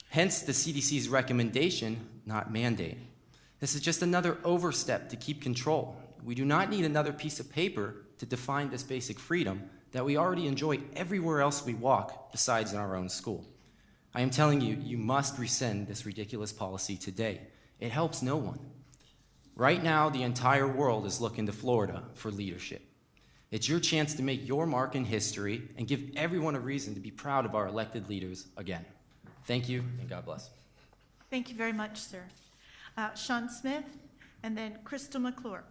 Hence the CDC's recommendation, not mandate. This is just another overstep to keep control. We do not need another piece of paper to define this basic freedom that we already enjoy everywhere else we walk besides in our own school. I am telling you, you must rescind this ridiculous policy today. It helps no one. Right now, the entire world is looking to Florida for leadership. It's your chance to make your mark in history and give everyone a reason to be proud of our elected leaders again. Thank you, and God bless. Thank you very much, sir. Sean Smith, and then Crystal McClure.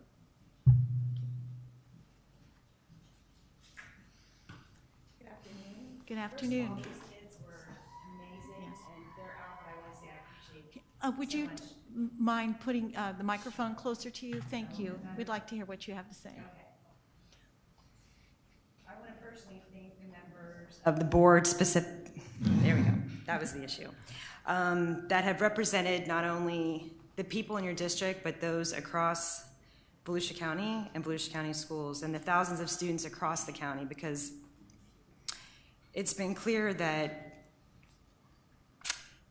Good afternoon. Good afternoon. First of all, these kids were amazing, Yes. and they're out, but I want to say I appreciate Would so you much. mind putting the microphone closer to you? Thank you. We'd like to hear what you have to say. I want to personally thank the members of the board there we go, that was the issue, that have represented not only the people in your district, but those across Volusia County and Volusia County schools, and the thousands of students across the county, because it's been clear that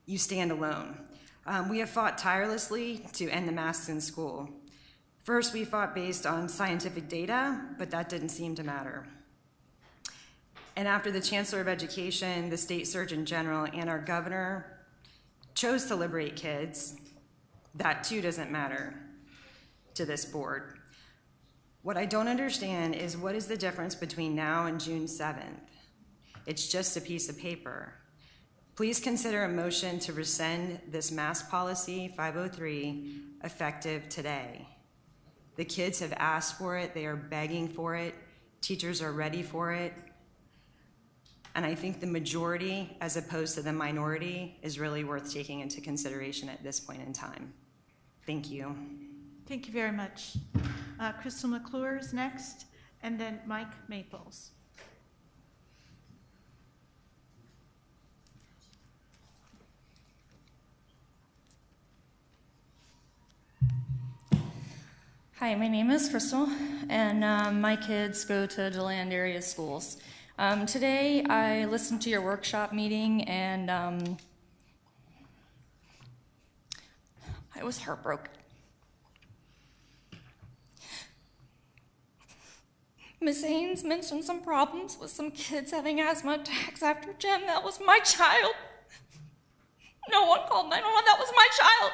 you stand alone. We have fought tirelessly to end the masks in school. First, we fought based on scientific data, but that didn't seem to matter. And after the Chancellor of Education, the State Surgeon General, and our governor chose to liberate kids, that too doesn't matter to this board. What I don't understand is what is the difference between now and June 7th? It's just a piece of paper. Please consider a motion to rescind this mask policy 503 effective today. The kids have asked for it, they are begging for it, teachers are ready for it, and I think the majority, as opposed to the minority, is really worth taking into consideration at this point in time. Thank you. Thank you very much. Crystal McClure is next, and then Mike Maples. Hi, my name is Crystal, and my kids go to DeLand area schools. Today, I listened to your workshop meeting, and I was heartbroken. Ms. Haynes mentioned some problems with some kids having asthma attacks after gym. That was my child. No one called 911. That was my child.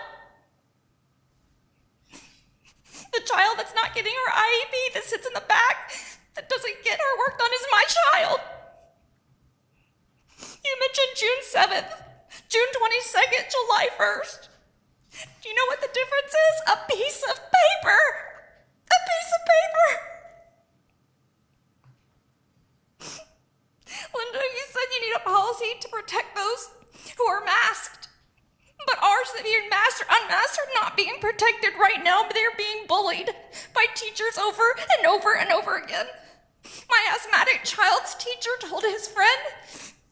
The child that's not getting her IEP, that sits in the back, that doesn't get her work done, is my child. You mentioned June 7th, June 22nd, July 1st. Do you know what the difference is? A piece of paper. A piece of paper. Linda, you said you need a policy to protect those who are masked. But ours that being masked or unmasked are not being protected right now, but they're being bullied by teachers over and over and over again. My asthmatic child's teacher told his friend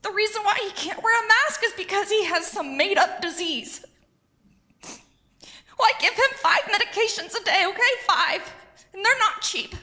the reason why he can't wear a mask is because he has some made-up disease. Well, I give him 5 medications a day, okay? 5. And they're not cheap.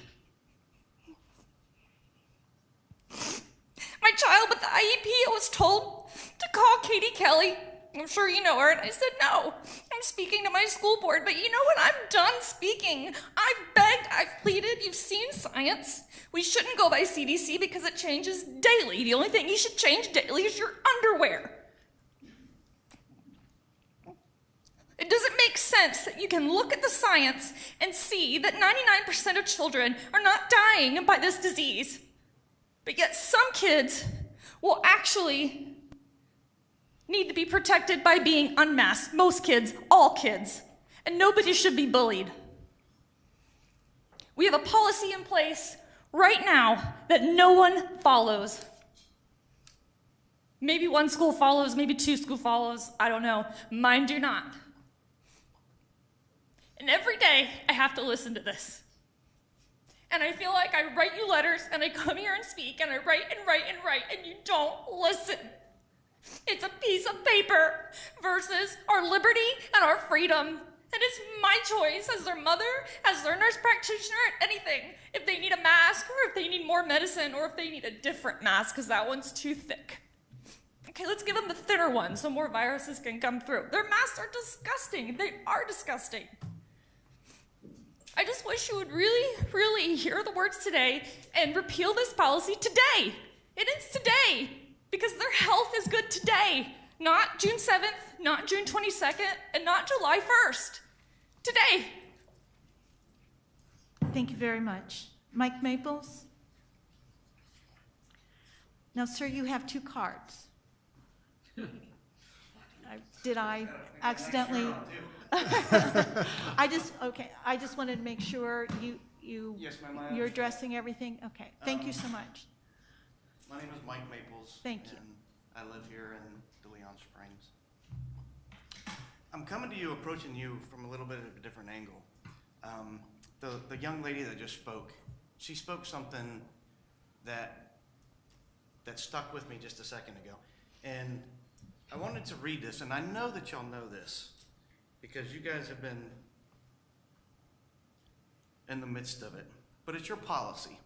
My child with the IEP was told to call Katie Kelly. I'm sure you know her, and I said, no, I'm speaking to my school board, but you know what? I'm done speaking. I've begged, I've pleaded, you've seen science. We shouldn't go by CDC because it changes daily. The only thing you should change daily is your underwear. It doesn't make sense that you can look at the science and see that 99% of children are not dying by this disease, but yet some kids will actually need to be protected by being unmasked. Most kids, all kids, and nobody should be bullied. We have a policy in place right now that no one follows. Maybe one school follows, maybe 2 schools follows, I don't know. Mine do not. And every day I have to listen to this. And I feel like I write you letters and I come here and speak and I write and write and write and you don't listen. It's a piece of paper versus our liberty and our freedom. And it's my choice as their mother, as their nurse practitioner, anything. If they need a mask or if they need more medicine or if they need a different mask because that one's too thick. Okay, let's give them the thinner one so more viruses can come through. Their masks are disgusting. They are disgusting. I just wish you would really, really hear the words today and repeal this policy today. It is today. Because their health is good today, not June 7th, not June 22nd, and not July 1st. Today. Thank you very much. Mike Maples? Now, sir, you have 2 cards. Did I accidentally? I just wanted to make sure Yes, ma'am. you're addressing everything? Okay, thank you so much. My name is Mike Maples. Thank you. And I live here in DeLeon Springs. I'm coming to you, approaching you from a little bit of a different angle. The young lady that just spoke, she spoke something that stuck with me just a second ago. And I wanted to read this, and I know that y'all know this because you guys have been in the midst of it. But it's your policy.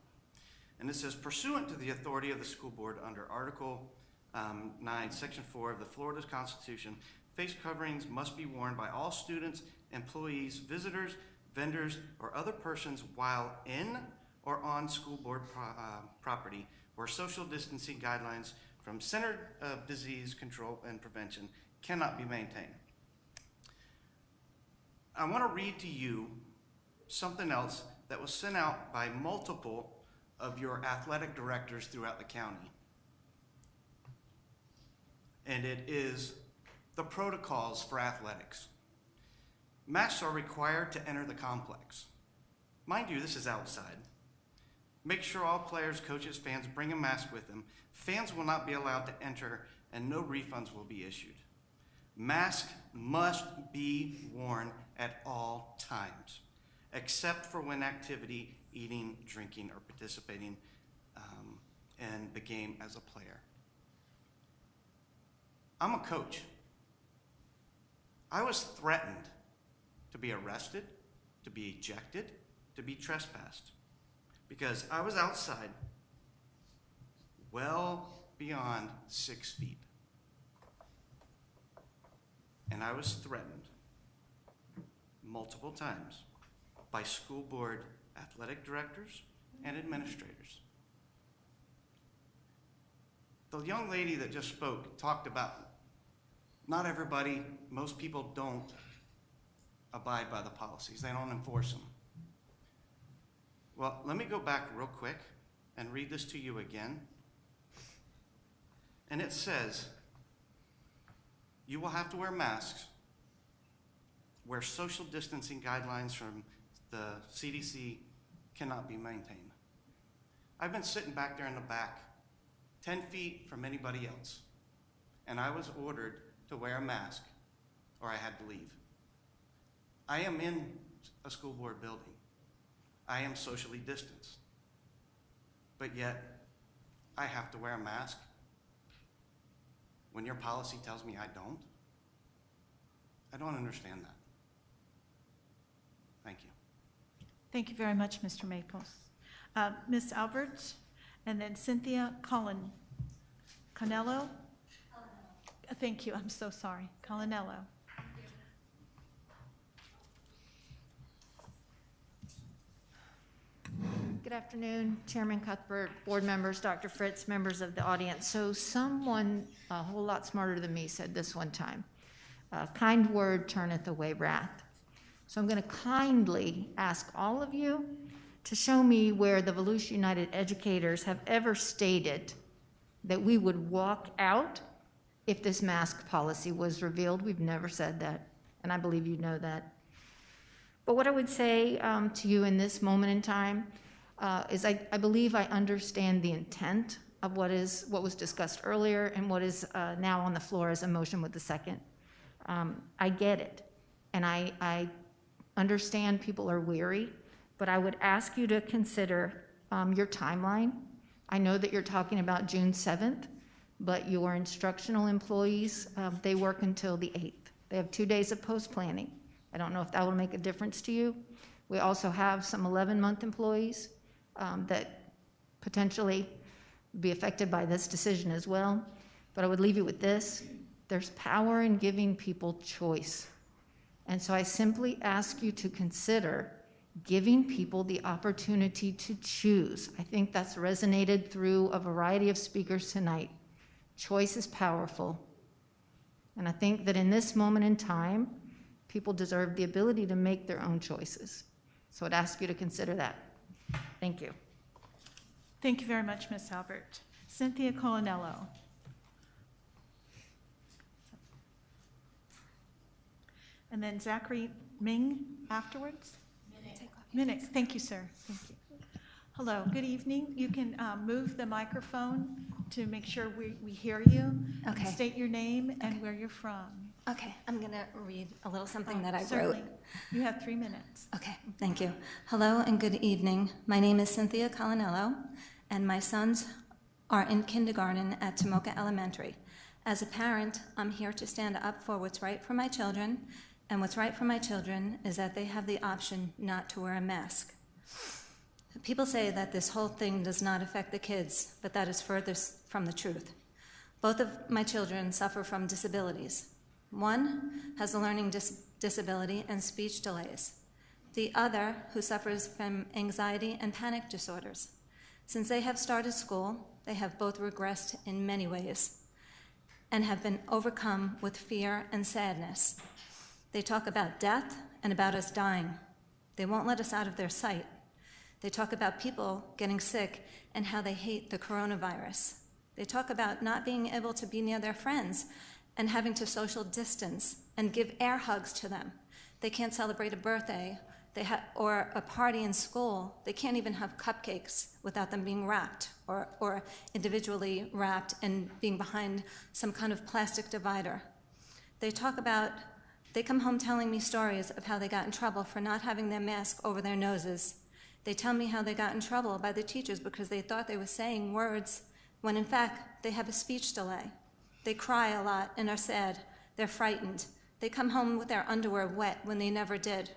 And it says, pursuant to the authority of the school board under Article 9, Section 4 of the Florida Constitution, face coverings must be worn by all students, employees, visitors, vendors, or other persons while in or on school board property where social distancing guidelines from Center of Disease Control and Prevention cannot be maintained. I want to read to you something else that was sent out by multiple of your athletic directors throughout the county. And it is the protocols for athletics. Masks are required to enter the complex. Mind you, this is outside. Make sure all players, coaches, fans bring a mask with them. Fans will not be allowed to enter and no refunds will be issued. Masks must be worn at all times, except for when activity, eating, drinking, or participating in the game as a player. I'm a coach. I was threatened to be arrested, to be ejected, to be trespassed, because I was outside well beyond 6 feet. And I was threatened multiple times by school board athletic directors and administrators. The young lady that just spoke talked about not everybody, most people don't abide by the policies. They don't enforce them. Well, let me go back real quick and read this to you again. And it says, you will have to wear masks where social distancing guidelines from the CDC cannot be maintained. I've been sitting back there in the back, 10 feet from anybody else, and I was ordered to wear a mask or I had to leave. I am in a school board building. I am socially distanced, but yet I have to wear a mask when your policy tells me I don't. I don't understand that. Thank you. Thank you very much, Mr. Maples. Ms. Alberts, and then Cynthia Conello. Thank you, I'm so sorry. Colinello. Good afternoon, Chairman Cuthbert, board members, Dr. Fritz, members of the audience. So someone a whole lot smarter than me said this one time, kind word turneth away wrath. So I'm going to kindly ask all of you to show me where the Volusia United educators have ever stated that we would walk out if this mask policy was revealed. We've never said that, and I believe you know that. But what I would say to you in this moment in time is I believe I understand the intent of what was discussed earlier and what is now on the floor as a motion with the second. I get it, and I understand people are weary, but I would ask you to consider your timeline. I know that you're talking about June 7th, but your instructional employees, they work until the 8th. They have 2 days of post-planning. I don't know if that will make a difference to you. We also have some 11-month employees that potentially be affected by this decision as well. But I would leave you with this. There's power in giving people choice. And so I simply ask you to consider giving people the opportunity to choose. I think that's resonated through a variety of speakers tonight. Choice is powerful. And I think that in this moment in time, people deserve the ability to make their own choices. So I'd ask you to consider that. Thank you. Thank you very much, Ms. Albert. Cynthia Colanello. And then Zachary Ming afterwards? Minnick. Thank you, sir. Thank you. Hello, good evening. You can move the microphone to make sure we hear you. Okay. State your name and where you're from. Okay, I'm going to read a little something that I Certainly. wrote. You have 3 minutes. Okay, thank you. Hello and good evening. My name is Cynthia Colanello, and my sons are in kindergarten at Tomoka Elementary. As a parent, I'm here to stand up for what's right for my children, and what's right for my children is that they have the option not to wear a mask. People say that this whole thing does not affect the kids, but that is furthest from the truth. Both of my children suffer from disabilities. One has a learning disability and speech delays. The other, who suffers from anxiety and panic disorders. Since they have started school, they have both regressed in many ways and have been overcome with fear and sadness. They talk about death and about us dying. They won't let us out of their sight. They talk about people getting sick and how they hate the coronavirus. They talk about not being able to be near their friends and having to social distance and give air hugs to them. They can't celebrate a birthday or a party in school. They can't even have cupcakes without them being wrapped or individually wrapped and being behind some kind of plastic divider. They come home telling me stories of how they got in trouble for not having their mask over their noses. They tell me how they got in trouble by the teachers because they thought they were saying words when in fact they have a speech delay. They cry a lot and are sad. They're frightened. They come home with their underwear wet when they never did.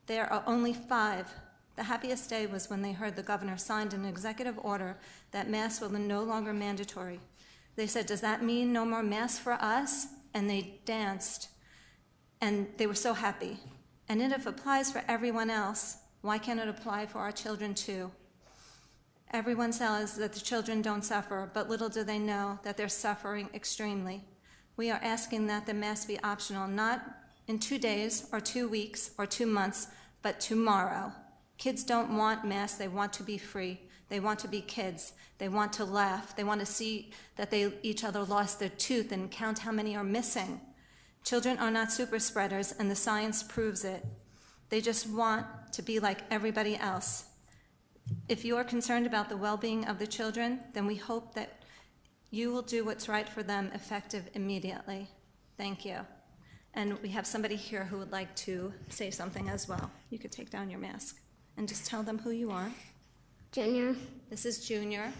There are only 5. The happiest day was when they heard the governor signed an executive order that masks were no longer mandatory. They said, "Does that mean no more masks for us?" And they danced. And they were so happy. And if it applies for everyone else, why can't it apply for our children too? Everyone says that the children don't suffer, but little do they know that they're suffering extremely. We are asking that the mask be optional, not in 2 days or 2 weeks or 2 months, but tomorrow. Kids don't want masks, they want to be free. They want to be kids. They want to laugh. They want to see that each other lost their tooth and count how many are missing. Children are not super spreaders, and the science proves it. They just want to be like everybody else. If you are concerned about the well-being of the children, then we hope that you will do what's right for them effective immediately. Thank you. And we have somebody here who would like to say something as well. You could take down your mask and just tell them who you are. Junior. This is Junior.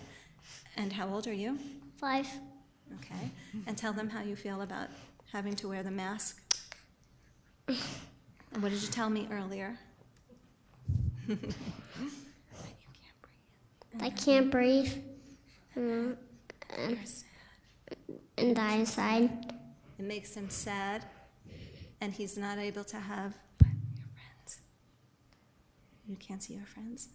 And how old are you? 5. Okay. And tell them how you feel about having to wear the mask. And what did you tell me earlier? I can't breathe and die inside. It makes him sad, and he's not able to have your friends. You can't see your friends?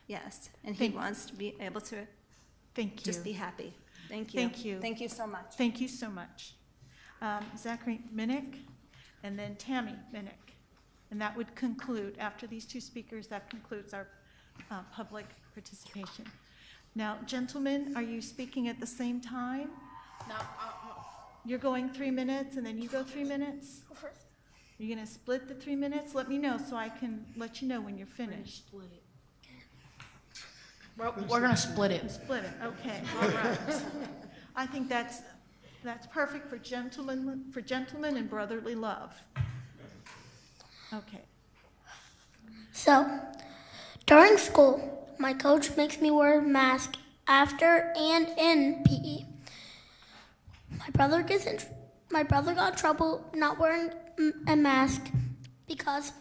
Yes, and he wants to be able to just be happy. Thank you. Thank you. Thank you so much. Thank you so much. Zachary Minnick, and then Tammy Minnick. And that would conclude, after these 2 speakers, that concludes our public participation. Now, gentlemen, are you speaking at the same time? No. You're going 3 minutes, and then you go 3 minutes? Go first. You're going to split the 3 minutes? Let me know so I can let you know when you're finished. Split it. We're going to split it. Split it, okay, all right. I think that's perfect for gentlemen and brotherly love. Okay. So, during school, my coach makes me wear a mask after and in PE. My brother got in trouble not wearing a mask because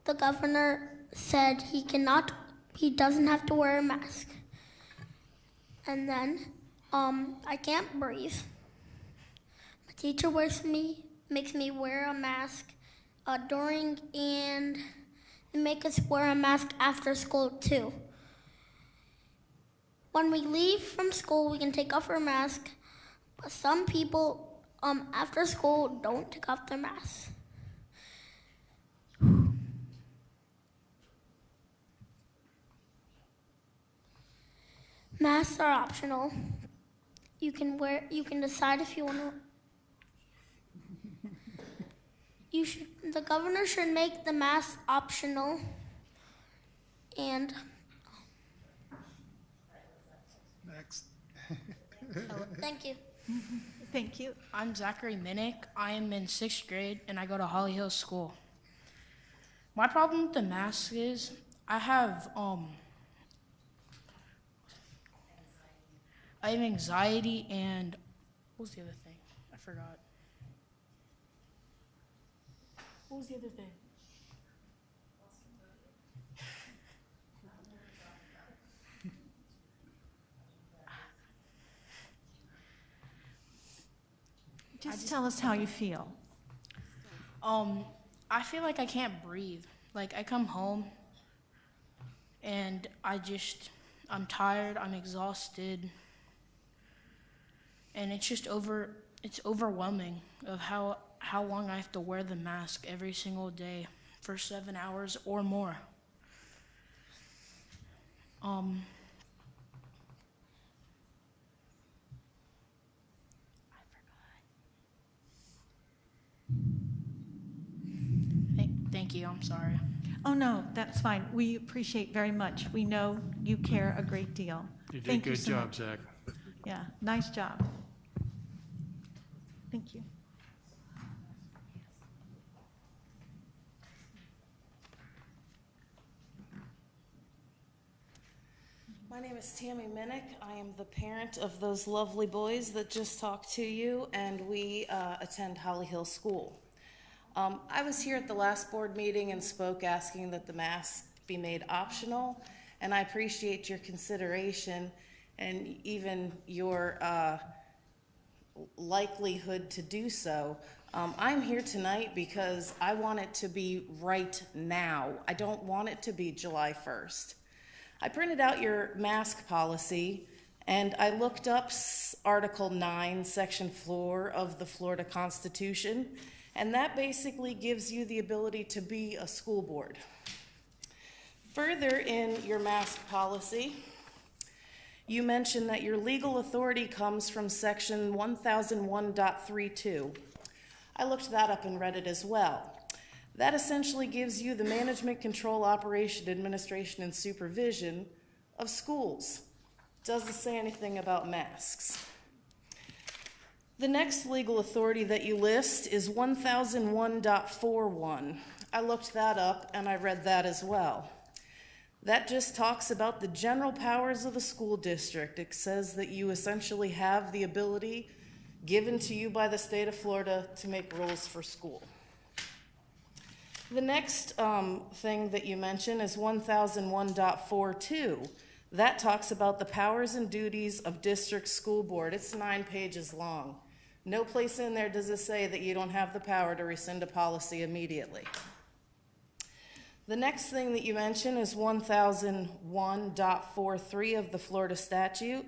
the governor said he doesn't have to wear a mask. And then I can't breathe. My teacher makes me wear a mask during, and they make us wear a mask after school too. When we leave from school, we can take off our mask, but some people after school don't take off their masks. Masks are optional. You can decide if you want to. The governor should make the mask optional. And Next. thank you. Thank you. I'm Zachary Minnick. I am in 6th grade and I go to Holly Hill School. My problem with the mask is I have anxiety and what was the other thing? I forgot. What was the other thing? Just tell us how you feel. I feel like I can't breathe. Like I come home and I'm tired, I'm exhausted. And it's overwhelming of how long I have to wear the mask every single day for 7 hours or more. Thank you, I'm sorry. Oh, no, that's fine. We appreciate very much. We know you care a great deal. You did Thank a good so job, much. Zach. Yeah, nice job. Thank you. My name is Tammy Minnick. I am the parent of those lovely boys that just talked to you, and we attend Holly Hill School. I was here at the last board meeting and spoke asking that the mask be made optional, and I appreciate your consideration and even your likelihood to do so. I'm here tonight because I want it to be right now. I don't want it to be July 1st. I printed out your mask policy and I looked up Article 9, Section 4 of the Florida Constitution, and that basically gives you the ability to be a school board. Further in your mask policy, you mentioned that your legal authority comes from Section 1001.32. I looked that up and read it as well. That essentially gives you the management, control, operation, administration, and supervision of schools. Doesn't say anything about masks. The next legal authority that you list is 1001.41. I looked that up and I read that as well. That just talks about the general powers of the school district. It says that you essentially have the ability given to you by the state of Florida to make rules for school. The next thing that you mention is 1001.42. That talks about the powers and duties of district school board. It's 9 pages long. No place in there does it say that you don't have the power to rescind a policy immediately. The next thing that you mention is 1001.43 of the Florida statute.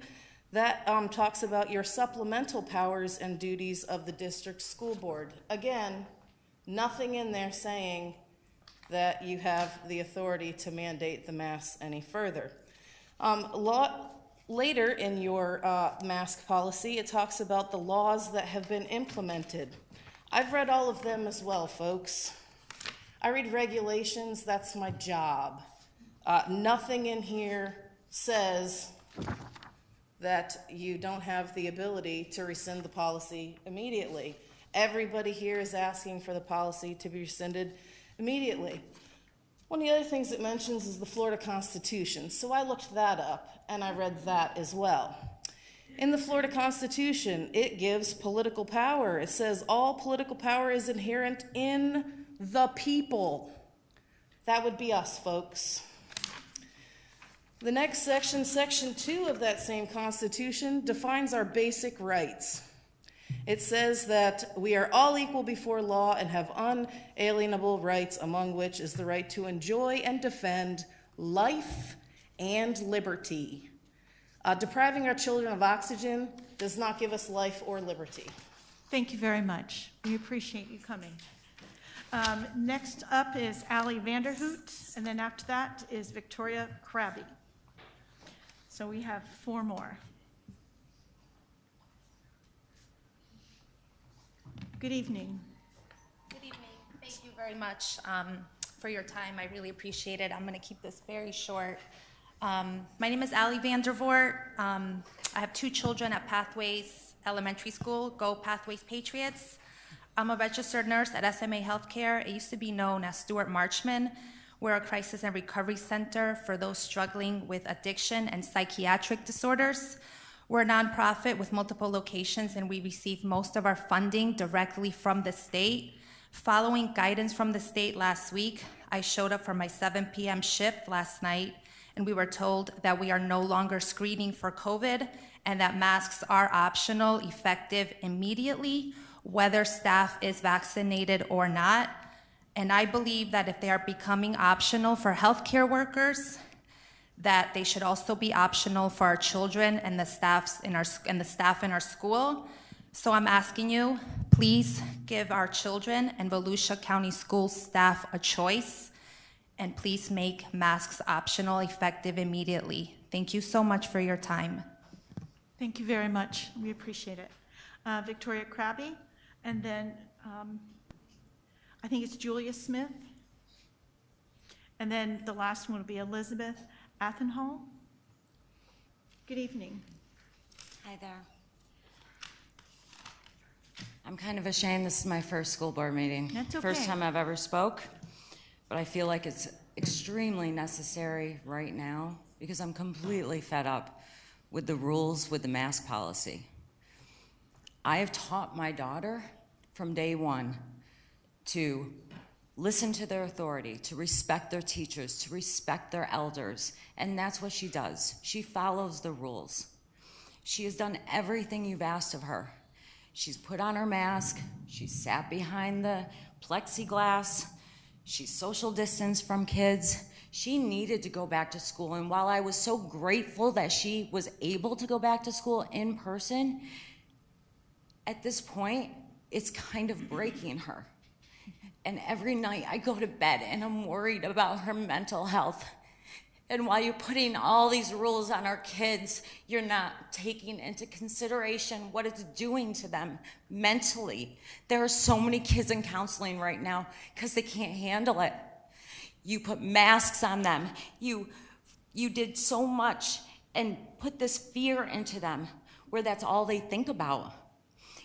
That talks about your supplemental powers and duties of the district school board. Again, nothing in there saying that you have the authority to mandate the masks any further. Later in your mask policy, it talks about the laws that have been implemented. I've read all of them as well, folks. I read regulations, that's my job. Nothing in here says that you don't have the ability to rescind the policy immediately. Everybody here is asking for the policy to be rescinded immediately. One of the other things it mentions is the Florida Constitution. So I looked that up and I read that as well. In the Florida Constitution, it gives political power. It says all political power is inherent in the people. That would be us, folks. The next section, Section 2 of that same Constitution, defines our basic rights. It says that we are all equal before law and have unalienable rights, among which is the right to enjoy and defend life and liberty. Depriving our children of oxygen does not give us life or liberty. Thank you very much. We appreciate you coming. Next up is Allie Vanderhoot, and then after that is Victoria Krabby. So we have 4 more. Good evening. Good evening. Thank you very much for your time. I really appreciate it. I'm going to keep this very short. My name is Allie Vandervoort. I have 2 children at Pathways Elementary School. Go Pathways Patriots. I'm a registered nurse at SMA Healthcare. It used to be known as Stuart Marchman. We're a crisis and recovery center for those struggling with addiction and psychiatric disorders. We're a nonprofit with multiple locations, and we receive most of our funding directly from the state. Following guidance from the state last week, I showed up for my 7 p.m. shift last night, and we were told that we are no longer screening for COVID and that masks are optional, effective immediately, whether staff is vaccinated or not. And I believe that if they are becoming optional for healthcare workers, that they should also be optional for our children and the staff in our school. So I'm asking you, please give our children and Volusia County School staff a choice, and please make masks optional, effective immediately. Thank you so much for your time. Thank you very much. We appreciate it. Victoria Krabby, and then I think it's Julia Smith. And then the last one will be Elizabeth Athenhall. Good evening. Hi there. I'm kind of ashamed this is my first school board meeting. That's okay. First time I've ever spoke, but I feel like it's extremely necessary right now because I'm completely fed up with the rules with the mask policy. I have taught my daughter from day one to listen to their authority, to respect their teachers, to respect their elders, and that's what she does. She follows the rules. She has done everything you've asked of her. She's put on her mask, she's sat behind the plexiglass, she's social distanced from kids. She needed to go back to school, and while I was so grateful that she was able to go back to school in person, at this point, it's kind of breaking her. And every night I go to bed and I'm worried about her mental health. And while you're putting all these rules on our kids, you're not taking into consideration what it's doing to them mentally. There are so many kids in counseling right now because they can't handle it. You put masks on them. You did so much and put this fear into them where that's all they think about.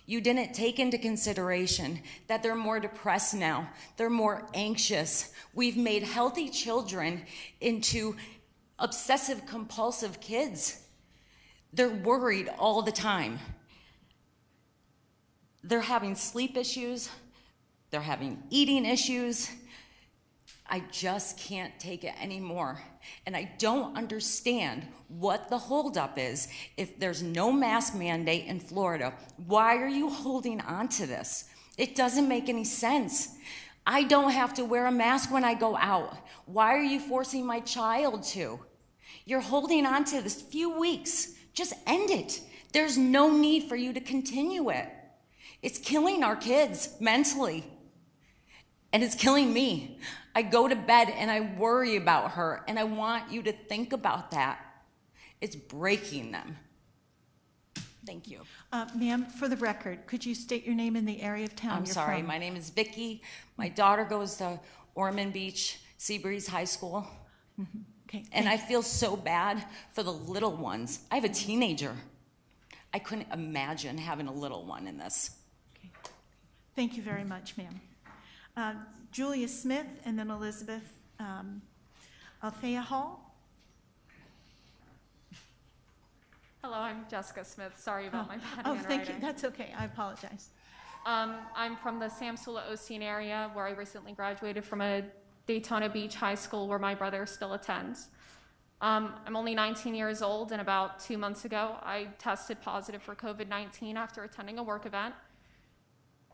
You didn't take into consideration that they're more depressed now. They're more anxious. We've made healthy children into obsessive compulsive kids. They're worried all the time. They're having sleep issues. They're having eating issues. I just can't take it anymore. And I don't understand what the holdup is. If there's no mask mandate in Florida, why are you holding on to this? It doesn't make any sense. I don't have to wear a mask when I go out. Why are you forcing my child to? You're holding on to this few weeks. Just end it. There's no need for you to continue it. It's killing our kids mentally. And it's killing me. I go to bed and I worry about her, and I want you to think about that. It's breaking them. Thank you. Ma'am, for the record, could you state your name and the area of town I'm you're sorry, from? my name is Vicki. My daughter goes to Ormond Beach, Seabreeze High School. Mm-hmm. Okay. And I feel so bad for the little ones. I have a teenager. I couldn't imagine having a little one in this. Okay. Thank you very much, ma'am. Julia Smith, and then Elizabeth Althea Hall. Hello, I'm Jessica Smith. Sorry about my bad handwriting. Thank you. That's okay. I apologize. I'm from the Samsula Osteen area, where I recently graduated from a Daytona Beach high school where my brother still attends. I'm only 19 years old, and about 2 months ago, I tested positive for COVID-19 after attending a work event.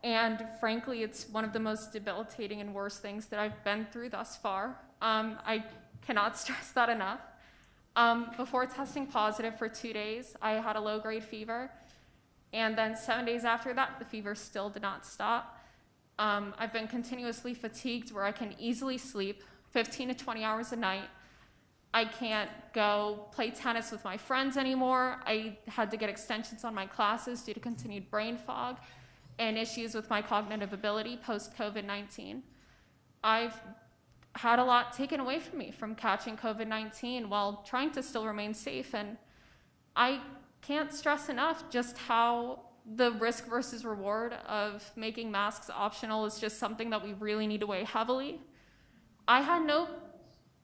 And frankly, it's one of the most debilitating and worst things that I've been through thus far. I cannot stress that enough. Before testing positive for 2 days, I had a low-grade fever. And then 7 days after that, the fever still did not stop. I've been continuously fatigued where I can easily sleep 15 to 20 hours a night. I can't go play tennis with my friends anymore. I had to get extensions on my classes due to continued brain fog and issues with my cognitive ability post-COVID-19. I've had a lot taken away from me from catching COVID-19 while trying to still remain safe, and I can't stress enough just how the risk versus reward of making masks optional is just something that we really need to weigh heavily. I had no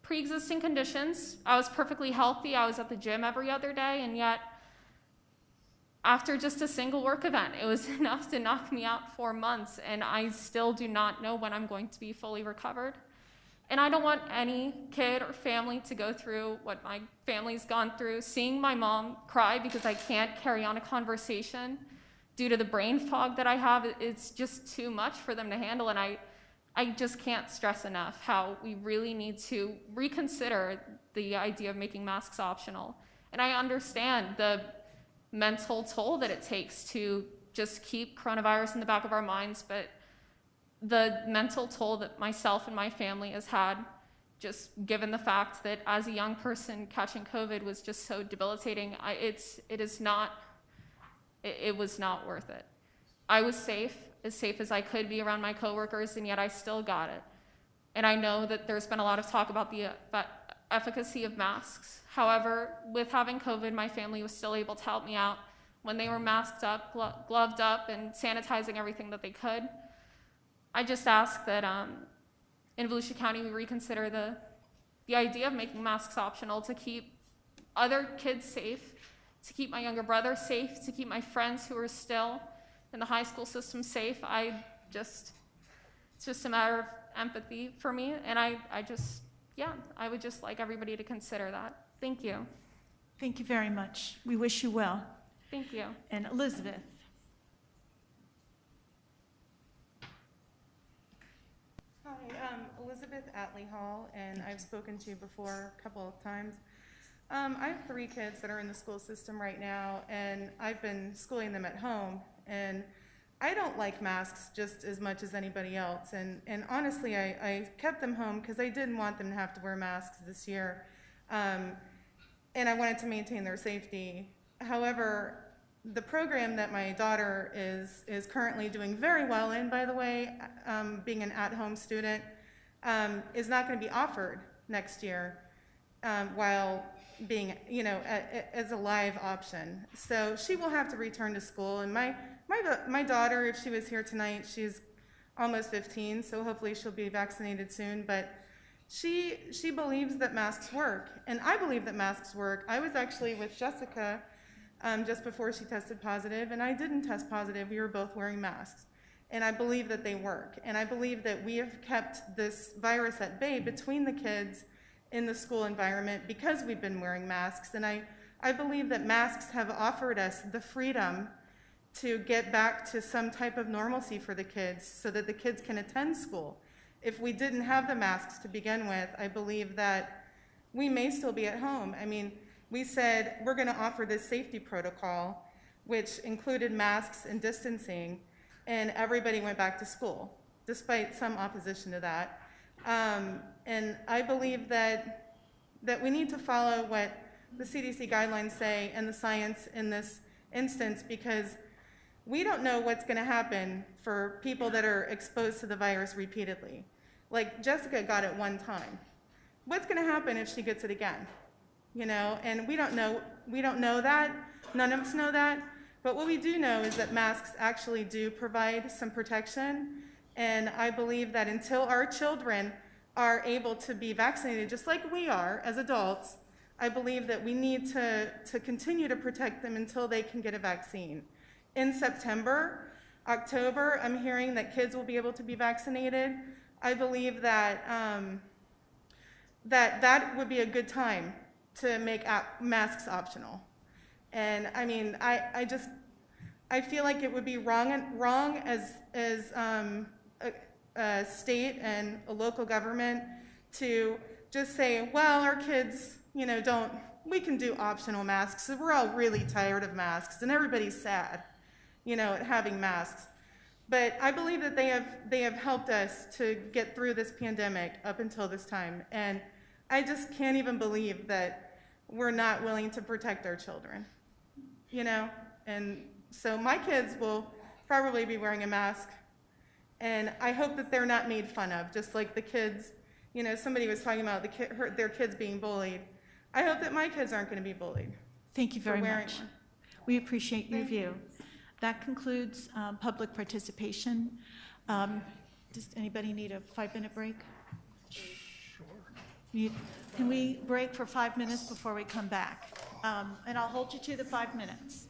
pre-existing conditions. I was perfectly healthy. I was at the gym every other day, and yet after just a single work event, it was enough to knock me out 4 months, and I still do not know when I'm going to be fully recovered. And I don't want any kid or family to go through what my family's gone through. Seeing my mom cry because I can't carry on a conversation due to the brain fog that I have, it's just too much for them to handle, and I just can't stress enough how we really need to reconsider the idea of making masks optional. And I understand the mental toll that it takes to just keep coronavirus in the back of our minds, but the mental toll that myself and my family has had, just given the fact that as a young person catching COVID was just so debilitating, it was not worth it. I was safe as I could be around my coworkers, and yet I still got it. And I know that there's been a lot of talk about the efficacy of masks. However, with having COVID, my family was still able to help me out when they were masked up, gloved up, and sanitizing everything that they could. I just ask that in Volusia County we reconsider the idea of making masks optional to keep other kids safe, to keep my younger brother safe, to keep my friends who are still in the high school system safe. It's just a matter of empathy for me, and I would just like everybody to consider that. Thank you. Thank you very much. We wish you well. Thank you. And Elizabeth. Hi, I'm Elizabeth Atley Hall, and I've spoken to you before a couple of times. I have 3 kids that are in the school system right now, and I've been schooling them at home, and I don't like masks just as much as anybody else, and honestly, I kept them home because I didn't want them to have to wear masks this year, and I wanted to maintain their safety. However, the program that my daughter is currently doing very well in, by the way, being an at-home student, is not going to be offered next year while being, as a live option. So she will have to return to school. And my daughter, if she was here tonight, she's almost 15, so hopefully she'll be vaccinated soon. But she believes that masks work, and I believe that masks work. I was actually with Jessica just before she tested positive, and I didn't test positive. We were both wearing masks, and I believe that they work. And I believe that we have kept this virus at bay between the kids in the school environment because we've been wearing masks. And I believe that masks have offered us the freedom to get back to some type of normalcy for the kids so that the kids can attend school. If we didn't have the masks to begin with, I believe that we may still be at home. I mean, we said we're going to offer this safety protocol, which included masks and distancing, and everybody went back to school, despite some opposition to that. And I believe that we need to follow what the CDC guidelines say and the science in this instance, because we don't know what's going to happen for people that are exposed to the virus repeatedly. Like Jessica got it one time. What's going to happen if she gets it again? And we don't know that. None of us know that. But what we do know is that masks actually do provide some protection. And I believe that until our children are able to be vaccinated, just like we are as adults, I believe that we need to continue to protect them until they can get a vaccine. In September, October, I'm hearing that kids will be able to be vaccinated. I believe that that would be a good time to make masks optional. And I mean, I feel like it would be wrong as a state and a local government to just say, well, our kids, we can do optional masks. So we're all really tired of masks, and everybody's sad, at having masks. But I believe that they have helped us to get through this pandemic up until this time. And I just can't even believe that we're not willing to protect our children, you know? And so my kids will probably be wearing a mask, and I hope that they're not made fun of, just like the kids, you know, somebody was talking about their kids being bullied. I hope that my kids aren't going to be bullied. Thank you very for wearing much. one. We appreciate your view. That concludes public participation. Does anybody need a 5-minute break? Sure. Can we break for 5 minutes before we come back? And I'll hold you to the 5 minutes.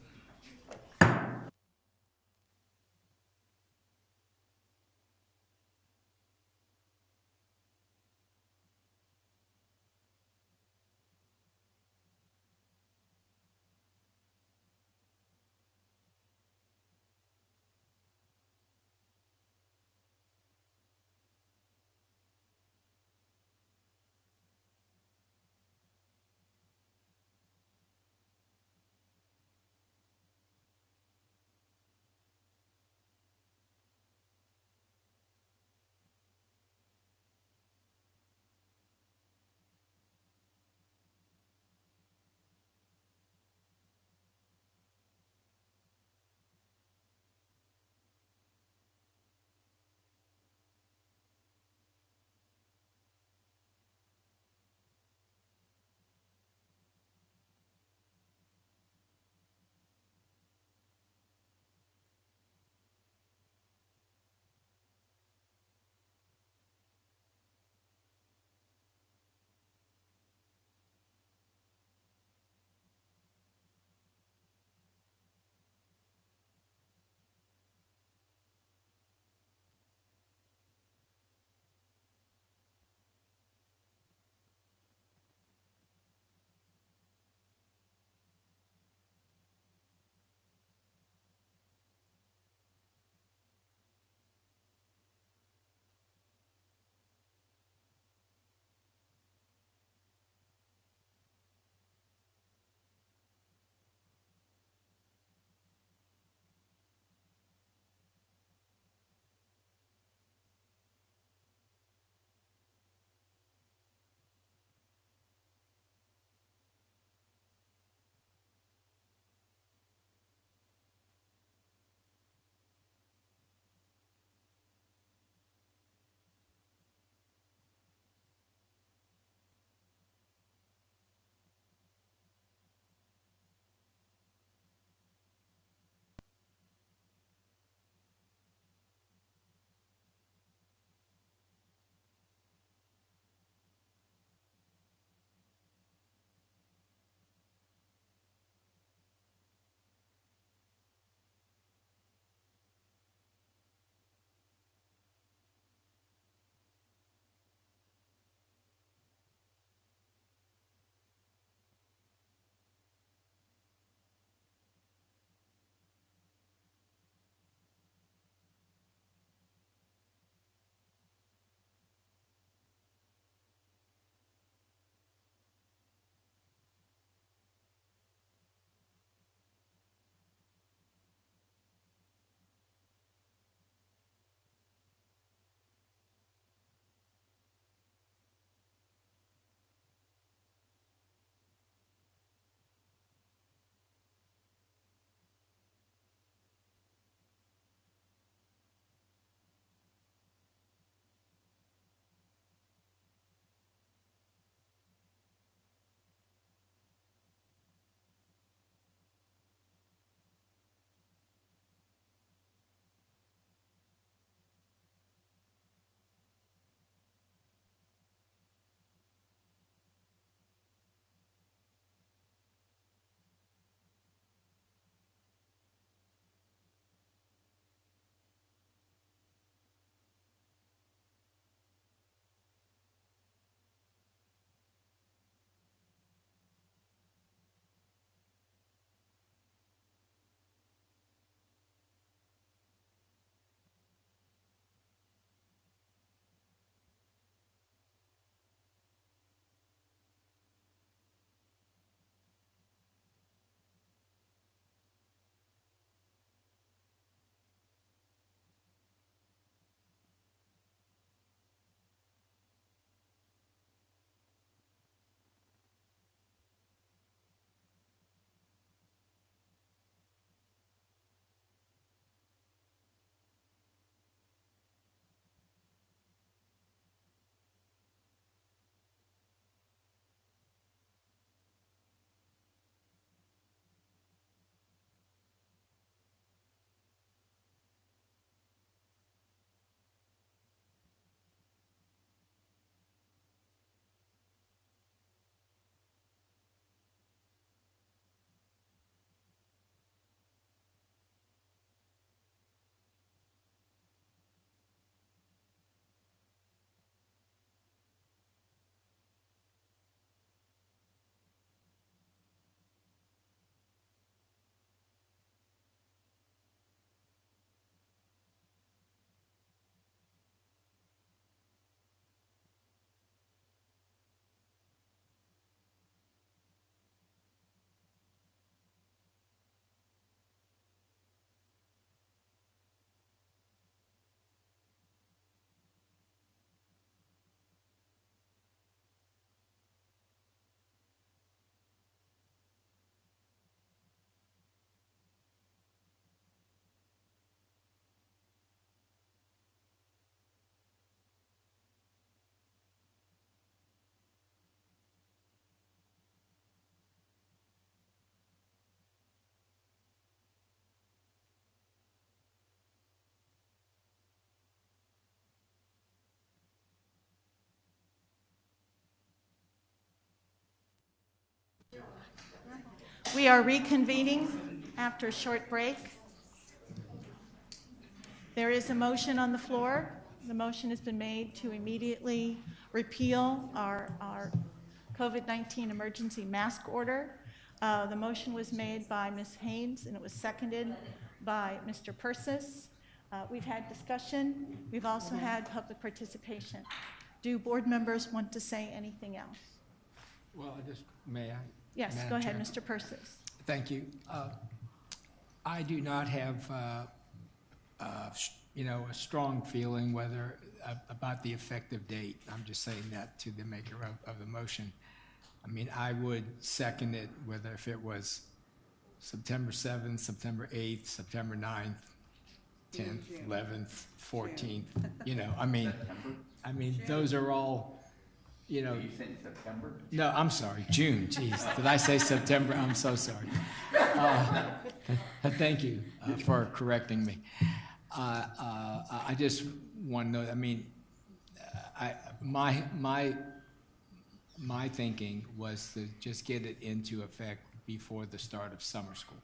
We are reconvening after a short break. There is a motion on the floor. The motion has been made to immediately repeal our COVID-19 emergency mask order. The motion was made by Ms. Haynes, and it was seconded by Mr. Persis. We've had discussion. We've also had public participation. Do board members want to say anything else? Well, may I? Yes, Madam go ahead, Chair? Mr. Persis. Thank you. I do not have, a strong feeling about the effective date. I'm just saying that to the maker of the motion. I mean, I would second it whether if it was September 7th, September 8th, September 9th, 10th, 11th, 14th, I mean, those are all, You said September? No, I'm sorry, June, jeez. Did I say September? I'm so sorry. Thank you for correcting me. I just want to know, I mean, my thinking was to just get it into effect before the start of summer school.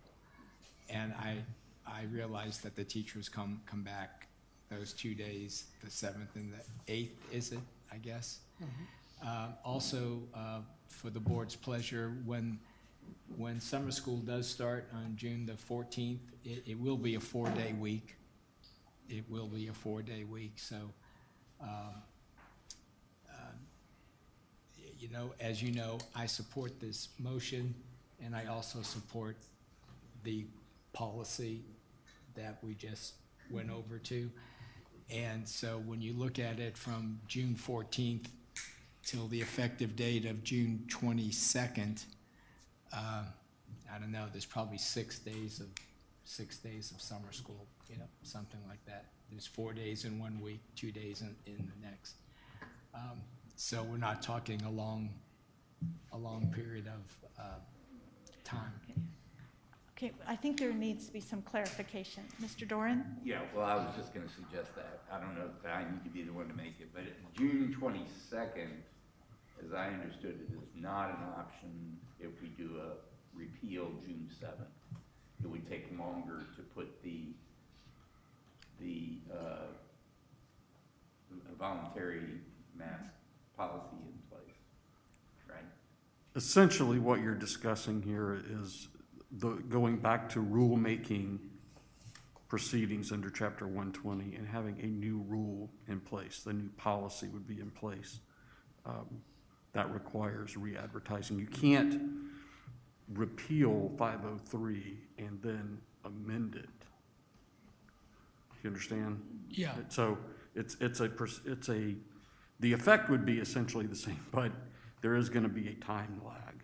And I realized that the teachers come back those 2 days, the 7th and the 8th, is it, I guess? Also, for the board's pleasure, when summer school does start on June the 14th, it will be a 4-day week. It will be a 4-day week, so, as you know, I support this motion, and I also support the policy that we just went over to. And so when you look at it from June 14th till the effective date of June 22nd, I don't know, there's probably 6 days of summer school, something like that. There's 4 days in 1 week, 2 days in the next. So we're not talking a long period of time. Okay, I think there needs to be some clarification. Mr. Doran? Yeah, well, I was just going to suggest that. I don't know if I need to be the one to make it, but June 22nd, as I understood it, is not an option if we do a repeal June 7th. It would take longer to put the voluntary mask policy in place, right? Essentially, what you're discussing here is going back to rulemaking proceedings under Chapter 120 and having a new rule in place. The new policy would be in place. That requires re-advertising. You can't repeal 503 and then amend it. You understand? Yeah. So the effect would be essentially the same, but there is going to be a time lag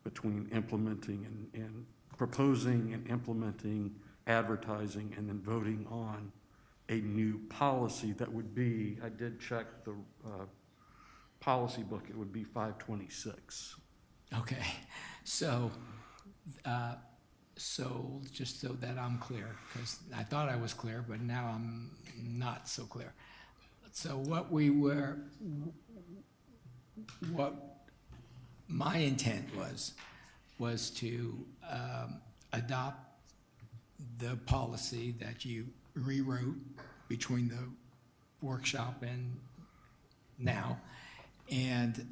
between implementing and proposing and implementing, advertising, and then voting on a new policy that would be, I did check the policy book, it would be 526. Okay, so just so that I'm clear, because I thought I was clear, but now I'm not so clear. So what my intent was to adopt the policy that you rewrote between the workshop and now, and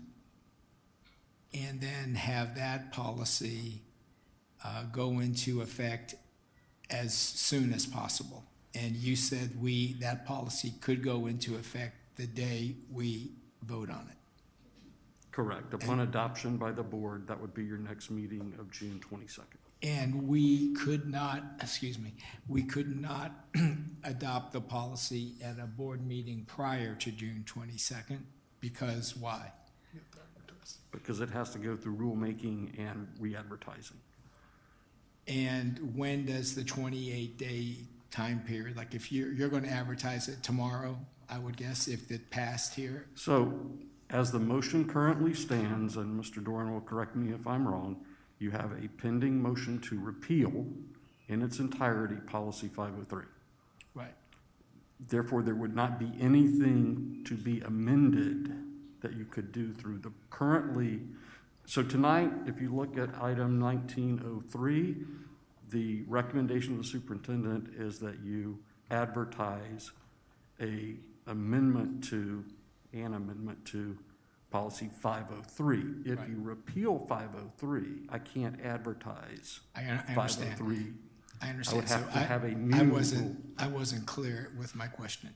then have that policy go into effect as soon as possible. And you said that policy could go into effect the day we vote on it. Correct. Upon adoption by the board, that would be your next meeting of June 22nd. And we could not adopt the policy at a board meeting prior to June 22nd, because why? Because it has to go through rulemaking and re-advertising. And when does the 28-day time period, like if you're going to advertise it tomorrow, I would guess, if it passed here? So as the motion currently stands, and Mr. Doran will correct me if I'm wrong, you have a pending motion to repeal in its entirety policy 503. Right. Therefore, there would not be anything to be amended that you could do through the currently So tonight, if you look at item 1903, the recommendation of the superintendent is that you advertise an amendment to policy 503. If Right. you repeal 503, I can't advertise I understand. 503. I I understand. would have So to have a new I rule. wasn't clear with my question.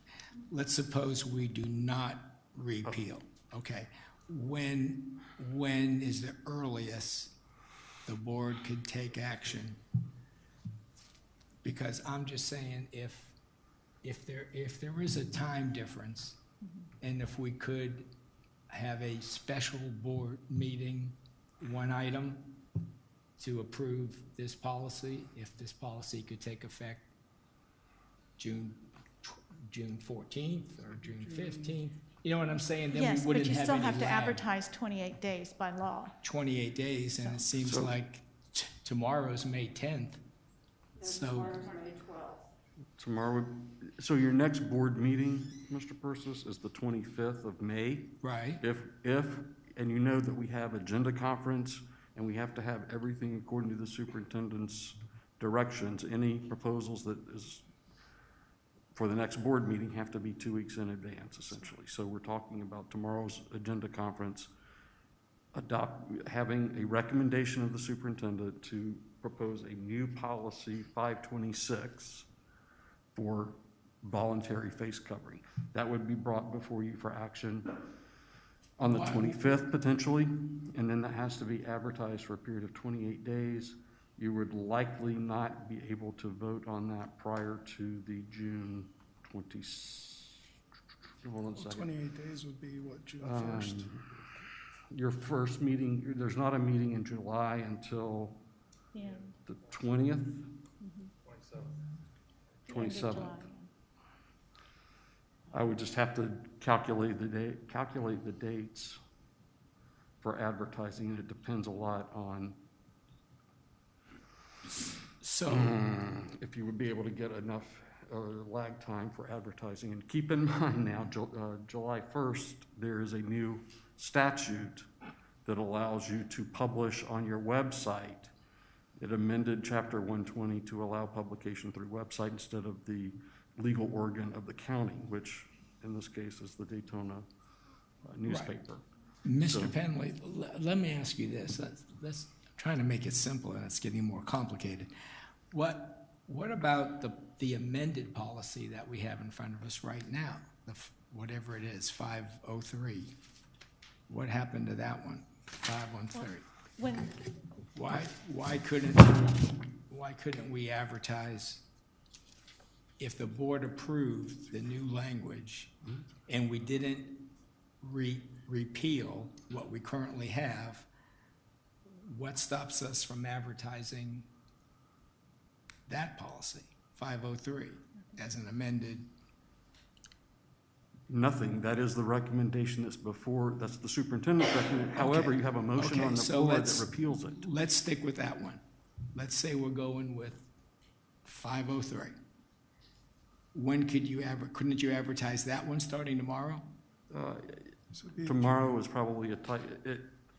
Let's suppose we do not repeal, okay? When is the earliest the board could take action? Because I'm just saying, if there is a time difference, and if we could have a special board meeting, one item, to approve this policy, if this policy could take effect June 14th or June 15th, you know what I'm saying? Then Yes, we but wouldn't you have still any have to lag. advertise 28 days by law. 28 days, and it seems So- like tomorrow's May 10th. So, Tomorrow, so your next board meeting, Mr. Persis, is the 25th of May. right, And you know that we have agenda conference, and we have to have everything according to the superintendent's directions. Any proposals that is for the next board meeting have to be 2 weeks in advance, essentially. So we're talking about tomorrow's agenda conference, having a recommendation of the superintendent to propose a new policy 526 for voluntary face covering. That would be brought before you for action on the 25th potentially, and then that has to be advertised for a period of 28 days. You would likely not be able to vote on that prior to the June 20, hold on a second. 28 days would be what, June 1st? Your first meeting, there's not a meeting in July until the 20th? 27th. I would just have to calculate the dates for advertising, and it depends a lot on if you would be able to get enough lag time for advertising. And keep in mind now, July 1st, there is a new statute that allows you to publish on your website. It amended Chapter 120 to allow publication through website instead of the legal organ of the county, which in this case is the Daytona newspaper. Mr. Penley, let me ask you this. Let's trying to make it simple, and it's getting more complicated. What about the amended policy that we have in front of us right now? Whatever it is, 503. What happened to that one? 513. When Why couldn't we advertise if the board approved the new language and we didn't repeal what we currently have? What stops us from advertising that policy, 503, as an amended? Nothing. That is the recommendation that's the superintendent's recommendation. However, you have a motion on the floor that repeals it. Let's stick with that one. Let's say we're going with 503. When couldn't you advertise that one starting tomorrow? Tomorrow is probably a tight,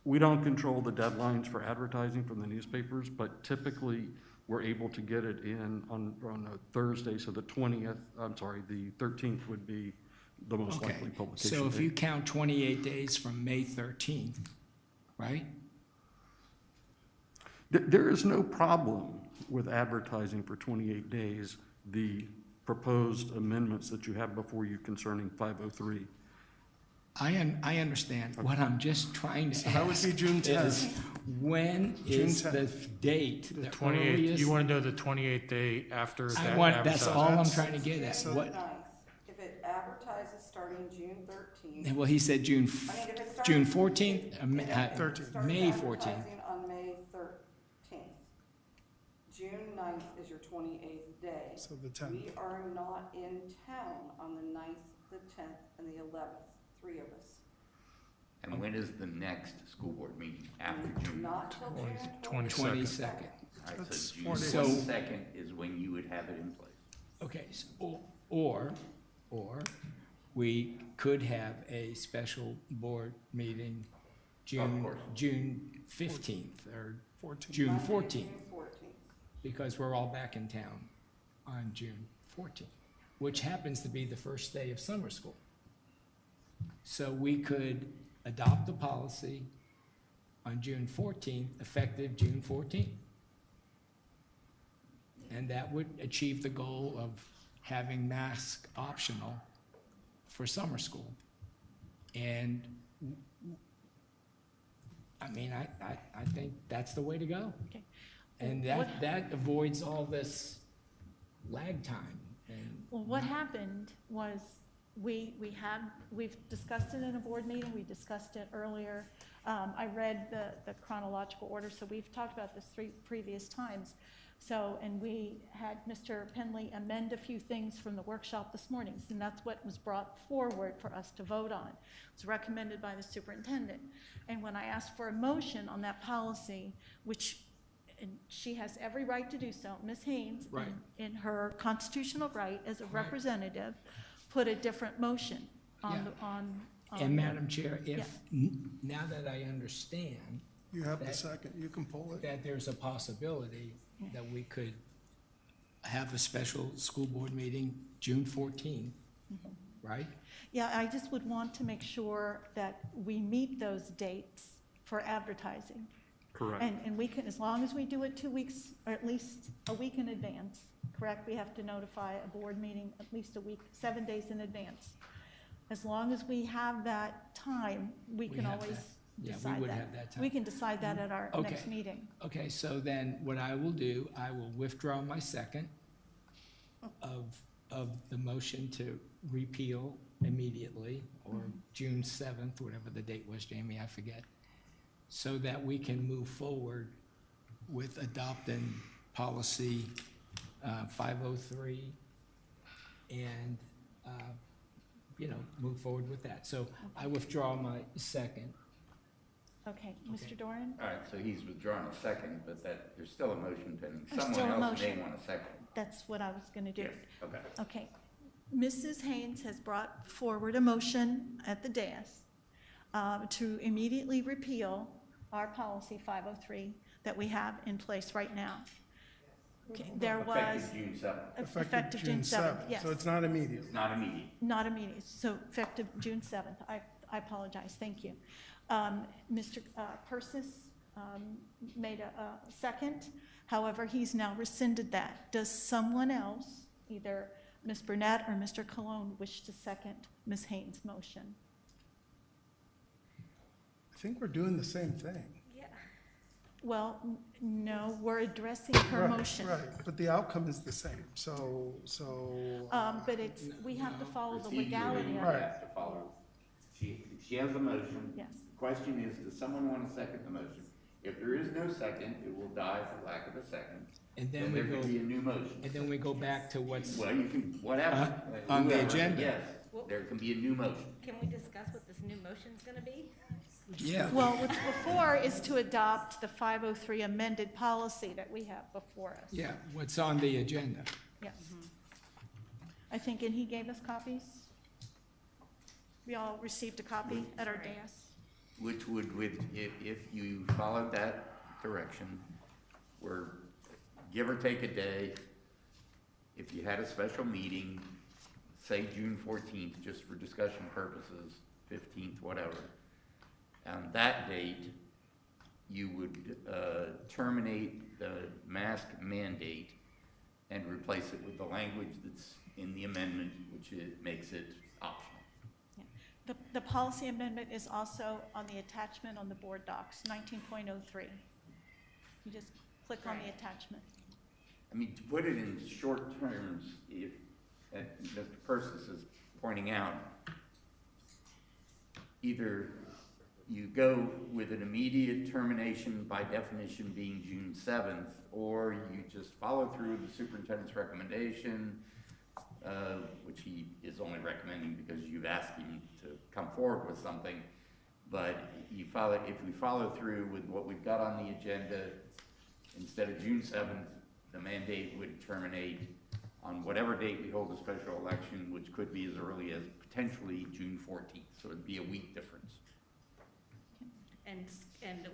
we don't control the deadlines for advertising from the newspapers, but typically we're able to get it in on a Thursday, so the 13th would be the most likely publication. So if you count 28 days from May 13th, right? There is no problem with advertising for 28 days the proposed amendments that you have before you concerning 503. I understand. What I'm just trying to ask that would be June 10th. is when June is 10th. the date? The 28th, you want to know the 28th day after that? That's all I'm trying to get at. What? If it advertises starting June 13th. Well, he said June 14th, May 14th. Advertising on May 13th. June 9th is your 28th day. So the 10th. We are not in town on the 9th, the 10th, and the 11th. 3 of us. And when is the next school board meeting after June? Not till June 22nd. All right, That's so June 4 days. 22nd is when you would have it in place. Okay, or we could have a special board meeting June 15th or 14th. June 14th, June 14th. because we're all back in town on June 14th, which happens to be the first day of summer school. So we could adopt the policy on June 14th, effective June 14th. And that would achieve the goal of having mask optional for summer school. And I mean, I think that's the way to go. Okay. And that avoids all this lag time. And Well, what happened was we've discussed it in a board meeting, we discussed it earlier. I read the chronological order, so we've talked about this 3 previous times. So, and we had Mr. Penley amend a few things from the workshop this morning, and that's what was brought forward for us to vote on. It's recommended by the superintendent. And when I asked for a motion on that policy, which, and she has every right to do so, Ms. Haynes, Right. in her constitutional right as a representative, put a different motion on Yeah. the, on. And Madam Chair, Yeah. if, now that I understand. You have the that- second, you can pull it. That there's a possibility that we could have a special school board meeting June 14th, right? Yeah, I just would want to make sure that we meet those dates for advertising. Correct. And we can, as long as we do it 2 weeks, or at least a week in advance, correct? We have to notify a board meeting at least a week, 7 days in advance. As long as we have that time, we can have always that. Yeah, decide that. we would have that time. We can decide that at our Okay. next meeting. Okay, so then what I will do, I will withdraw my second of the motion to repeal immediately, or June 7th, whatever the date was, Jamie, I forget, so that we can move forward with adopting policy 503 and, move forward with that. So I withdraw my second. Okay, Mr. Doran? All right, so he's withdrawn a second, but there's still a motion pending. There's Someone still a else may motion. want a second. That's what I was gonna do. Yes, okay. Okay. Mrs. Haynes has brought forward a motion at the dais to immediately repeal our policy 503 that we have in place right now. Okay, there was. Effective June 7th. Effective June 7th, yes. So it's not immediate. It's not immediate. Not immediate, so effective June 7th. I apologize, thank you. Mr. Persis made a second, however, he's now rescinded that. Does someone else, either Ms. Burnett or Mr. Cologne, wish to second Ms. Haynes' motion? I think we're doing the same thing. Well, no, we're addressing her Right, motion. Right, but the outcome is the same, so. But we have to follow the Procedurally, legality we of it. have to follow. She has a motion. Yes. The question is, does someone want to second the motion? If there is no second, it will die for lack of a second. And then we there go. can be a new motion. And then we go back to what's. Well, you can, whatever. On the Whoever, agenda. Yes, there can be a new motion. Can we discuss what this new motion's gonna be? Yeah. Well, what's before is to adopt the 503 amended policy that we have before us. Yeah, what's on the agenda. Yes. I think, and he gave us copies? We all received a copy at our dais? Which would, if you followed that direction, where give or take a day, if you had a special meeting, say June 14th, just for discussion purposes, 15th, whatever, on that date, you would terminate the mask mandate and replace it with the language that's in the amendment, which makes it optional. The policy amendment is also on the attachment on the board docs, 19.03. You just click on the attachment. I mean, to put it in short terms, if, as Mr. Persis is pointing out, either you go with an immediate termination, by definition being June 7th, or you just follow through the superintendent's recommendation, which he is only recommending because you've asked him to come forward with something. But if we follow through with what we've got on the agenda, instead of June 7th, the mandate would terminate on whatever date we hold a special election, which could be as early as potentially June 14th. So it'd be a week difference. And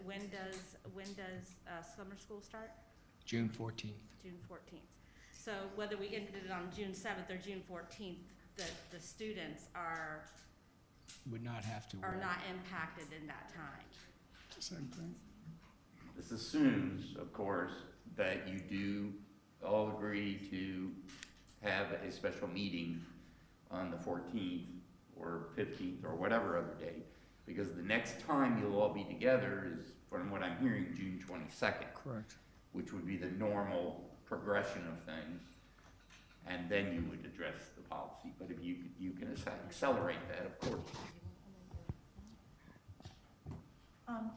when does summer school start? June 14th. June 14th. So whether we ended it on June 7th or June 14th, the students Would not have to are worry. not impacted in that time. Same thing. This assumes, of course, that you do all agree to have a special meeting on the 14th or 15th or whatever other date, because the next time you'll all be together is, from what I'm hearing, June 22nd. Correct. Which would be the normal progression of things, and then you would address the policy. But if you can accelerate that, of course.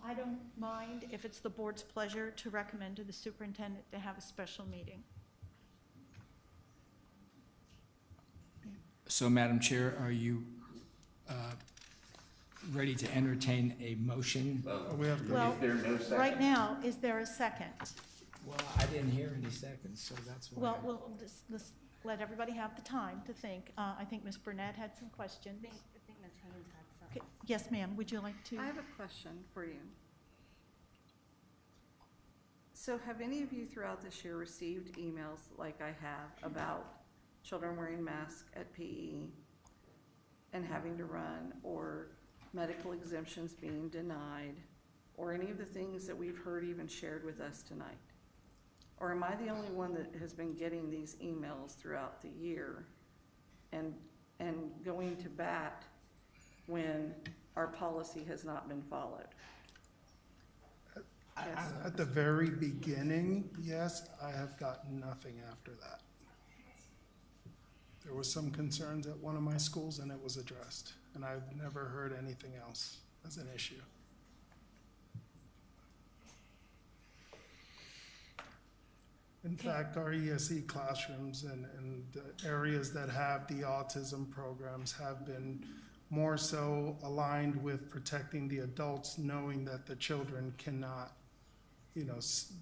I don't mind if it's the board's pleasure to recommend to the superintendent to have a special meeting. So, Madam Chair, are you ready to entertain a motion? Well, right now, is there a second? Well, I didn't hear any seconds, so that's why. Well, we'll just let everybody have the time to think. I think Ms. Burnett had some questions. I think Ms. Haynes had something. Okay. Yes, ma'am, would you like to? I have a question for you. So have any of you throughout this year received emails like I have about children wearing masks at PE and having to run, or medical exemptions being denied, or any of the things that we've heard even shared with us tonight? Or am I the only one that has been getting these emails throughout the year and going to bat when our policy has not been followed? Yes. At the very beginning, yes, I have gotten nothing after that. There was some concerns at one of my schools and it was addressed, and I've never heard anything else as an issue. In fact, our ESE classrooms and areas that have the autism programs have been more so aligned with protecting the adults, knowing that the children cannot,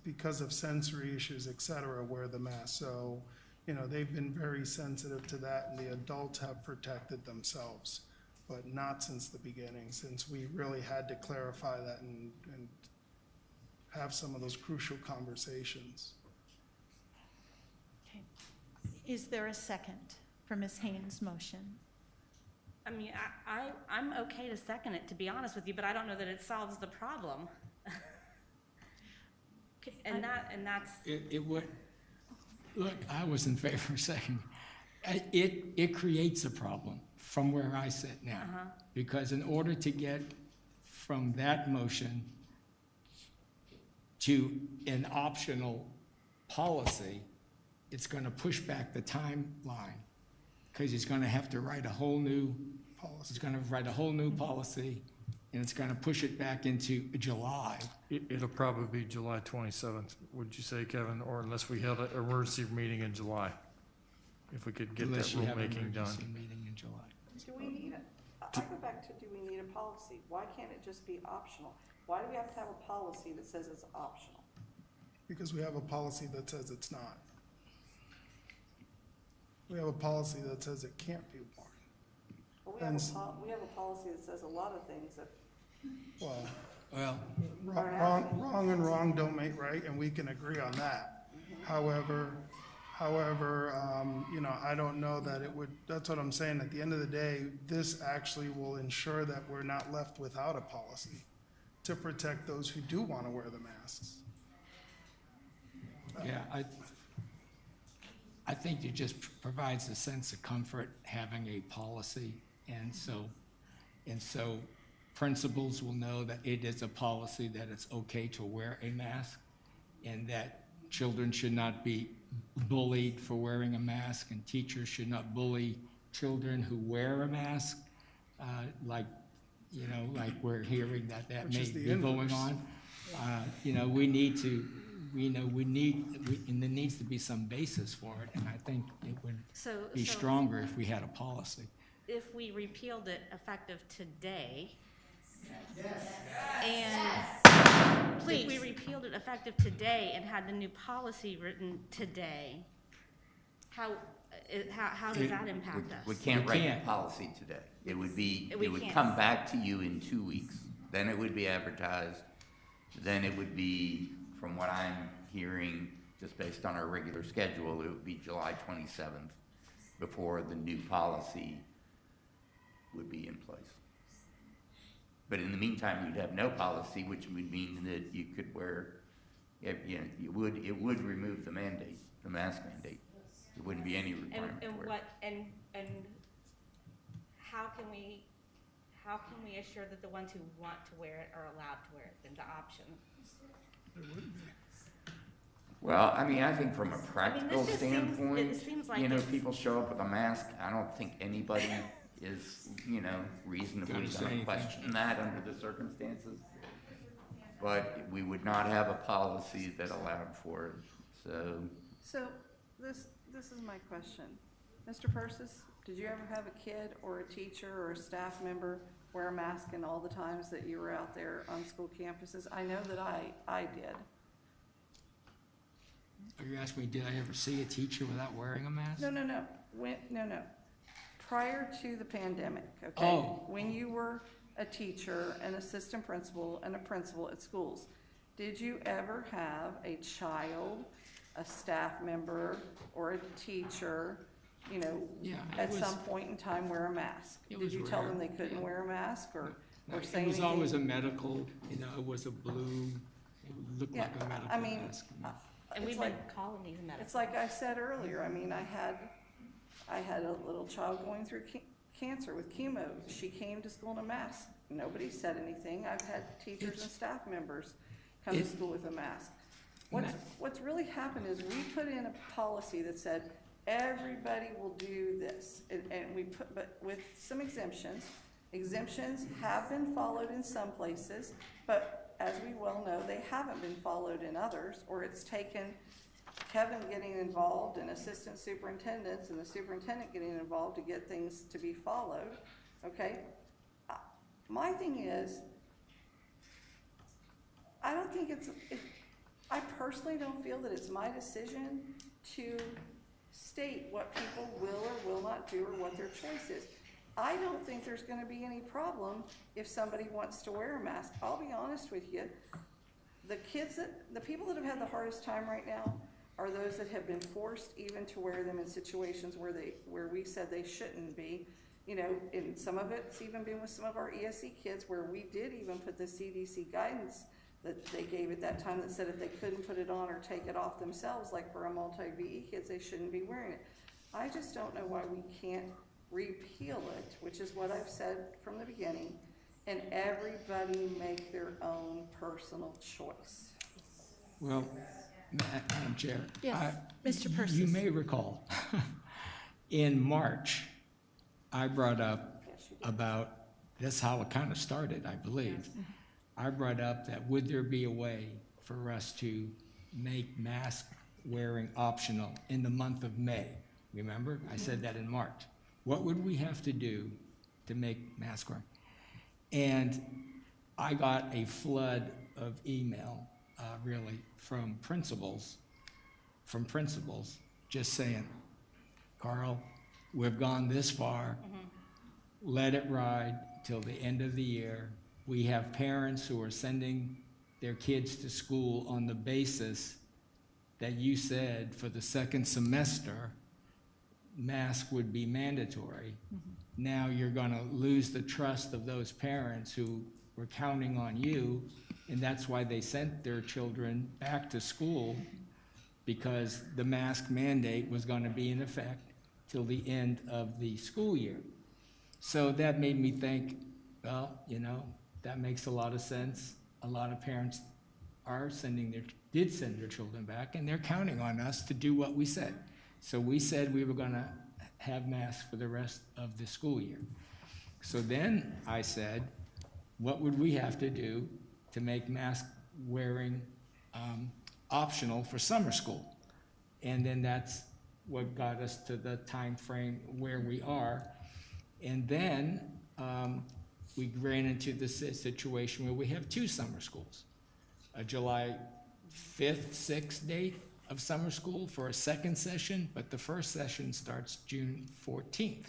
because of sensory issues, et cetera, wear the mask. So, they've been very sensitive to that, and the adults have protected themselves, but not since the beginning, since we really had to clarify that and have some of those crucial conversations. Okay. Is there a second for Ms. Haynes' motion? I mean, I'm okay to second it, to be honest with you, but I don't know that it solves the problem. And that's. It would, look, I was in favor of second. It creates a problem from where I sit now. Because in order to get from that motion to an optional policy, it's going to push back the timeline, because he's going to have to write a whole new policy. He's going to write a whole new policy, and it's going to push it back into July. It'll probably be July 27th, would you say, Kevin? Or unless we held an emergency meeting in July, if we could get that rulemaking done. Meeting in July. Do we need I go back to, do we need a policy? Why can't it just be optional? Why do we have to have a policy that says it's optional? Because we have a policy that says it's not. We have a policy that says it can't be worn. Well, we have a policy that says a lot of things that. Well, wrong and wrong don't make right, and we can agree on that. However, I don't know that it would, that's what I'm saying. At the end of the day, this actually will ensure that we're not left without a policy to protect those who do want to wear the masks. Yeah, I think it just provides a sense of comfort having a policy, and so principals will know that it is a policy, that it's okay to wear a mask, and that children should not be bullied for wearing a mask, and teachers should not bully children who wear a mask, like we're hearing that may be going on. And there needs to be some basis for it, and I think it would be stronger if we had a policy. If we repealed it effective today, if we repealed it effective today and had the new policy written today, how does that impact us? We can't write the policy today. It would come back to you in 2 weeks. then it would be advertised, then it would be, from what I'm hearing, just based on our regular schedule, it would be July 27th before the new policy would be in place. But in the meantime, you'd have no policy, which would mean that you could wear, it would remove the mandate, the mask mandate. There wouldn't be any requirement to wear it. And how can we assure that the ones who want to wear it are allowed to wear it, then the option? Well, I mean, I think from a practical this just standpoint, seems like it's- people show up with a mask. I don't think anybody is, reasonably Gonna say going to anything. question that under the circumstances. But we would not have a policy that allowed for it, so. So this is my question. Mr. Persis, did you ever have a kid or a teacher or a staff member wear a mask in all the times that you were out there on school campuses? I know that I did. Are you asking me, did I ever see a teacher without wearing a mask? No. No. Prior to the pandemic, okay? Oh. When you were a teacher, an assistant principal, and a principal at schools, did you ever have a child, a staff member, or a teacher, at some point in time wear a mask? Did you tell them they couldn't wear a mask or say anything? It was always a medical, it was a blue, it looked like a medical mask. And we've been calling these medical. It's like I said earlier, I mean, I had a little child going through cancer with chemo. She came to school in a mask. Nobody said anything. I've had teachers and staff members come to school with a mask. What's really happened is we put in a policy that said everybody will do this, and we put, but with some exemptions. Exemptions have been followed in some places, but as we well know, they haven't been followed in others, or it's taken Kevin getting involved and assistant superintendents and the superintendent getting involved to get things to be followed, okay? My thing is, I personally don't feel that it's my decision to state what people will or will not do or what their choice is. I don't think there's gonna be any problem if somebody wants to wear a mask. I'll be honest with you, the people that have had the hardest time right now are those that have been forced even to wear them in situations where we said they shouldn't be. And some of it's even been with some of our ESE kids where we did even put the CDC guidance that they gave at that time that said if they couldn't put it on or take it off themselves, like for our multi-VE kids, they shouldn't be wearing it. I just don't know why we can't repeal it, which is what I've said from the beginning, and everybody make their own personal choice. Well, Madam Chair. Yes, Mr. Persis. You may recall, in March, I brought up about, that's how it kind of started, I believe. I brought up that would there be a way for us to make mask wearing optional in the month of May? Remember? I said that in March. What would we have to do to make mask wearing? And I got a flood of email, really, from principals, just saying, Carl, we've gone this far, let it ride till the end of the year. We have parents who are sending their kids to school on the basis that you said for the second semester, mask would be mandatory. Now you're gonna lose the trust of those parents who were counting on you, and that's why they sent their children back to school, because the mask mandate was gonna be in effect till the end of the school year. So that made me think, well, that makes a lot of sense. A lot of parents did send their children back, and they're counting on us to do what we said. So we said we were gonna have masks for the rest of the school year. So then I said, what would we have to do to make mask wearing optional for summer school? And then that's what got us to the time frame where we are. And then we ran into the situation where we have two summer schools, a July 5th, 6th date of summer school for a second session, but the first session starts June 14th.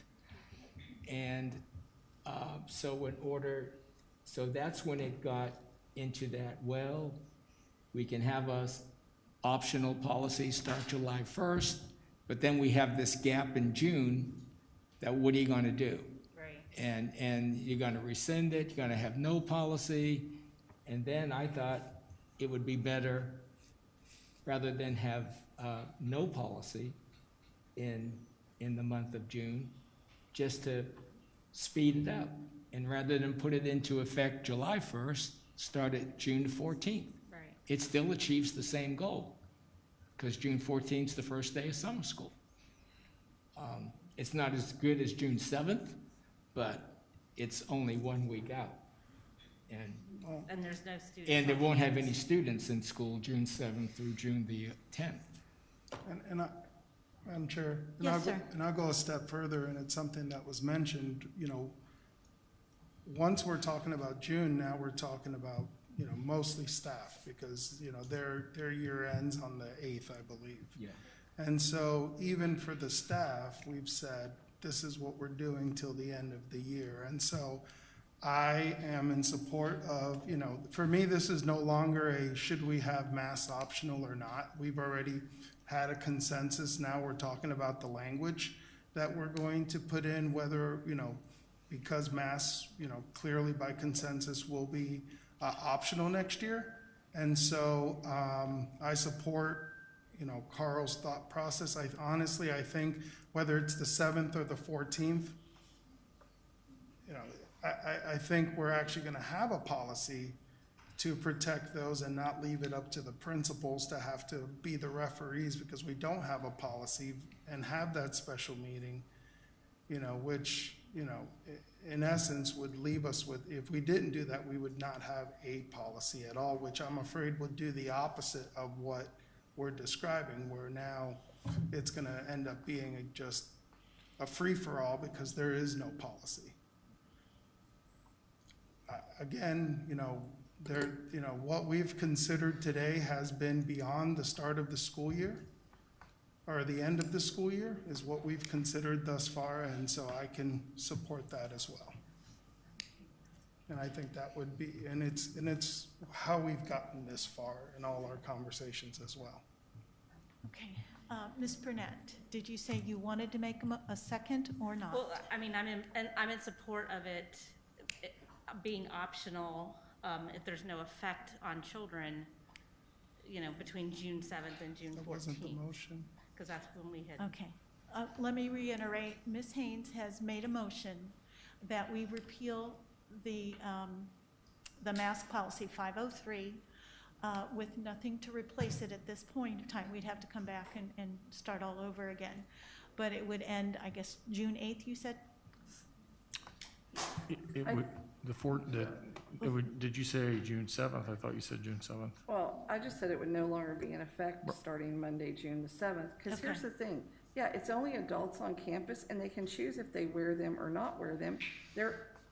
And so in order So that's when it got into that, well, we can have us optional policies start July 1st, but then we have this gap in June, that what are you gonna do? Right. And you're gonna rescind it, you're gonna have no policy, and then I thought it would be better, rather than have no policy in the month of June, just to speed it up. And rather than put it into effect July 1st, start it June 14th. Right. It still achieves the same goal, because June 14th is the first day of summer school. It's not as good as June 7th, but it's only 1 week out. And there's no students. And there won't have any students in school June 7th through June the 10th. Madam Chair? Yes, sir. And I'll go a step further, and it's something that was mentioned, you know, once we're talking about June, now we're talking about, you know, mostly staff, because, you know, their year ends on the 8th, I believe. Yeah. And so even for the staff, we've said, this is what we're doing till the end of the year. And so I am in support of, you know, for me, this is no longer a should we have mass optional or not. We've already had a consensus. Now we're talking about the language that we're going to put in, whether, you know, because mass, you know, clearly by consensus will be optional next year. And so I support, you know, Carl's thought process. Honestly, I think whether it's the 7th or the 14th, you know, I think we're actually going to have a policy to protect those and not leave it up to the principals to have to be the referees, because we don't have a policy and have that special meeting, you know, which, you know, in essence would leave us with, if we didn't do that, we would not have a policy at all, which I'm afraid would do the opposite of what we're describing, where now it's going to end up being just a free-for-all because there is no policy. Again, you know, what we've considered today has been beyond the start of the school year, or the end of the school year is what we've considered thus far, and so I can support that as well. And I think that would be, and it's how we've gotten this far in all our conversations as well. Okay. Ms. Burnett, did you say you wanted to make a second or not? Well, I mean, I'm in support of it being optional if there's no effect on children, you know, between June 7th and June 14th. That wasn't the motion. Because that's when we had. Okay. Let me reiterate. Ms. Haynes has made a motion that we repeal the mask policy 503 with nothing to replace it at this point in time. We'd have to come back and start all over again. But it would end, I guess, June 8th, you said? Did you say June 7th? I thought you said June 7th. Well, I just said it would no longer be in effect starting Monday, June the 7th, because here's the thing. Yeah, it's only adults on campus, and they can choose if they wear them or not wear them.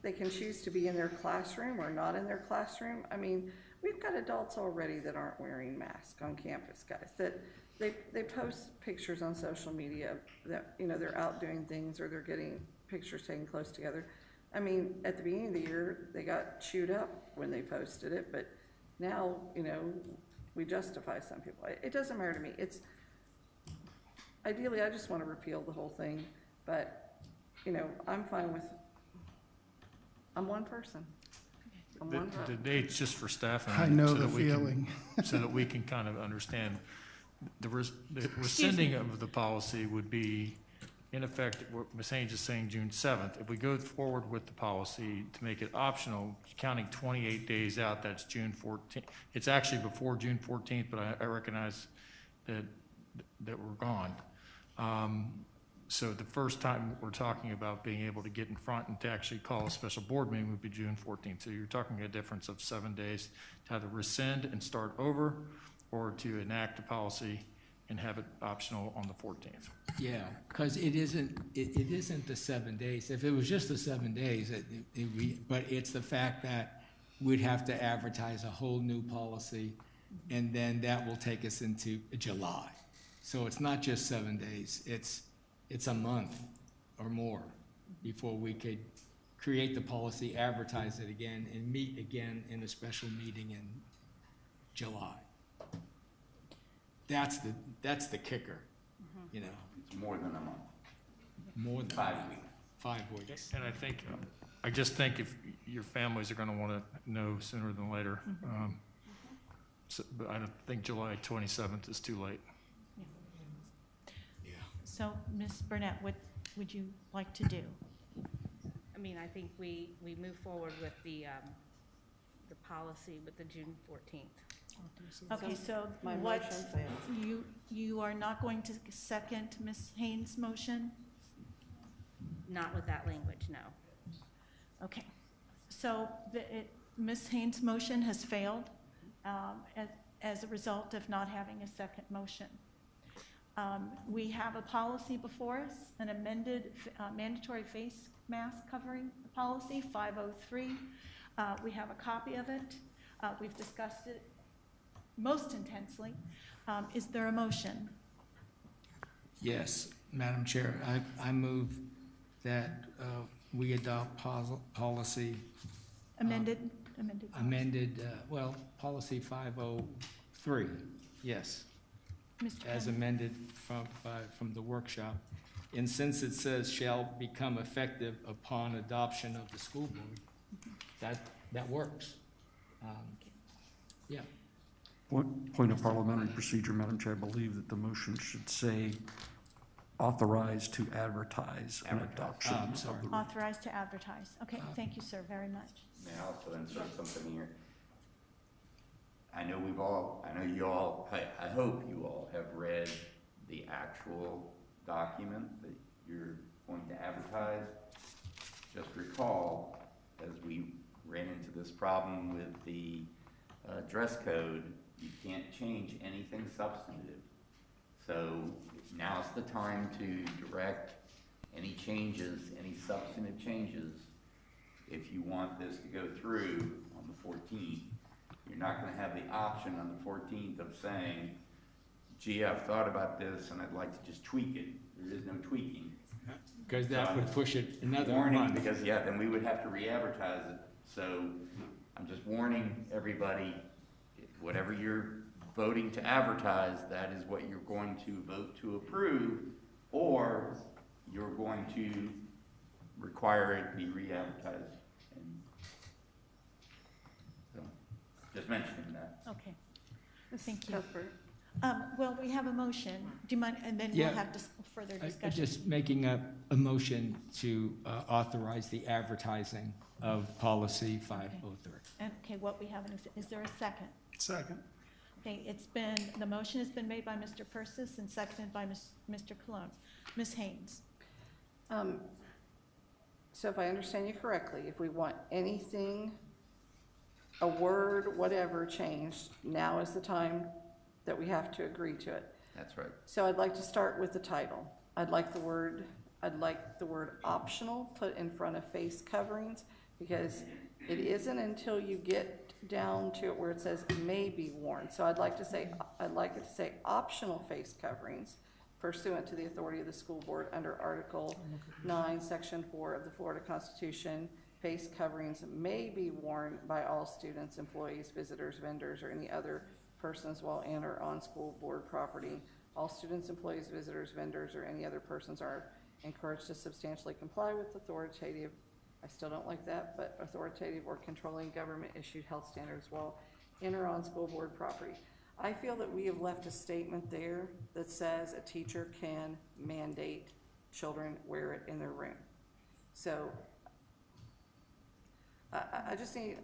They can choose to be in their classroom or not in their classroom. I mean, we've got adults already that aren't wearing masks on campus, guys, that they post pictures on social media that, you know, they're out doing things or they're getting pictures taken close together. I mean, at the beginning of the year, they got chewed up when they posted it, but now, you know, we justify some people. It doesn't matter to me. Ideally, I just want to repeal the whole thing, but, you know, I'm fine with, I'm one person. The date's just for staff. I know the feeling. So that we can kind of understand. The rescinding of the policy would be, in effect, what Ms. Haynes is saying, June 7th. If we go forward with the policy to make it optional, counting 28 days out, that's June 14th. It's actually before June 14th, but I recognize that we're gone. So the first time we're talking about being able to get in front and to actually call a special board meeting would be June 14th. So you're talking a difference of 7 days to either rescind and start over, or to enact a policy and have it optional on the 14th. Yeah, because it isn't the 7 days. If it was just the 7 days, but it's the fact that we'd have to advertise a whole new policy, and then that will take us into July. So it's not just 7 days, it's a month or more before we could create the policy, advertise it again, and meet again in a special meeting in July. That's the kicker, you know. It's more than a month. More than 5 weeks. 5 weeks. And I just think if your families are gonna wanna know sooner than later. But I don't think July 27th is too late. So, Ms. Burnett, what would you like to do? I mean, I think we move forward with the policy with the June 14th. Okay, so My what, motion fails. you are not going to second Ms. Haynes' motion? Not with that language, no. Okay, so Ms. Haynes' motion has failed as a result of not having a second motion. We have a policy before us, an amended mandatory face mask covering policy, 503. We have a copy of it. We've discussed it most intensely. Is there a motion? Yes, Madam Chair, I move that we adopt policy. Amended? Policy 503, yes. Mr. As Kennedy? amended from the workshop. And since it says shall become effective upon adoption of the school board, that works. Yeah. Point of parliamentary procedure, Madam Chair, I believe that the motion should say authorized to advertise an adoption of the. Authorized to advertise. Okay, thank you, sir, very much. May I also insert something here? I hope you all have read the actual document that you're going to advertise. Just recall, as we ran into this problem with the dress code, you can't change anything substantive. So now's the time to direct any changes, any substantive changes. If you want this to go through on the 14th, you're not going to have the option on the 14th of saying, gee, I've thought about this and I'd like to just tweak it. There is no tweaking. Because that would push it another warning, month. because then we would have to re-advertise it. So I'm just warning everybody, whatever you're voting to advertise, that is what you're going to vote to approve, or you're going to require it be re-advertised. And so, just mentioning that. Okay, thank you. Cuthbert? Well, we have a motion. Do you mind, and then we'll have further discussion. Just making a motion to authorize the advertising of policy 503. And, okay, what we have, is there a second? Second. Okay, the motion has been made by Mr. Persis and seconded by Mr. Cologne. Ms. Haynes? So if I understand you correctly, if we want anything, a word, whatever changed, now is the time that we have to agree to it. That's right. So I'd like to start with the title. I'd like the word optional put in front of face coverings, because it isn't until you get down to it where it says may be worn. So I'd like it to say optional face coverings pursuant to the authority of the school board under Article 9, Section 4 of the Florida Constitution. Face coverings may be worn by all students, employees, visitors, vendors, or any other persons while in or on school board property. All students, employees, visitors, vendors, or any other persons are encouraged to substantially comply with authoritative, I still don't like that, but authoritative or controlling government-issued health standards while in or on school board property. I feel that we have left a statement there that says a teacher can mandate children wear it in their room. So I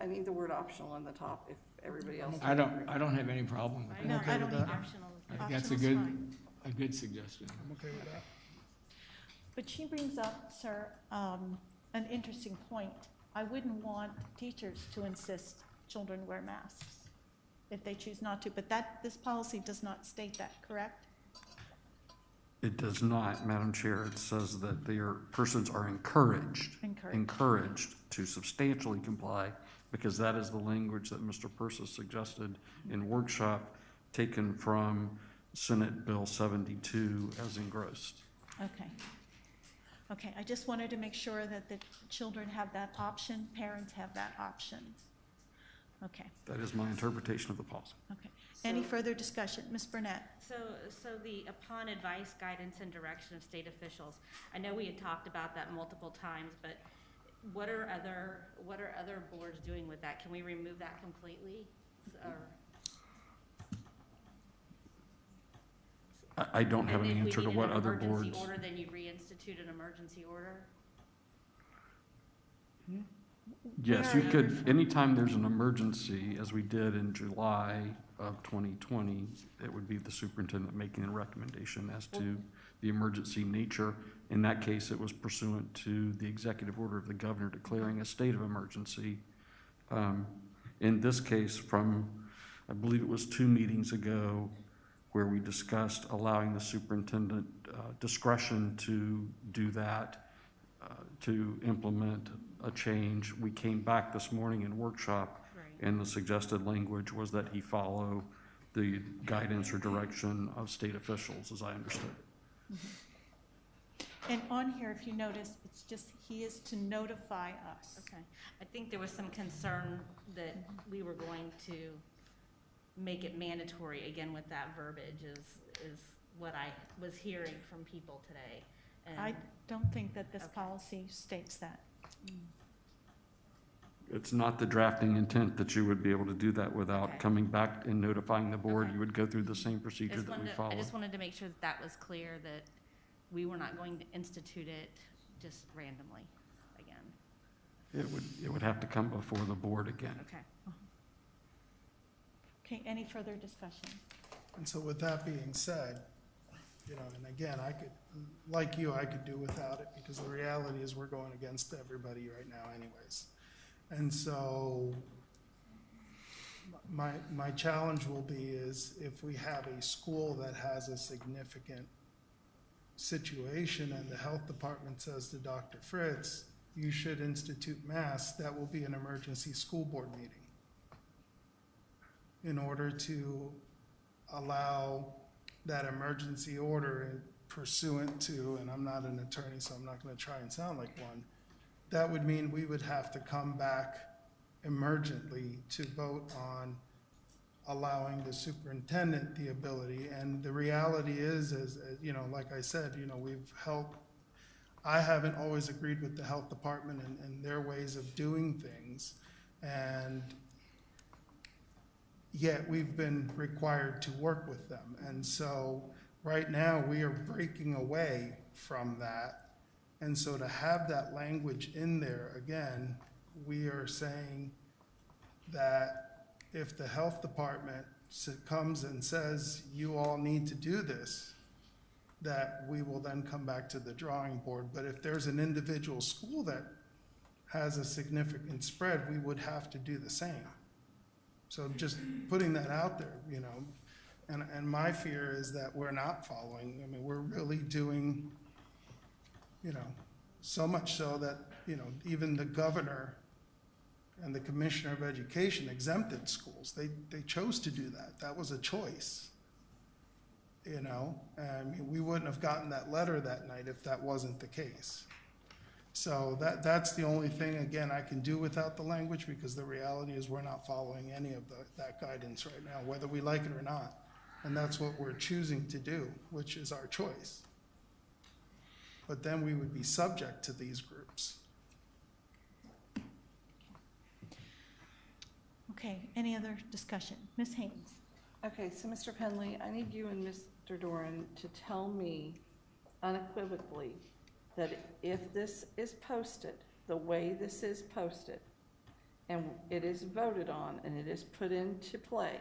need the word optional on the top if everybody else. I don't have any problem with that. I don't need optional. I think that's a good suggestion. I'm okay with that. But she brings up, sir, an interesting point. I wouldn't want teachers to insist children wear masks if they choose not to, but this policy does not state that, correct? It does not, Madam Chair. It says that their persons are encouraged to substantially comply, because that is the language that Mr. Persis suggested in workshop, taken from Senate Bill 72 as engrossed. Okay. Okay, I just wanted to make sure that the children have that option, parents have that option. Okay, That is my interpretation of the policy. okay. Any further discussion? Ms. Burnett? So the upon advice, guidance, and direction of state officials, I know we had talked about that multiple times, but what are other boards doing with that? Can we remove that completely? Or I don't have an answer to what other If we needed an boards. emergency order, then you reinstitute an emergency order? Yes, you could, anytime there's an emergency, as we did in July of 2020, it would be the superintendent making a recommendation as to the emergency nature. In that case, it was pursuant to the executive order of the governor declaring a state of emergency. In this case, from, I believe it was 2 meetings ago, where we discussed allowing the superintendent discretion to do that, to implement a change. We came back this morning in workshop, and the suggested language was that he follow the guidance or direction of state officials, as I understood it. Mm-hmm. And on here, if you notice, it's just, he is to notify us. Okay. I think there was some concern that we were going to make it mandatory again with that verbiage is what I was hearing from people today. And I don't think that this policy states that. It's not the drafting intent that you would be able to do that without coming back and notifying the board. You would go through the same procedure that we followed. I just wanted to make sure that was clear, that we were not going to institute it just randomly again. It would have to come before the board again. Okay. Okay, any further discussion? And so with that being said, you know, and again, I could, like you, I could do without it, because the reality is we're going against everybody right now anyways. And so my challenge will be is if we have a school that has a significant situation and the health department says to Dr. Fritz, you should institute masks, that will be an emergency school board meeting in order to allow that emergency order pursuant to, and I'm not an attorney, so I'm not going to try and sound like one, that would mean we would have to come back emergently to vote on allowing the superintendent the ability. And the reality is you know, like I said, you know, we've helped. I haven't always agreed with the health department and their ways of doing things, and yet we've been required to work with them. And so right now we are breaking away from that. And so to have that language in there, again, we are saying that if the health department comes and says, you all need to do this, that we will then come back to the drawing board. But if there's an individual school that has a significant spread, we would have to do the same. So just putting that out there, you know, and my fear is that we're not following. I mean, we're really doing, you know, so much so that, you know, even the governor and the commissioner of education exempted schools. They chose to do that. That was a choice, you know. I mean, we wouldn't have gotten that letter that night if that wasn't the case. So that's the only thing, again, I can do without the language, because the reality is we're not following any of that guidance right now, whether we like it or not. And that's what we're choosing to do, which is our choice. But then we would be subject to these groups. Okay, any other discussion? Ms. Haynes? Okay, so Mr. Penley, I need you and Mr. Doran to tell me unequivocally that if this is posted, the way this is posted, and it is voted on and it is put into play,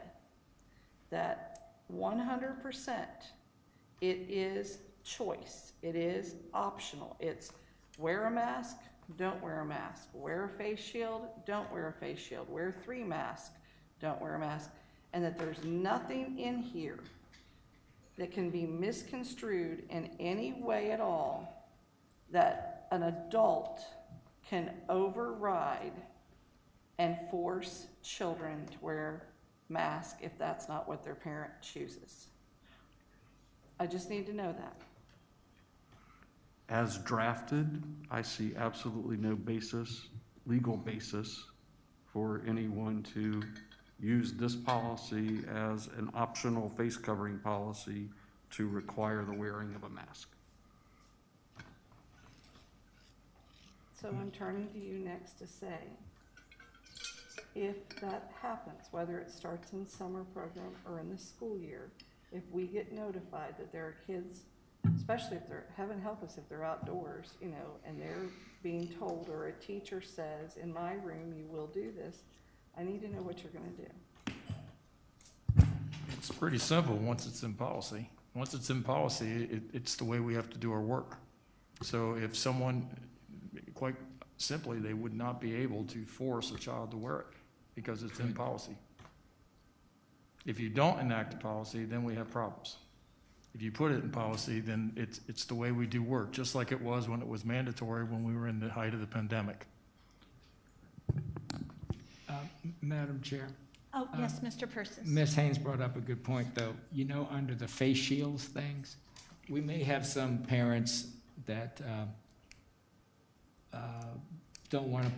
that 100% it is choice, it is optional. It's wear a mask, don't wear a mask, wear a face shield, don't wear a face shield, wear 3 masks, don't wear a mask, and that there's nothing in here that can be misconstrued in any way at all that an adult can override and force children to wear masks if that's not what their parent chooses. I just need to know that. as drafted, I see absolutely no legal basis for anyone to use this policy as an optional face covering policy to require the wearing of a mask. So I'm turning to you next to say, if that happens, whether it starts in summer program or in the school year, if we get notified that there are kids, especially if they're, heaven help us, if they're outdoors, you know, and they're being told, or a teacher says, in my room, you will do this, I need to know what you're gonna do. It's pretty simple once it's in policy. Once it's in policy, it's the way we have to do our work. So if someone, quite simply, they would not be able to force a child to wear it because it's in policy. If you don't enact a policy, then we have problems. If you put it in policy, then it's the way we do work, just like it was when it was mandatory when we were in the height of the pandemic. Madam Chair. Oh, yes, Mr. Persis. Ms. Haynes brought up a good point, though. You know, under the face shields things, we may have some parents that don't want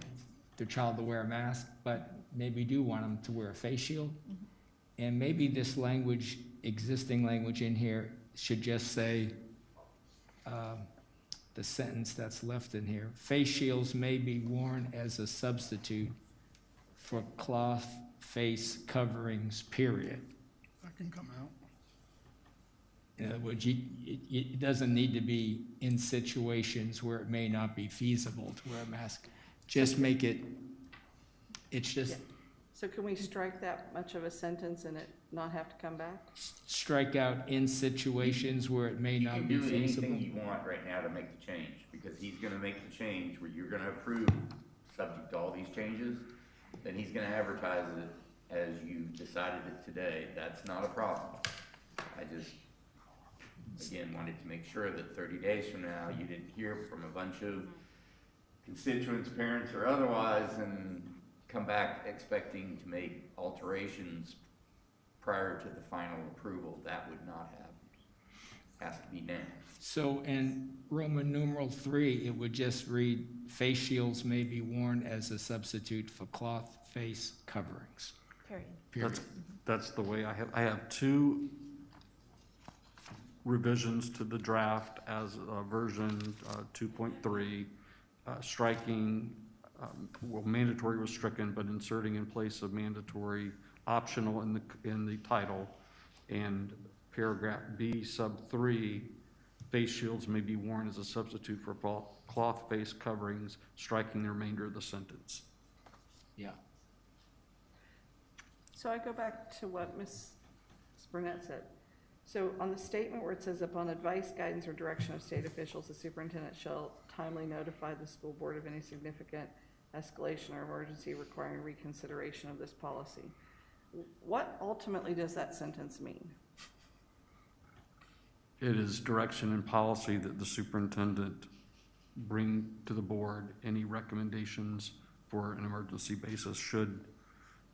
their child to wear a mask, but maybe do want them to wear a face shield. Mm-hmm. And maybe this language, existing language in here, should just say, the sentence that's left in here, face shields may be worn as a substitute for cloth face coverings, period. That can come out. In other words, it doesn't need to be in situations where it may not be feasible to wear a mask. Just make it, it's just. Yeah. So can we strike that much of a sentence and it not have to come back? Strike out in situations where it may not be feasible. You can do anything you want right now to make the change, because he's gonna make the change where you're gonna approve, subject to all these changes, then he's gonna advertise it as you decided it today. That's not a problem. I just, again, wanted to make sure that 30 days from now, you didn't hear from a bunch of constituents, parents, or otherwise, and come back expecting to make alterations prior to the final approval. That would not happen. Has to be now. So in Roman numeral 3, it would just read, face shields may be worn as a substitute for cloth face coverings. Period. That's the way I have two revisions to the draft as version 2.3, striking, well, mandatory was stricken, but inserting in place of mandatory optional in the title, and paragraph B sub 3, face shields may be worn as a substitute for cloth face coverings, striking the remainder of the sentence. Yeah. So I go back to what Ms. Burnett said. So on the statement where it says, upon advice, guidance, or direction of state officials, the superintendent shall timely notify the school board of any significant escalation or emergency requiring reconsideration of this policy. What ultimately does that sentence mean? It is direction and policy that the superintendent bring to the board any recommendations for an emergency basis should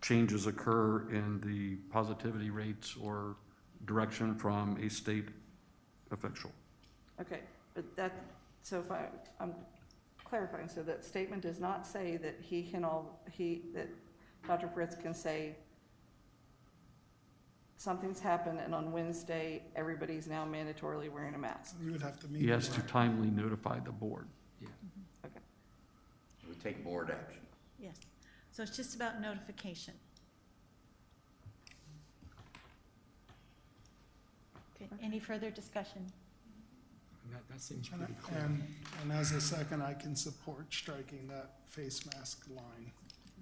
changes occur in the positivity rates or direction from a state official. Okay, but that, so if I'm clarifying, so that statement does not say that that Dr. Fritz can say something's happened and on Wednesday, everybody's now mandatorily wearing a mask. You would have to meet. He has to timely notify the board. Yeah. Okay. It would take board action. Yes. So it's just about notification. Okay, any further discussion? That seems pretty clear. And as a second, I can support striking that face mask line.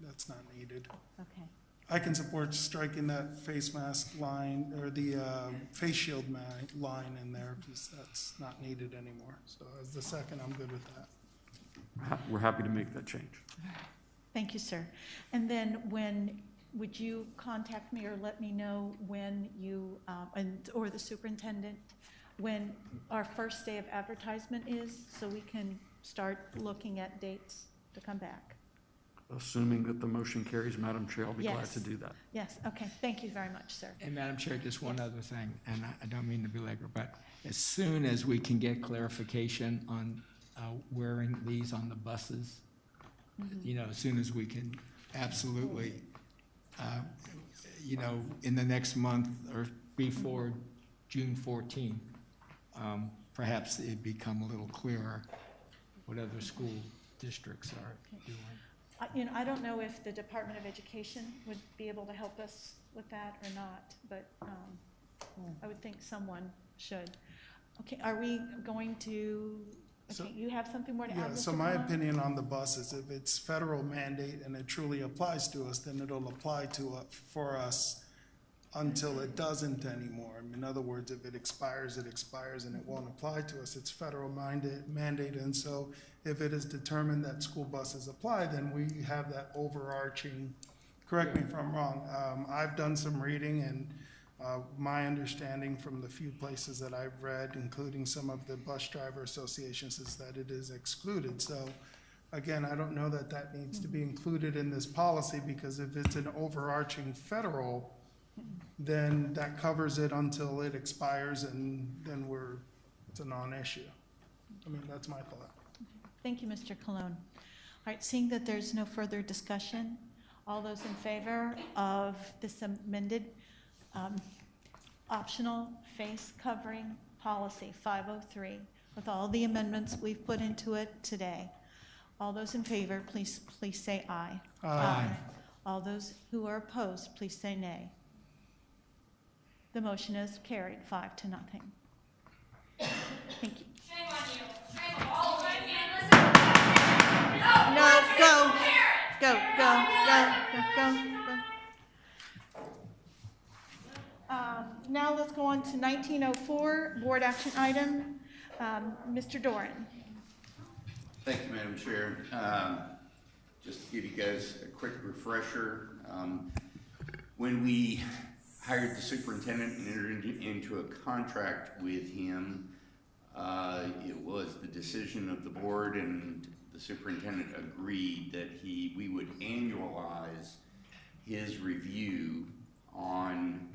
That's not needed. Okay. I can support striking that face mask line, or the face shield line in there, because that's not needed anymore. So as the second, I'm good with that. We're happy to make that change. Thank you, sir. And then would you contact me or let me know when you, or the superintendent, when our first day of advertisement is, so we can start looking at dates to come back? assuming that the motion carries, Madam Chair, I'll be glad Yes. to do that. Yes, okay, thank you very much, sir. And Madam Chair, just one other thing, and I don't mean to belabor, but as soon as we can get clarification on wearing these on the buses, you know, as soon as we can absolutely, you know, in the next month or before June 14th, perhaps it'd become a little clearer what other school districts are doing. You know, I don't know if the Department of Education would be able to help us with that or not, but I would think someone should. Okay, are we going to, okay, you have something more to add, Yeah, Mr. so my Colon? opinion on the buses, if it's federal mandate and it truly applies to us, then it'll apply to for us until it doesn't anymore. In other words, if it expires and it won't apply to us. It's federal mandate, and so if it is determined that school buses apply, then we have that overarching, correct me if I'm wrong, I've done some reading, and my understanding from the few places that I've read, including some of the bus driver associations, is that it is excluded. So again, I don't know that that needs to be included in this policy, because if it's an overarching federal, then that covers it until it expires, and then it's a non-issue. I mean, that's my thought. Thank you, Mr. Colon. All right, seeing that there's no further discussion, all those in favor of this amended optional face covering policy 503 with all the amendments we've put into it today, all those in favor, please say aye. Aye. All those who are opposed, please say nay. The motion is carried 5-0. Thank you. Shame on you. Shame on all of you. No, go. Now let's go on to 1904, board action item. Mr. Doran. Thank you, Madam Chair. Just to give you guys a quick refresher, when we hired the superintendent and entered into a contract with him, it was the decision of the board, and the superintendent agreed that we would annualize his review on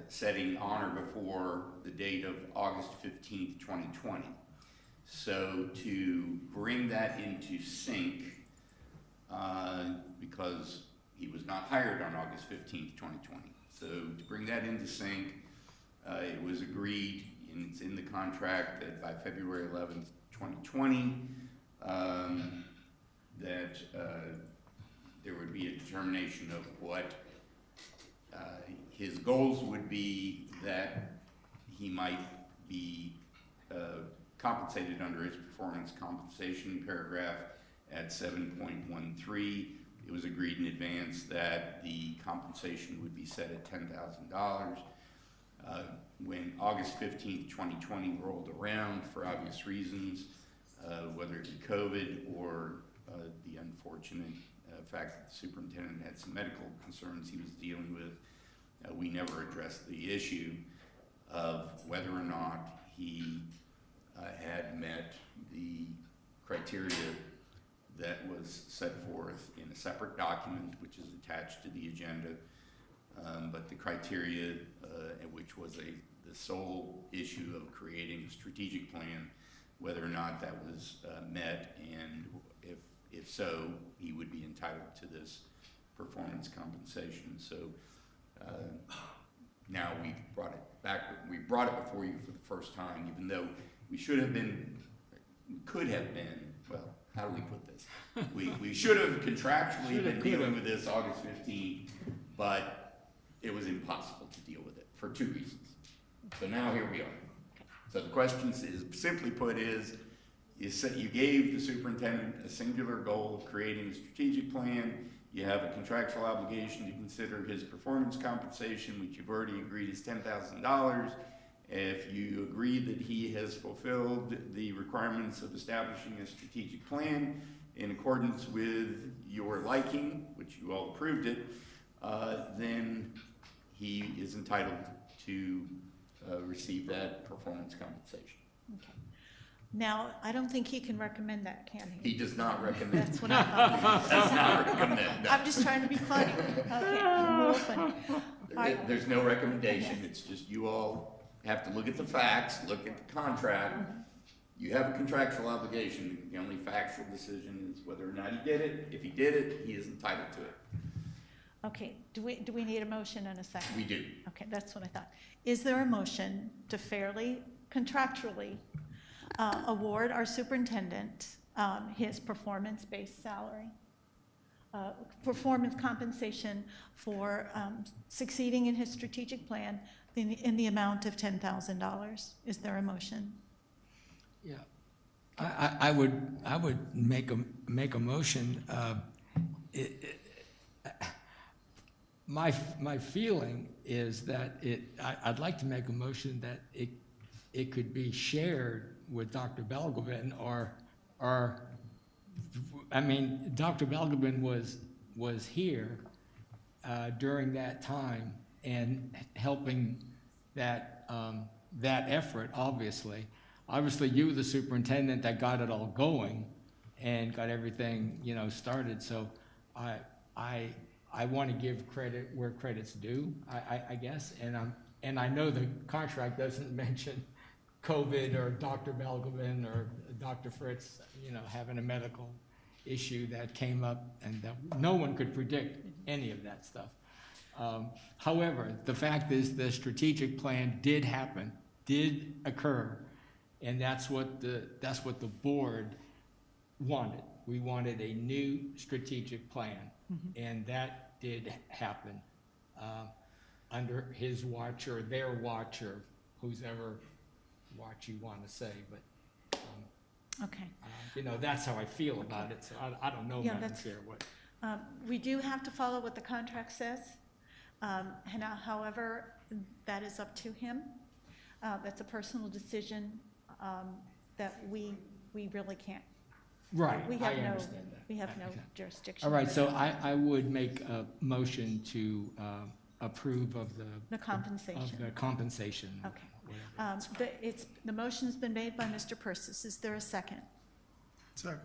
setting on or before the date of August 15th, 2020. So to bring that into sync, because he was not hired on August 15th, 2020. So to bring that into sync, it was agreed, and it's in the contract, that by February 11th, 2020, that there would be a determination of what his goals would be, that he might be compensated under his performance compensation paragraph at 7.13. It was agreed in advance that the compensation would be set at $10,000. When August 15th, 2020 rolled around, for obvious reasons, whether it be COVID or the unfortunate fact that the superintendent had some medical concerns he was dealing with, we never addressed the issue of whether or not he had met the criteria that was set forth in a separate document, which is attached to the agenda, but the criteria, which was the sole issue of creating a strategic plan, whether or not that was met, and if so, he would be entitled to this performance compensation. So now we brought it back. We brought it before you for the first time, even though we could have been, well, how do we put this? We should have contractually been dealing with this August 15th, but it was impossible to deal with it for 2 reasons. So now here we are. So the question is, simply put, is you gave the superintendent a singular goal of creating a strategic plan. You have a contractual obligation to consider his performance compensation, which you've already agreed is $10,000. If you agree that he has fulfilled the requirements of establishing a strategic plan in accordance with your liking, which you all approved it, then he is entitled to receive that performance compensation. Okay. Now, I don't think he can recommend that, can he? He does not recommend. That's what I thought. Does not recommend. I'm just trying to be funny. Okay, I'm a little funny. There's no recommendation, it's just you all have to look at the facts, look at the contract. You have a contractual obligation, the only factual decision is whether or not he did it. If he did it, he is entitled to it. Okay, do we need a motion in a second? We do. Okay, that's what I thought. Is there a motion to fairly, contractually award our superintendent his performance-based salary? Performance compensation for succeeding in his strategic plan in the amount of $10,000. Is there a motion? Yeah, I would make a motion. My feeling is that I'd like to make a motion that it could be shared with Dr. Belgobin or I mean, Dr. Belgobin was here during that time and helping that effort, obviously. Obviously, you were the superintendent that got it all going and got everything, started. So I want to give credit where credit's due, I guess. And I know the contract doesn't mention COVID or Dr. Belgobin or Dr. Fritz, having a medical issue that came up and that no one could predict any of that stuff. However, the fact is the strategic plan did happen, did occur, and that's what the board wanted. We wanted a new strategic plan, and that did happen under his watch or their watch or whose ever watch you want to say, but okay. That's how I feel about it, so I don't know, Madam Chair, what. We do have to follow what the contract says. However, that is up to him. That's a personal decision that we really can't. Right, We I have no, understand that. we have no jurisdiction. All right, over so that. I would make a motion to approve of The compensation. Of the compensation. Okay. The motion's been made by Mr. Persis. Is there a second? Second.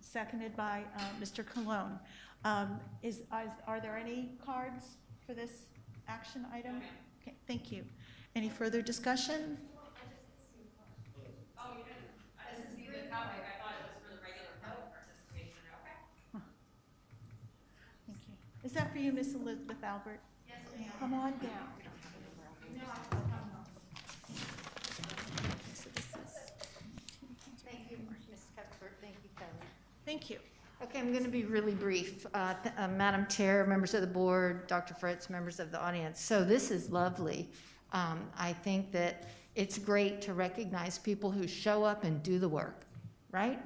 Seconded by Mr. Cologne. Are there any cards for this action item? Okay, thank you. Any further discussion? Oh, you didn't? This is the topic. I thought it was for the regular public participation. Okay. Thank you. Is that for you, Miss Elizabeth Albert? Yes, ma'am. Come on down. Thank you, Ms. Cuthbert. Thank you, Kelly. Thank you. Okay, I'm going to be really brief. Madam Chair, members of the board, Dr. Fritz, members of the audience. So this is lovely. I think that it's great to recognize people who show up and do the work, right?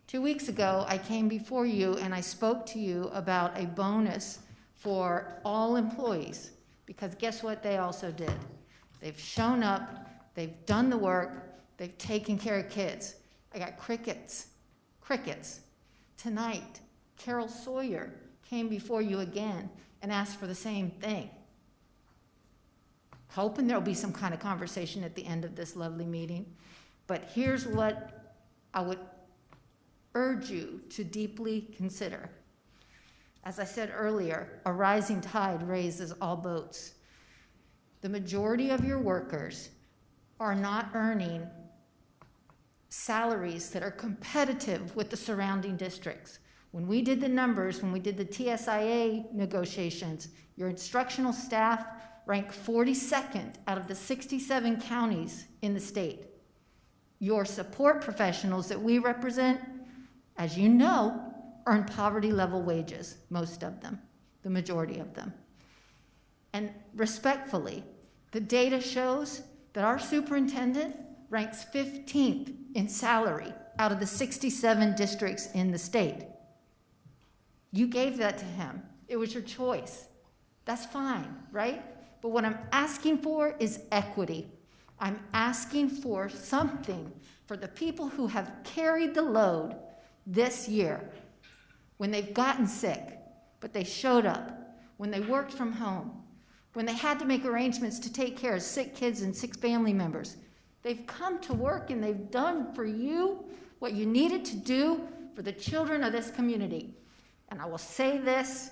2 weeks ago, I came before you and I spoke to you about a bonus for all employees, because guess what they also did? They've shown up, they've done the work, they've taken care of kids. I got crickets. Tonight, Carol Sawyer came before you again and asked for the same thing. Hoping there'll be some kind of conversation at the end of this lovely meeting. But here's what I would urge you to deeply consider. As I said earlier, a rising tide raises all boats. The majority of your workers are not earning salaries that are competitive with the surrounding districts. When we did the numbers, when we did the TSIA negotiations, your instructional staff ranked 42nd out of the 67 counties in the state. Your support professionals that we represent, as you know, earn poverty level wages, most of them, the majority of them. And respectfully, the data shows that our superintendent ranks 15th in salary out of the 67 districts in the state. You gave that to him. It was your choice. That's fine, right? But what I'm asking for is equity. I'm asking for something for the people who have carried the load this year, when they've gotten sick, but they showed up, when they worked from home, when they had to make arrangements to take care of sick kids and sick family members. They've come to work and they've done for you what you needed to do for the children of this community. And I will say this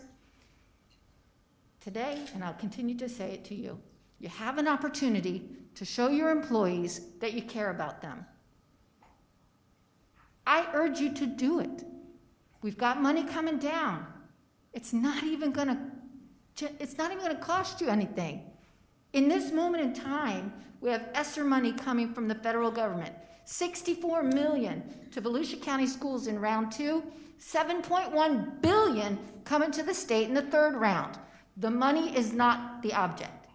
today, and I'll continue to say it to you. You have an opportunity to show your employees that you care about them. I urge you to do it. We've got money coming down. It's not even going to cost you anything. In this moment in time, we have ESSER money coming from the federal government. $64 million to Volusia County Schools in round 2, $7.1 billion coming to the state in the 3rd round. The money is not the object.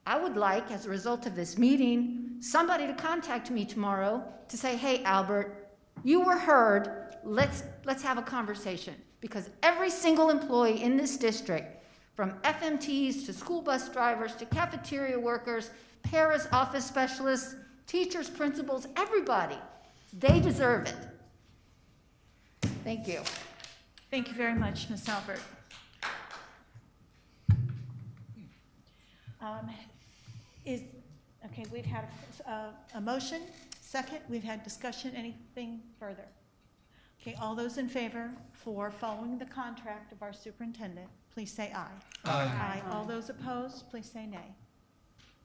I would like, as a result of this meeting, somebody to contact me tomorrow to say, hey, Albert, you were heard. Let's have a conversation. Because every single employee in this district, from FMTs to school bus drivers to cafeteria workers, paras, office specialists, teachers, principals, everybody, they deserve it. Thank you. Thank you very much, Ms. Albert. Okay, we've had a motion, second, we've had discussion, anything further? Okay, all those in favor for following the contract of our superintendent, please say aye. Aye. All those opposed, please say nay.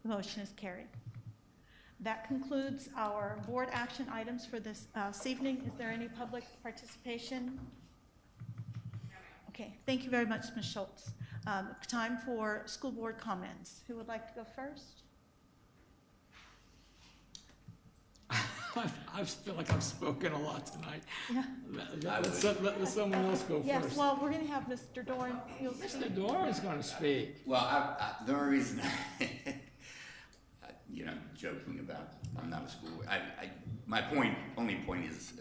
The motion is carried. That concludes our board action items for this evening. Is there any public participation? Okay, thank you very much, Ms. Schultz. Time for school board comments. Who would like to go first? I feel like I've spoken a lot tonight. Yeah. Let someone else go Yes, first. well, we're going to have Mr. Doran. Mr. Doran's going to speak. Well, the only reason, joking about, I'm not a school, my only point is,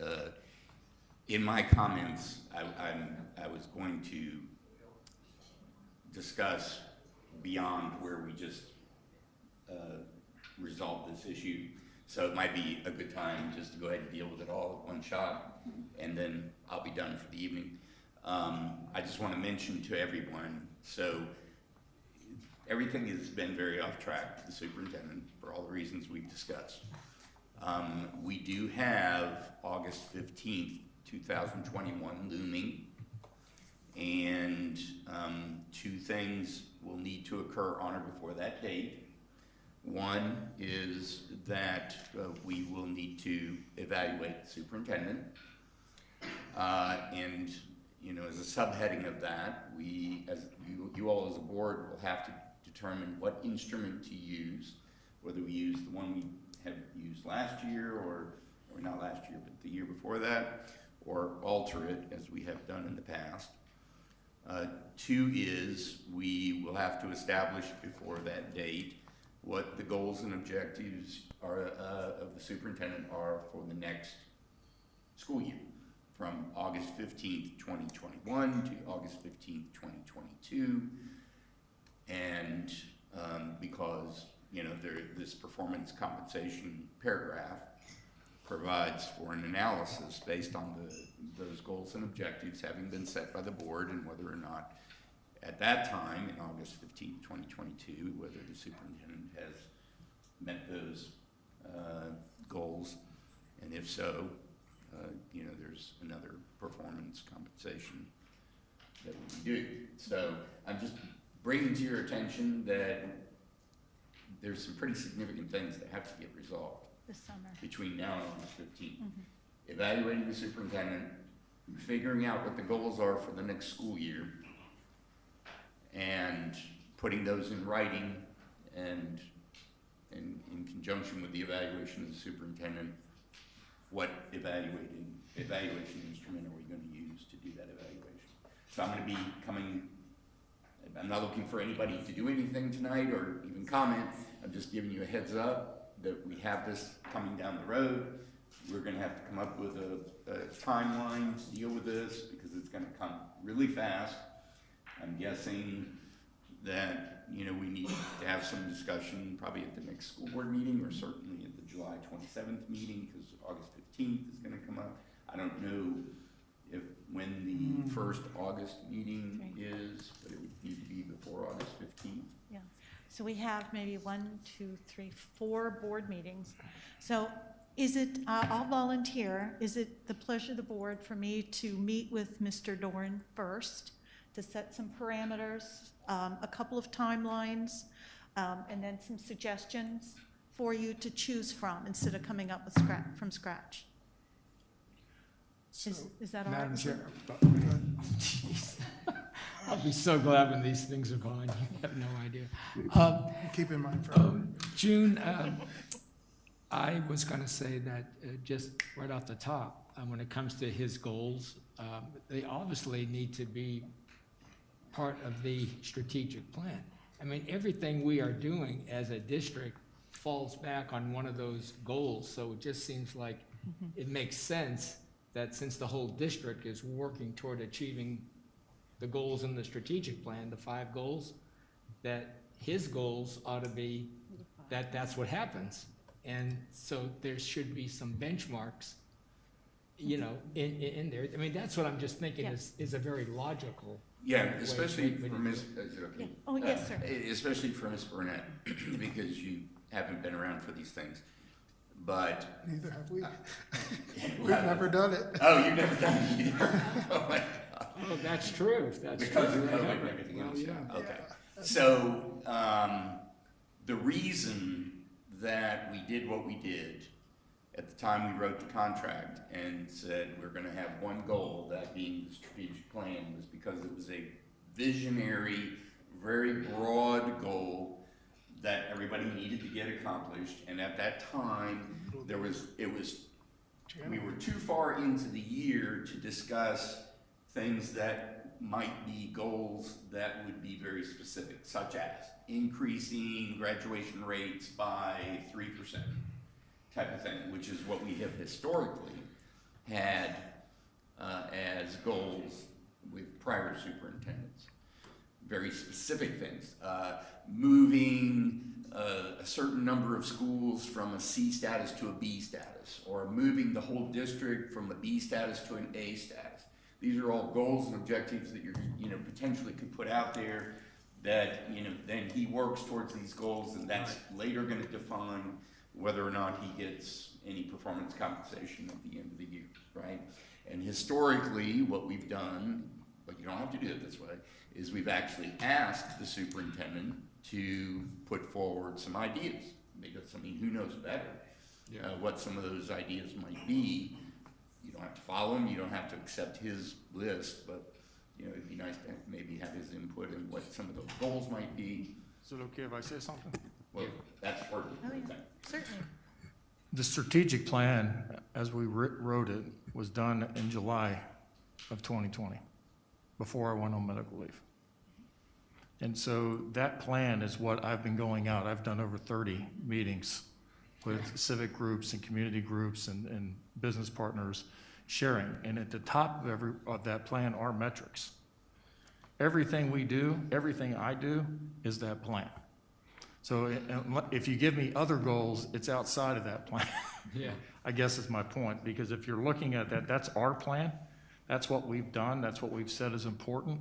in my comments, I was going to discuss beyond where we just resolved this issue. So it might be a good time just to go ahead and deal with it all at one shot, and then I'll be done for the evening. I just want to mention to everyone, so everything has been very off track to the superintendent for all the reasons we've discussed. We do have August 15th, 2021 looming, and 2 things will need to occur on or before that date. One is that we will need to evaluate the superintendent, and as a subheading of that, you all as a board will have to determine what instrument to use, whether we use the one we have used last year, or not last year, but the year before that, or alter it as we have done in the past. 2 is we will have to establish before that date what the goals and objectives are of the superintendent are for the next school year, from August 15th, 2021 to August 15th, 2022. And because this performance compensation paragraph provides for an analysis based on those goals and objectives having been set by the board, and whether or not at that time, in August 15, 2022, whether the superintendent has met those goals, and if so, there's another performance compensation that we do. So I'm just bringing to your attention that there's some pretty significant things that have to get resolved this summer between now and August 15th. Evaluating the superintendent, figuring out what the goals are for the next school year, and putting those in writing, and in conjunction with the evaluation of the superintendent, what evaluation instrument are we going to use to do that evaluation. So I'm going to be I'm not looking for anybody to do anything tonight or even comment. I'm just giving you a heads up that we have this coming down the road. We're going to have to come up with a timeline to deal with this, because it's going to come really fast. I'm guessing that, we need to have some discussion probably at the next school board meeting, or certainly at the July 27th meeting, because August 15th is going to come up. I don't know when the first August meeting is, but it would need to be before August 15th. Yeah. So we have maybe 1, 2, 3, 4 board meetings. So is it, I'll volunteer, is it the pleasure of the board for me to meet with Mr. Dorn first to set some parameters, a couple of timelines, and then some suggestions for you to choose from instead of coming up with from scratch? Is that all right? Madam Chair, I'll be so glad when these things are gone. You have no idea. Keep in mind for June, I was going to say that just right off the top, when it comes to his goals, they obviously need to be part of the strategic plan. I mean, everything we are doing as a district falls back on one of those goals, so it just seems like it makes sense that since the whole district is working toward achieving the goals in the strategic plan, the 5 goals, that his goals ought to be that's what happens. And so there should be some benchmarks, you know, in there. I mean, that's what I'm just thinking is a very logical. Yeah, especially for Ms. Yeah. Oh, yes, sir. Especially for Ms. Burnett, because you haven't been around for these things. But neither have we. We've never done it. Oh, you've never done it either. Oh my God. Oh, that's true. That's because true. of COVID and everything else. Yeah. Okay. So the reason that we did what we did at the time we wrote the contract and said we're going to have one goal, that being the strategic plan, was because it was a visionary, very broad goal that everybody needed to get accomplished. And at that time, we were too far into the year to discuss things that might be goals that would be very specific, such as increasing graduation rates by 3% type of thing, which is what we have historically had as goals with prior superintendents. Very specific things. Moving a certain number of schools from a C status to a B status, or moving the whole district from a B status to an A status. These are all goals and objectives that you're potentially could put out there that then he works towards these goals, and that's later going to define whether or not he gets any performance compensation at the end of the year, right? And historically, what we've done, but you don't have to do it this way, is we've actually asked the superintendent to put forward some ideas, because, I mean, who knows better what some of those ideas might be. You don't have to follow him, you don't have to accept his list, but it'd be nice to maybe have his input in what some of those goals might be. Is it okay if I say something? Well, that's part of the thing. Certainly. The strategic plan, as we wrote it, was done in July of 2020, before I went on medical leave. And so that plan is what I've been going out. I've done over 30 meetings with civic groups and community groups and business partners sharing. And at the top of that plan are metrics. Everything we do, everything I do is that plan. So if you give me other goals, it's outside of that plan. Yeah. I guess is my point, because if you're looking at that, that's our plan. That's what we've done. That's what we've said is important.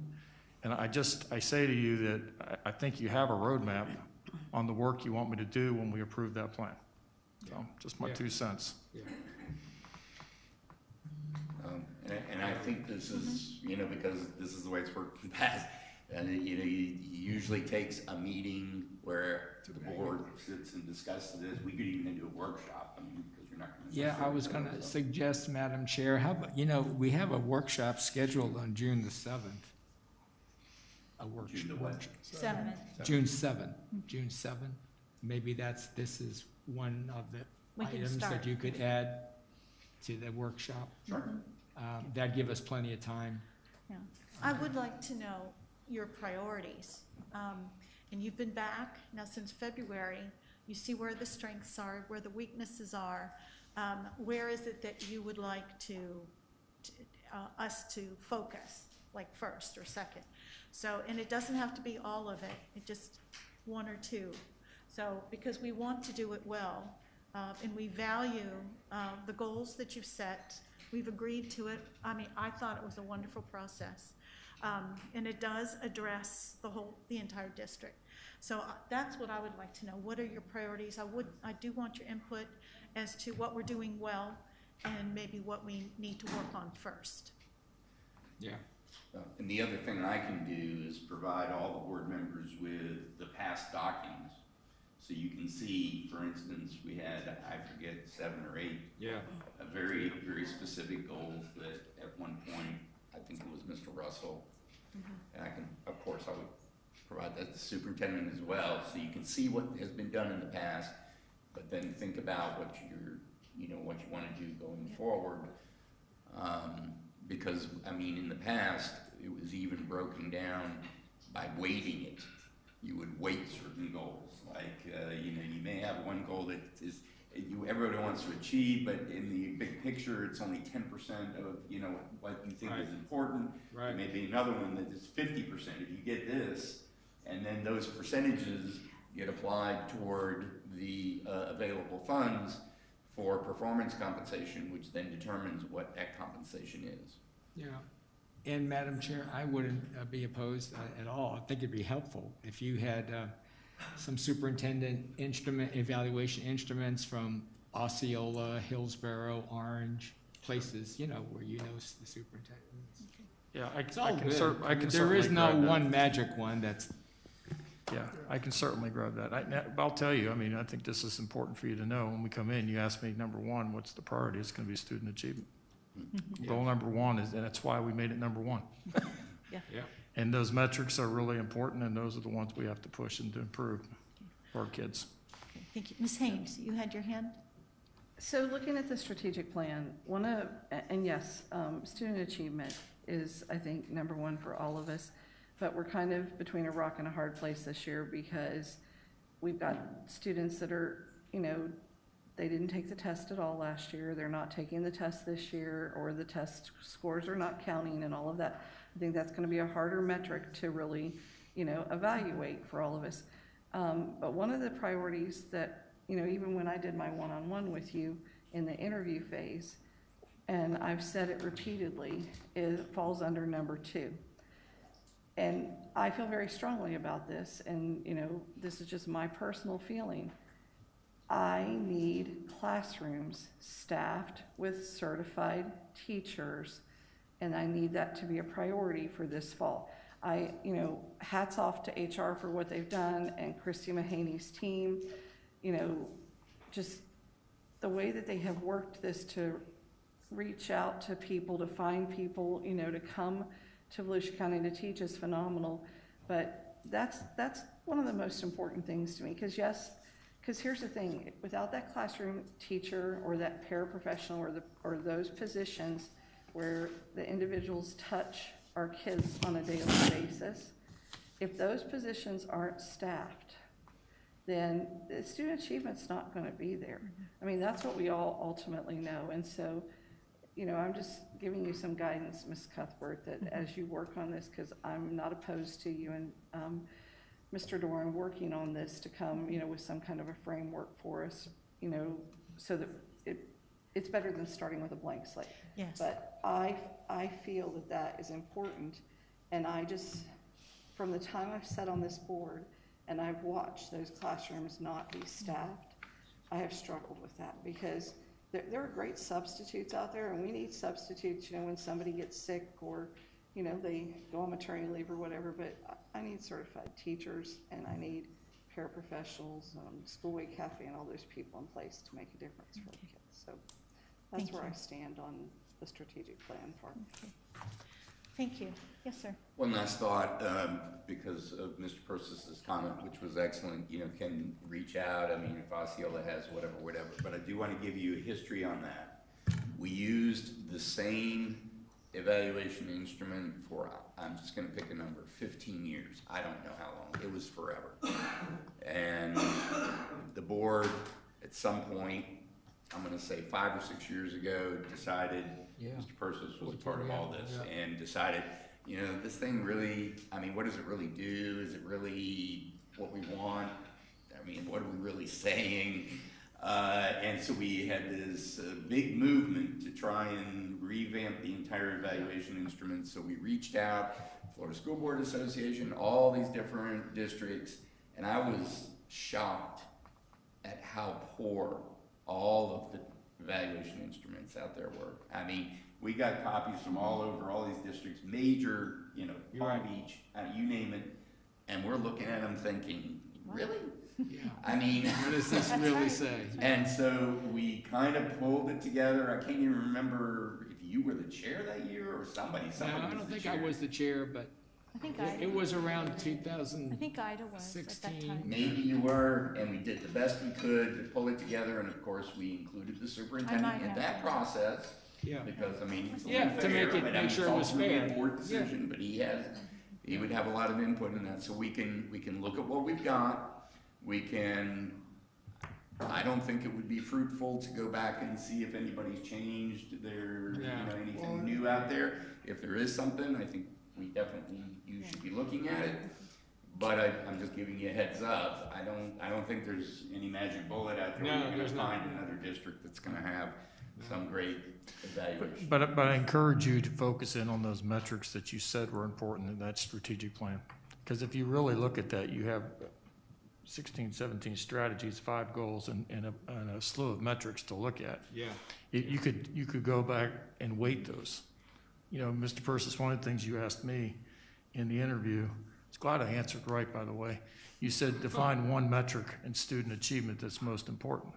And I say to you that I think you have a roadmap on the work you want me to do when we approve that plan. So just my 2 cents. Yeah. And I think this is, because this is the way it's worked in the past, and it usually takes a meeting where the board sits and discusses this. We could even do a workshop. I mean, because you're not going to. Yeah, I was going to suggest, Madam Chair, how about, we have a workshop scheduled on June the 7th. A workshop. June the what? 7th. June 7th. June 7th. Maybe this is one of the items that you could add to the workshop. Sure. That'd give us plenty of time. Yeah. I would like to know your priorities. And you've been back now since February. You see where the strengths are, where the weaknesses are. Where is it that you would like us to focus, like first or second? So, and it doesn't have to be all of it, just 1 or 2. So, because we want to do it well, and we value the goals that you've set. We've agreed to it. I mean, I thought it was a wonderful process. And it does address the entire district. So that's what I would like to know. What are your priorities? I do want your input as to what we're doing well and maybe what we need to work on first. Yeah. And the other thing I can do is provide all the board members with the past documents. So you can see, for instance, we had, I forget, 7 or 8 very, very specific goals that at one point, I think it was Mr. Russell, and I can, of course, I would provide that to the superintendent as well, so you can see what has been done in the past, but then think about what what you want to do going forward. Because, I mean, in the past, it was even broken down by weighting it. You would weight certain goals. Like, you may have one goal that is everybody wants to achieve, but in the big picture, it's only 10% of, what you think is important. Right. There may be another one that is 50%. If you get this, and then those percentages get applied toward the available funds for performance compensation, which then determines what that compensation is. Yeah. And Madam Chair, I wouldn't be opposed at all. I think it'd be helpful if you had some superintendent evaluation instruments from Osceola, Hillsborough, Orange, places, where the superintendent. Yeah, It's all good. I can There is certainly no grab that. one magic one that's. Yeah, I can certainly grab that. I'll tell you, I think this is important for you to know. When we come in, you ask me, number one, what's the priority? It's going to be student achievement. Goal number one is, and that's why we made it number one. Yeah. And those metrics are really important, and those are the ones we have to push and to improve for our kids. Okay, thank you. Ms. Haynes, you had your hand? So looking at the strategic plan, and yes, student achievement is, I think, number one for all of us, but we're kind of between a rock and a hard place this year because we've got students that are, they didn't take the test at all last year, they're not taking the test this year, or the test scores are not counting and all of that. I think that's going to be a harder metric to really, evaluate for all of us. But one of the priorities that, even when I did my one-on-one with you in the interview phase, and I've said it repeatedly, it falls under number 2. And I feel very strongly about this, and, this is just my personal feeling. I need classrooms staffed with certified teachers, and I need that to be a priority for this fall. Hats off to HR for what they've done, and Christy Mahaney's team, just the way that they have worked this to reach out to people, to find people, to come to Volusia County to teach is phenomenal. But that's one of the most important things to me, because here's the thing, without that classroom teacher or that paraprofessional or those positions where the individuals touch our kids on a daily basis, if those positions aren't staffed, then the student achievement's not going to be there. I mean, that's what we all ultimately know. And so, I'm just giving you some guidance, Ms. Cuthbert, that as you work on this, because I'm not opposed to you and Mr. Doran working on this to come, with some kind of a framework for us, so that it's better than starting with a blank slate. Yes. But I feel that is important, and I just, from the time I've sat on this board and I've watched those classrooms not be staffed, I have struggled with that, because there are great substitutes out there, and we need substitutes, when somebody gets sick or, they go on maternity leave or whatever, but I need certified teachers, and I need paraprofessionals, Schoolway Cafe, and all those people in place to make a difference for the kids. So that's Thank where you. I stand on the strategic plan part. Okay. Thank you. Yes, sir. One last thought, because of Mr. Persis' comment, which was excellent, can reach out. I mean, if Osceola has whatever, but I do want to give you a history on that. We used the same evaluation instrument for, I'm just going to pick a number, 15 years. I don't know how long. It was forever. And the board, at some point, I'm going to say 5 or 6 years ago, decided, Mr. Persis was a part of all this, and decided, this thing really, what does it really do? Is it really what we want? What are we really saying? And so we had this big movement to try and revamp the entire evaluation instrument. So we reached out, Florida School Board Association, all these different districts, And I was shocked at how poor all of the evaluation instruments out there were. I mean, we got copies from all over, all these districts, major, you know, Palm Beach, you name it, and we're looking at them thinking, really? Yeah. I mean, what does this really say? And so we kind of pulled it together. I can't even remember if you were the chair that year or somebody. No, I don't think I was the chair, but I think it was around 2016. I think Ida was at that time. Maybe you were, and we did the best we could to pull it together, and of course, we included the superintendent in that process. Yeah. Because, I mean, it's yeah, to make sure it was fair. It's a board decision, but he would have a lot of input in that, so we can look at what we've got. We can, I don't think it would be fruitful to go back and see if anybody's changed their, you know, anything new out there. If there is something, I think you should be looking at it. But I'm just giving you a heads up. I don't think there's any magic bullet out there. No, You're there's gonna not. find another district that's gonna have some great evaluation. But I encourage you to focus in on those metrics that you said were important in that strategic plan. Because if you really look at that, you have 16, 17 strategies, 5 goals, and a slew of metrics to look at. Yeah. You could go back and weight those. You know, Mr. Persis, one of the things you asked me in the interview, I was glad I answered right, by the way. You said define one metric in student achievement that's most important.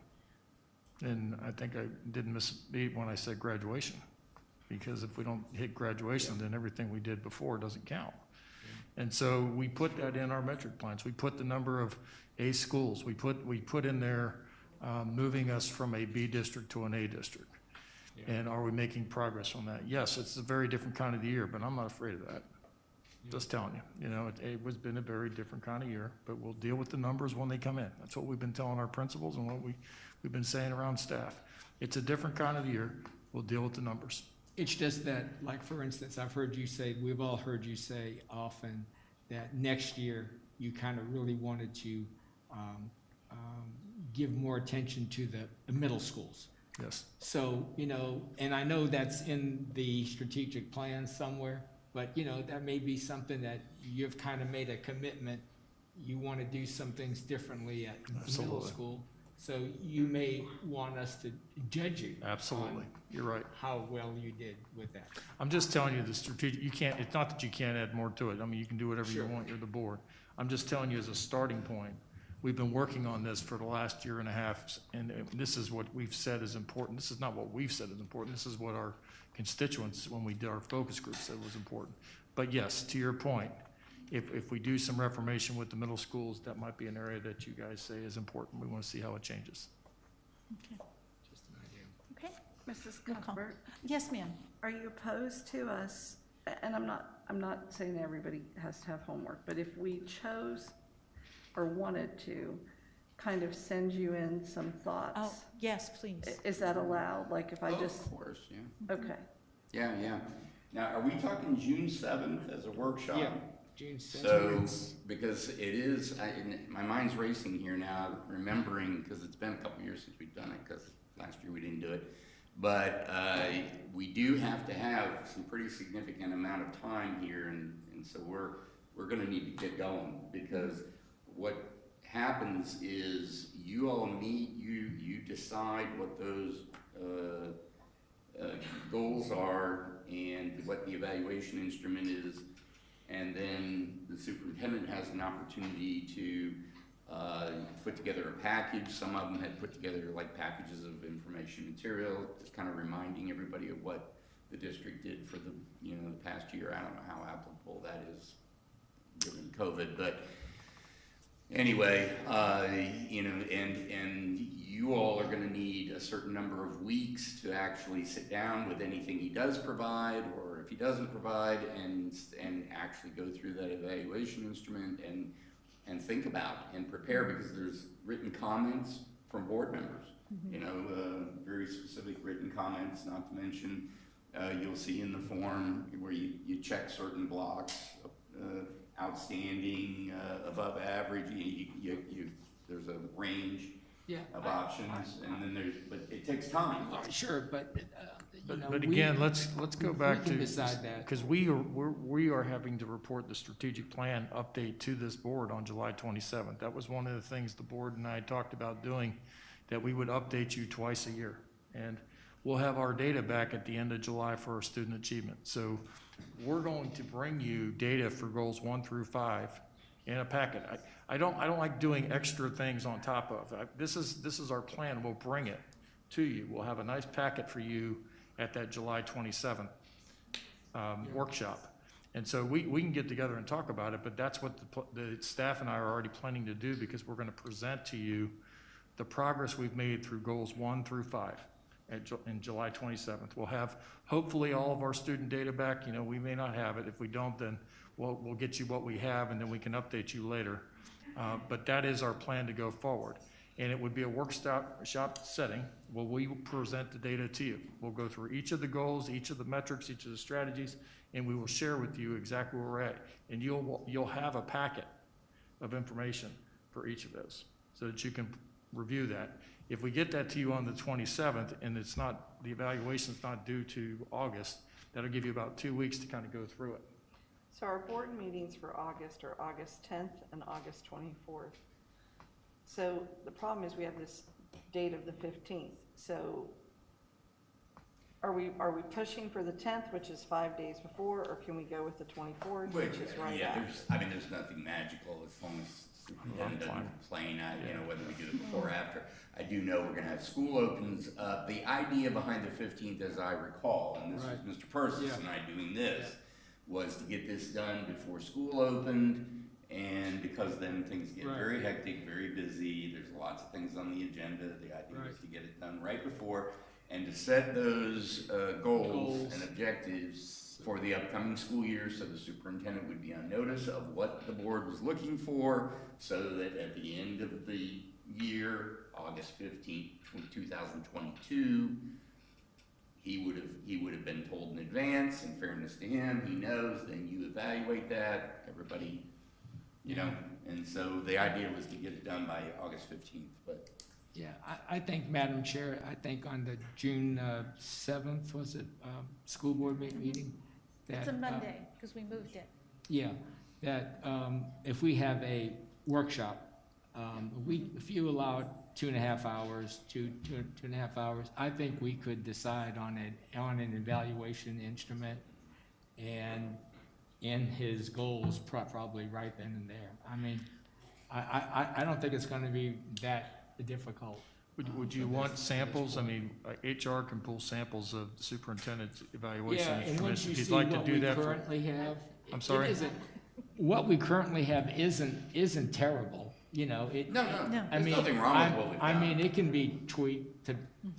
And I think I didn't misspeak when I said graduation. Because if we don't hit graduation, then everything we did before doesn't count. And so we put that in our metric plans. We put the number of A schools. We put in there moving us from a B district to an A district. Yeah. And are we making progress on that? Yes, it's a very different kind of year, but I'm not afraid of that. Yeah. Just telling you, you know, it was been a very different kind of year, but we'll deal with the numbers when they come in. That's what we've been telling our principals and what we've been saying around staff. It's a different kind of year. We'll deal with the numbers. It's just that, like, for instance, we've all heard you say often that next year you kind of really wanted to give more attention to the middle schools. Yes. So, you know, and I know that's in the strategic plan somewhere, but, you know, that may be something that you've kind of made a commitment. You want to do some things differently at middle school. So you may want us to judge you. Absolutely. You're right. How well you did with that. I'm just telling you the strategic, it's not that you can't add more to it. I mean, you can do whatever you want. You're the board. I'm just telling you as a starting point. We've been working on this for the last year and a half, and this is what we've said is important. This is not what we've said is important. This is what our constituents, when we did our focus group, said was important. But yes, to your point, if we do some reformation with the middle schools, that might be an area that you guys say is important. We want to see how it changes. Okay. Just an idea. Okay. Mrs. Cuthbert, Yes, ma'am. are you opposed to us, and I'm not saying everybody has to have homework, but if we chose or wanted to kind of send you in some thoughts? Oh, yes, please. Is that allowed? Like if I just? Of course, yeah. Okay. Yeah. Now, are we talking June 7th as a workshop? Yeah, June 7th. So, because it is, my mind's racing here now, remembering, because it's been a couple years since we've done it, because last year we didn't do it. But we do have to have some pretty significant amount of time here, and so we're going to need to get going, because what happens is you all meet, you decide what those goals are and what the evaluation instrument is, and then the superintendent has an opportunity to put together a package. Some of them had put together like packages of information material, just kind of reminding everybody of what the district did for the past year. I don't know how applicable that is given COVID, but anyway, and you all are going to need a certain number of weeks to actually sit down with anything he does provide, or if he doesn't provide, and actually go through that evaluation instrument and think about and prepare, because there's written comments from board members, very specific written comments, not to mention you'll see in the form where you check certain blocks, outstanding, above average, there's a range, of options, and then there's, but it takes time. Sure, but, you know. But again, let's go back we to. can decide that. Because we are having to report the strategic plan update to this board on July 27th. That was one of the things the board and I talked about doing, that we would update you twice a year. And we'll have our data back at the end of July for our student achievement. So we're going to bring you data for goals 1 through 5 in a packet. I don't like doing extra things on top of. This is our plan. We'll bring it to you. We'll have a nice packet for you at that July 27th workshop. And so we can get together and talk about it, but that's what the staff and I are already planning to do, because we're going to present to you the progress we've made through goals 1 through 5 in July 27th. We'll have hopefully all of our student data back. You know, we may not have it. If we don't, then we'll get you what we have, and then we can update you later. But that is our plan to go forward. And it would be a workshop setting where we will present the data to you. We'll go through each of the goals, each of the metrics, each of the strategies, and we will share with you exactly where we're at. And you'll have a packet of information for each of those so that you can review that. If we get that to you on the 27th and the evaluation's not due to August, that'll give you about 2 weeks to kind of go through it. So our board meetings for August are August 10th and August 24th. So the problem is we have this date of the 15th. So are we pushing for the 10th, which is 5 days before, or can we go with the 24th, which is right after? There's nothing magical as long as superintendent doesn't complain, whether we do it before or after. I do know we're gonna have school opens. The idea behind the 15th, as I recall, and this was Mr. Persis and I doing this, was to get this done before school opened, and because then things get very hectic, very busy, there's lots of things on the agenda. The idea was to get it done right before, and to set those goals and objectives for the upcoming school year, so the superintendent would be on notice of what the board was looking for, so that at the end of the year, August 15th, 2022, he would have been told in advance. In fairness to him, he knows. Then you evaluate that. Everybody, and so the idea was to get it done by August 15th. But yeah, I think, Madam Chair, I think on the June 7th, was it, school board meeting? It's a Monday, because we moved it. Yeah, that if we have a workshop, if you allowed 2.5 hours, two and a half hours, I think we could decide on an evaluation instrument and in his goals probably right then and there. I mean, I don't think it's going to be that difficult. Would you want samples? I mean, HR can pull samples of the superintendent's evaluation instruments. If you'd like to do that. Currently have. I'm sorry? What we currently have isn't terrible. No. I There's mean, nothing wrong with what we've done. I mean, it can be tweaked to,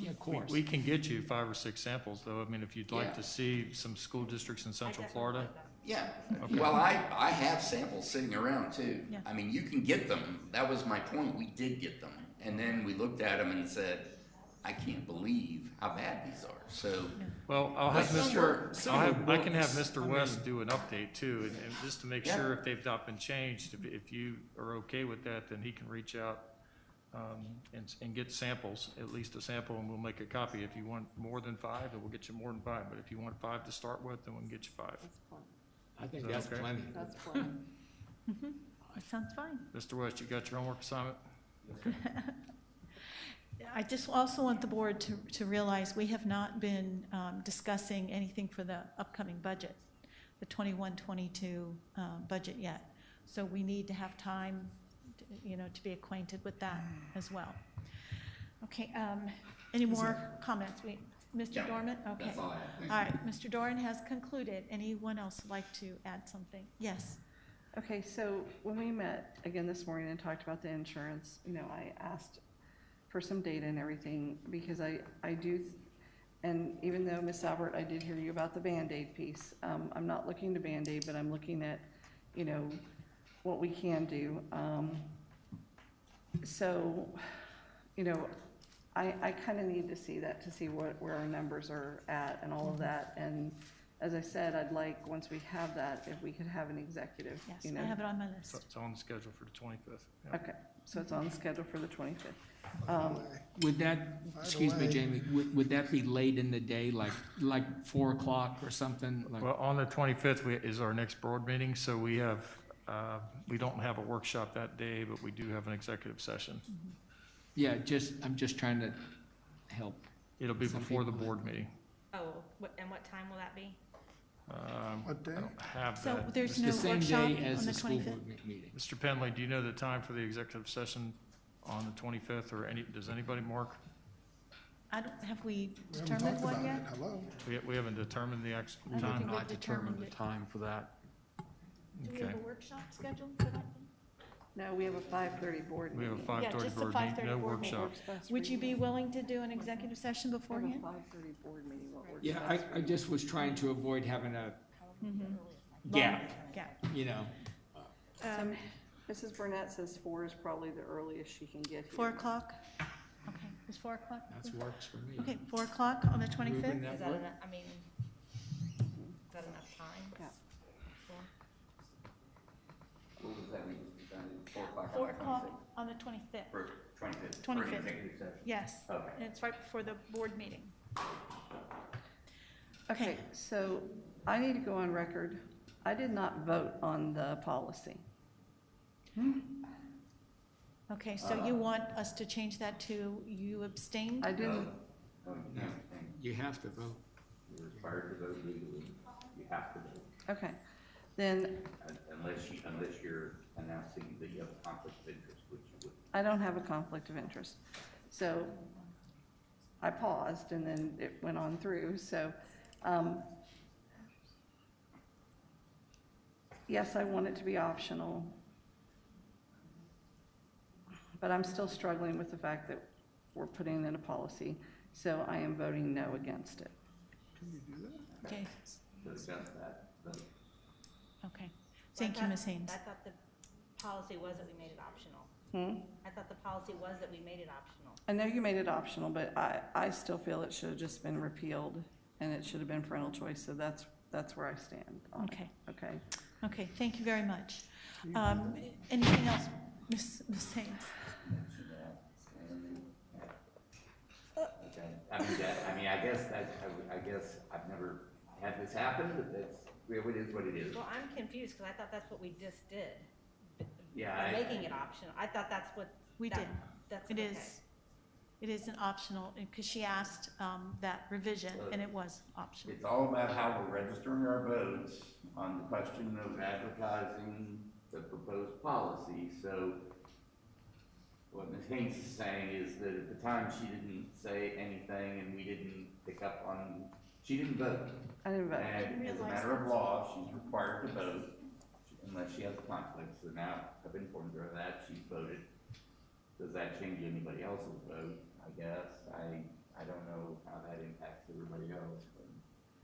of course. We can get you 5 or 6 samples, though. I mean, if you'd like to see some school districts in Central Florida. Yeah. Okay. Well, I have samples sitting around too. Yeah. I mean, you can get them. That was my point. We did get them. And then we looked at them and said, I can't believe how bad these are. So, well, I can have Mr. West do an update too, and just to make sure if they've not been changed, if you are okay with that, then he can reach out and get samples, at least a sample, and we'll make a copy. If you want more than 5, then we'll get you more than 5. But if you want 5 to start with, then we can get you 5. I think that's plenty. That's plenty. That sounds fine. Mr. West, you got your homework assignment? I just also want the board to realize we have not been discussing anything for the upcoming budget, the 21-22 budget yet. So we need to have time, to be acquainted with that as well. Okay, any more comments? Mr. Dorman? Okay. That's all I have. All right, Mr. Doran has concluded. Anyone else like to add something? Yes. Okay, so when we met again this morning and talked about the insurance, I asked for some data and everything, because I do, and even though, Ms. Albert, I did hear you about the Band-Aid piece, I'm not looking to Band-Aid, but I'm looking at, what we can do. So, I kind of need to see that, to see where our numbers are at and all of that, and as I said, I'd like, once we have that, if we could have an executive, Yes, you know. I have it on my list. So it's on the schedule for the 25th. Yeah. Okay, so it's on the schedule for the 25th. Would that, excuse me, Jamie, would that be late in the day, like 4 o'clock or something? Like, Well, on the 25th is our next board meeting, so we have, we don't have a workshop that day, but we do have an executive session. yeah, I'm just trying to help. It'll be some before the people. board meeting. Oh, and what time will that be? What day? I don't have So that. there's The no same workshop day as on the the school 25th? board meeting. Mr. Penley, do you know the time for the executive session on the 25th, or does anybody mark? Have we We haven't determined talked one about yet? it. Hello? We haven't determined the actual I don't time? think we've Not determined the determined it. time for that. Do we Okay. have a workshop scheduled for that day? No, we have a 5:30 board We have a meeting. 5:30 just a board meeting, 5:30 no board meeting. workshop. Works best Would for you be willing to do an executive session We have a beforehand? 5:30 board meeting, what works Yeah, best for I you? just was trying to avoid having a Mhm. gap, Yeah. you know. Mrs. Burnett says 4 is probably the earliest she can get here. 4 o'clock? Okay, is 4 o'clock? That works for me. Okay, 4 o'clock on the 25th? Ruben, Is that that work? enough, I mean, is that enough time? Yeah. What was that mean? 4 o'clock? 4 o'clock on the 25th. For 25th? For 25th. an executive session? Yes, Okay. and it's right before the board meeting. Okay, so I need to go on record. I did not vote on the policy. Okay, so you want us to change that to you abstained? I didn't, No, you can't think. You have to vote. You're required to vote legally. You have to vote. okay. Then Unless you're announcing that you have a conflict of interest, which you would. I don't have a conflict of interest. So I paused and then it went on through, so, yes, I want it to be optional. But I'm still struggling with the fact that we're putting in a policy, so I am voting no against it. Can you do that? Okay, So discuss that. vote. okay. Thank you, Ms. Haynes. I thought the policy was that we made it optional. I thought the policy was that we made it optional. I know you made it optional, but I still feel it should have just been repealed and it should have been parental choice, so that's where I stand on it. Okay. Okay. Okay, thank you very much. Anything else, Ms. Haynes? Mention that. Okay. I mean, I guess I've never had this happen, but it is what it is. Well, I'm confused, because I thought that's what we just did. Yeah, By I- making it optional. I thought that's what. We that- did. That's It okay. is. It is an optional, because she asked that revision, and it was optional. It's all about how we're registering our votes on the question of advertising the proposed policy. So what Ms. Haynes is saying is that at the time, she didn't say anything and we didn't pick up on, she didn't vote. I didn't vote. And as a matter of law, she's required to vote unless she has a conflict. So now I've informed her of that, she's voted. Does that change anybody else's vote? I guess. I don't know how that impacts everybody else.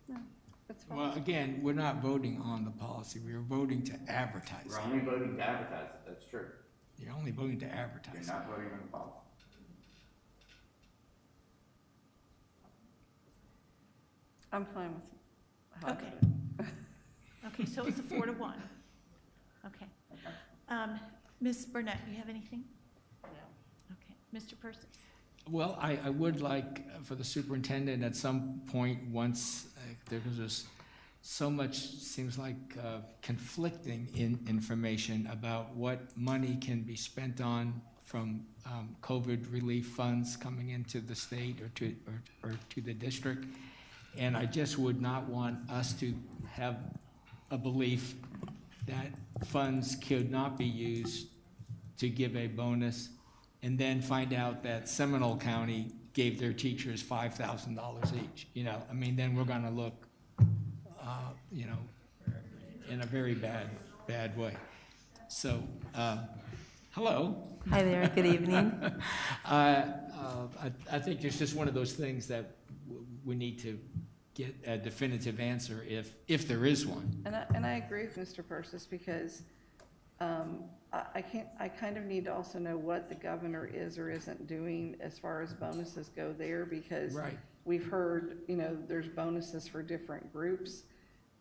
But That's fine. Well, again, we're not voting on the policy. We are voting to advertise we're it. only voting to advertise it, that's true. You're only voting to advertise You're it. not voting on the policy. I'm fine with how I Okay. voted. Okay, so it's a 4 to 1. Okay. Ms. Burnett, you have anything? No. Okay. Mr. Person? Well, I would like for the superintendent at some point, once there was just so much, seems like conflicting information about what money can be spent on from COVID relief funds coming into the state or to the district. And I just would not want us to have a belief that funds could not be used to give a bonus and then find out that Seminole County gave their teachers $5,000 each. You know, I mean, then we're gonna look, you know, in a very bad way. So, hello. Hi there, good evening. I think it's just one of those things that we need to get a definitive answer if there is one. And I agree with Mr. Persis because I kind of need to also know what the governor is or isn't doing as far as bonuses go there because Right. we've heard, you know, there's bonuses for different groups.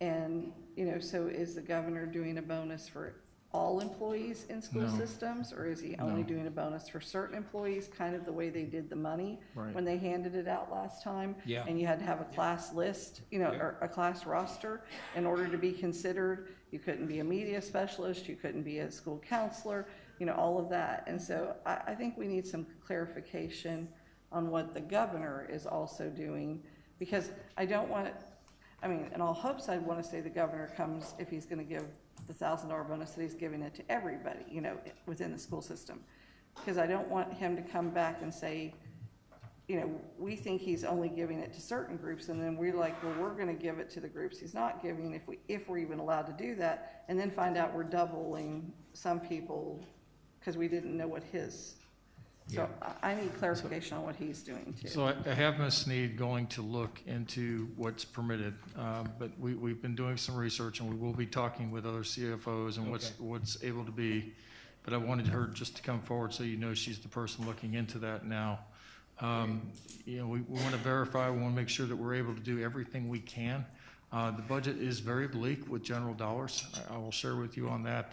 And, you know, so is the governor doing a bonus for all employees in school No. systems? Or is he only No. doing a bonus for certain employees, kind of the way they did the money Right. when they handed it out last time? Yeah. And you had to have a class list, you know, Yeah. or a class roster in order to be considered. You couldn't be a media specialist, you couldn't be a school counselor, you know, all of that. And so I think we need some clarification on what the governor is also doing, because I don't want, I mean, in all hopes, I'd want to say the governor comes, if he's going to give the $1,000 bonus, that he's giving it to everybody, you know, within the school system. Because I don't want him to come back and say, you know, we think he's only giving it to certain groups, and then we're like, well, we're going to give it to the groups he's not giving, if we're even allowed to do that, and then find out we're doubling some people because we didn't know what his. So I need clarification on what he's doing too. So I have Ms. Sneed going to look into what's permitted, but we've been doing some research, and we will be talking with other CFOs and what's able to be. But I wanted her just to come forward so you know she's the person looking into that now. You know, we want to verify, we want to make sure that we're able to do everything we can. The budget is very bleak with general dollars. I will share with you on that,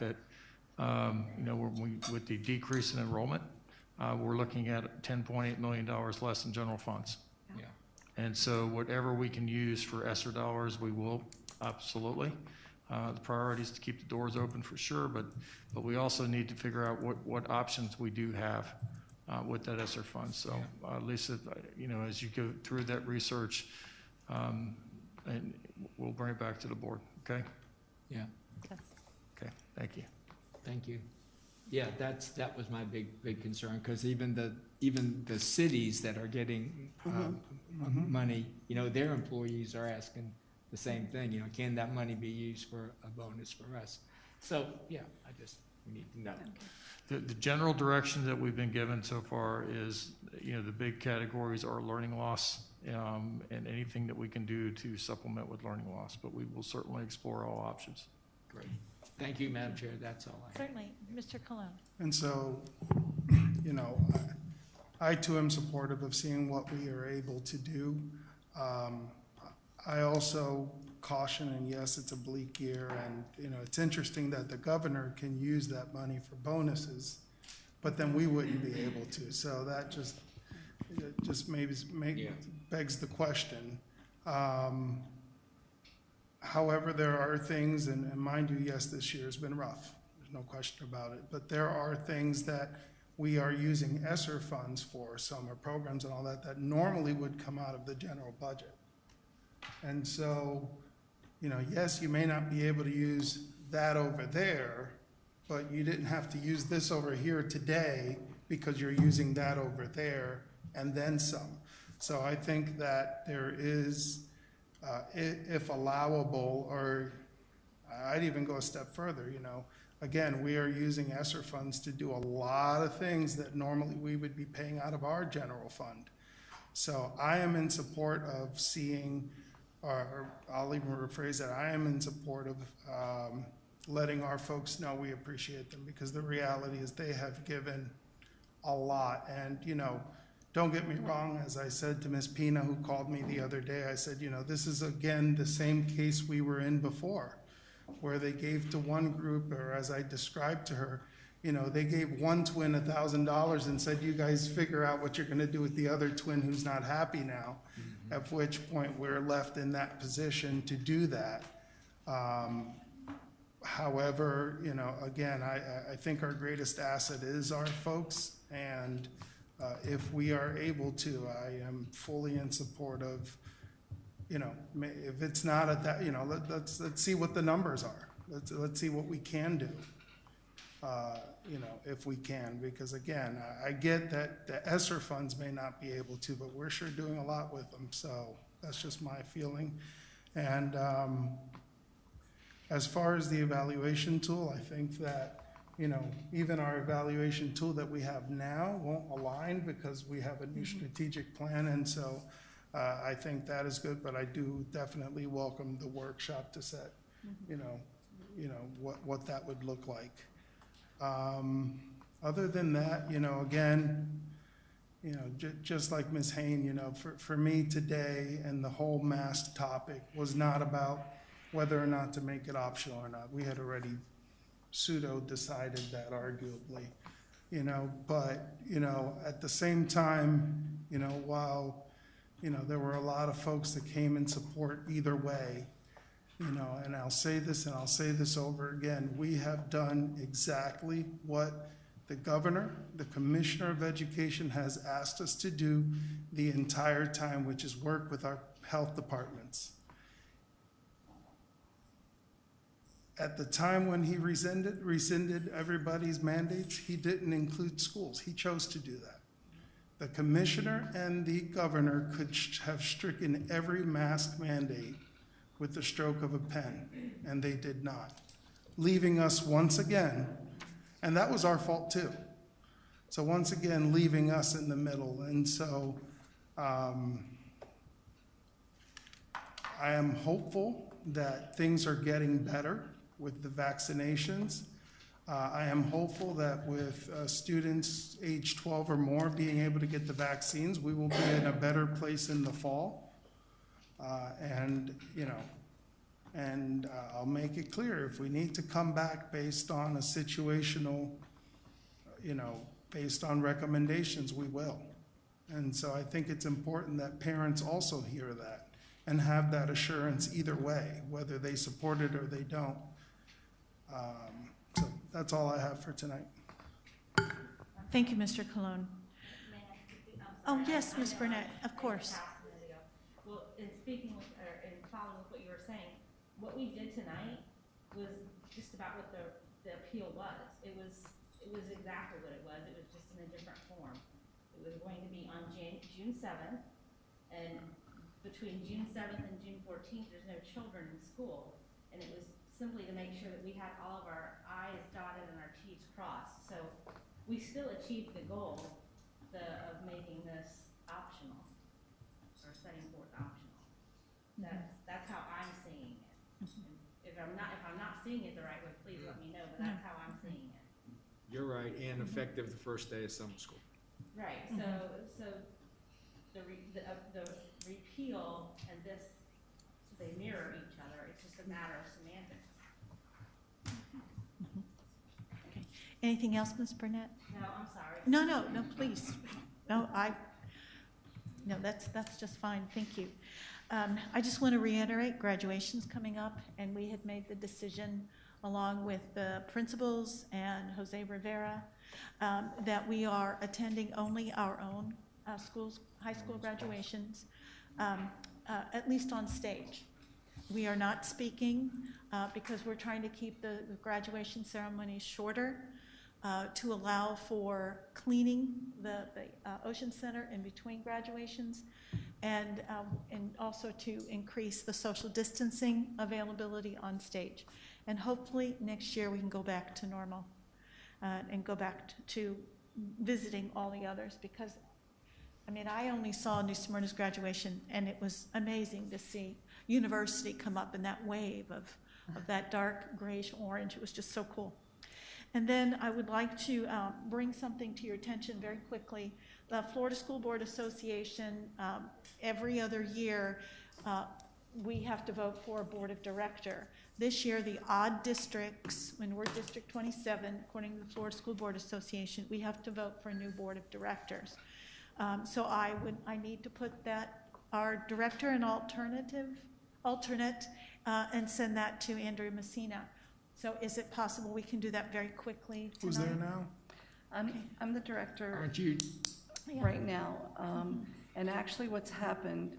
you know, with the decrease in enrollment, we're looking at $10.8 million less in general funds. Yeah. And so whatever we can use for ESSER dollars, we will, absolutely. The priority is to keep the doors open for sure, but we also need to figure out what options we do have with that ESSER fund. So Lisa, you know, as you go through that research, and we'll bring it back to the board, okay? Yeah. Okay, thank you. Thank you. Yeah, that was my big concern, because even the cities that are getting money, you know, their employees are asking the same thing. You know, can that money be used for a bonus for us? So yeah, we need to know. The general direction that we've been given so far is, you know, the big categories are learning loss, and anything that we can do to supplement with learning loss. But we will certainly explore all options. Great. Thank you, Madam Chair. That's all I have. Certainly. Mr. Colon. And so, you know, I too am supportive of seeing what we are able to do. I also caution, and yes, it's a bleak year, and, you know, it's interesting that the governor can use that money for bonuses, but then we wouldn't be able to. So that just begs the question. However, there are things, and mind you, yes, this year has been rough. There's no question about it. But there are things that we are using ESSER funds for, summer programs and all that, that normally would come out of the general budget. And so, you know, yes, you may not be able to use that over there, but you didn't have to use this over here today because you're using that over there and then some. So I think that there is, if allowable, or I'd even go a step further, you know, again, we are using ESSER funds to do a lot of things that normally we would be paying out of our general fund. So I am in support of seeing, or I'll even rephrase that, I am in support of letting our folks know we appreciate them, because the reality is they have given a lot. And, you know, don't get me wrong, as I said to Ms. Pina, who called me the other day, I said, you know, this is again the same case we were in before, where they gave to one group, or as I described to her, you know, they gave one twin $1,000 and said, you guys figure out what you're going to do with the other twin who's not happy now, at which point we're left in that position to do that. However, you know, again, I think our greatest asset is our folks, and if we are able to, I am fully in support of, you know, if it's not at that, you know, let's see what the numbers are. Let's see what we can do, you know, if we can, because again, I get that the ESSER funds may not be able to, but we're sure doing a lot with them. So that's just my feeling. And as far as the evaluation tool, I think that, you know, even our evaluation tool that we have now won't align because we have a new strategic plan. And so I think that is good, but I do definitely welcome the workshop to set, you know, what that would look like. Other than that, you know, again, you know, just like Ms. Hain, you know, for me today and the whole mask topic was not about whether or not to make it optional or not. We had already pseudo-decided that arguably, but, at the same time, while, there were a lot of folks that came in support either way, and I'll say this and I'll say this over again, we have done exactly what the governor, the commissioner of education has asked us to do the entire time, which is work with our health departments. At the time when he rescinded everybody's mandates, he didn't include schools. He chose to do that. The commissioner and the governor could have stricken every mask mandate with the stroke of a pen, and they did not, leaving us once again, and that was our fault too. So once again, leaving us in the middle. And so I am hopeful that things are getting better with the vaccinations. I am hopeful that with students age 12 or more being able to get the vaccines, we will be in a better place in the fall. I'll make it clear, if we need to come back based on a situational, based on recommendations, we will. And so I think it's important that parents also hear that and have that assurance either way, whether they support it or they don't. So that's all I have for tonight. Thank you, Mr. Colon. Oh, yes, Ms. Burnett, of course. Well, in speaking with, or in following with what you were saying, what we did tonight was just about what the appeal was. It was exactly what it was. It was just in a different form. It was going to be on June 7th, and between June 7th and June 14th, there's no children in school, and it was simply to make sure that we had all of our I's dotted and our T's crossed. So we still achieved the goal of making this optional, or setting forth optional. That's how I'm seeing it. If I'm not seeing it the right way, please let me know, but that's how I'm seeing it. You're right, and effective the first day of summer school. Right, so the repeal and this, so they mirror each other. It's just a matter of semantics. Okay. Anything else, Ms. Burnett? No, I'm sorry. No, please. No, that's just fine. Thank you. I just want to reiterate, graduation's coming up, and we had made the decision, along with the principals and Jose Rivera, that we are attending only our own high school graduations, at least on stage. We are not speaking because we're trying to keep the graduation ceremonies shorter to allow for cleaning the Ocean Center in between graduations, and also to increase the social distancing availability on stage. And hopefully next year we can go back to normal and go back to visiting all the others, because I only saw New Smyrna's graduation, and it was amazing to see University come up in that wave of that dark grayish orange. It was just so cool. And then I would like to bring something to your attention very quickly. The Florida School Board Association, every other year, we have to vote for a board of director. This year, the odd districts, when we're District 27, according to the Florida School Board Association, we have to vote for a new board of directors. So I need to put that, our director and alternate, and send that to Andrew Messina. So is it possible we can do that very quickly tonight? Who's there now? I'm the director. Aren't you? Right now. And actually what's happened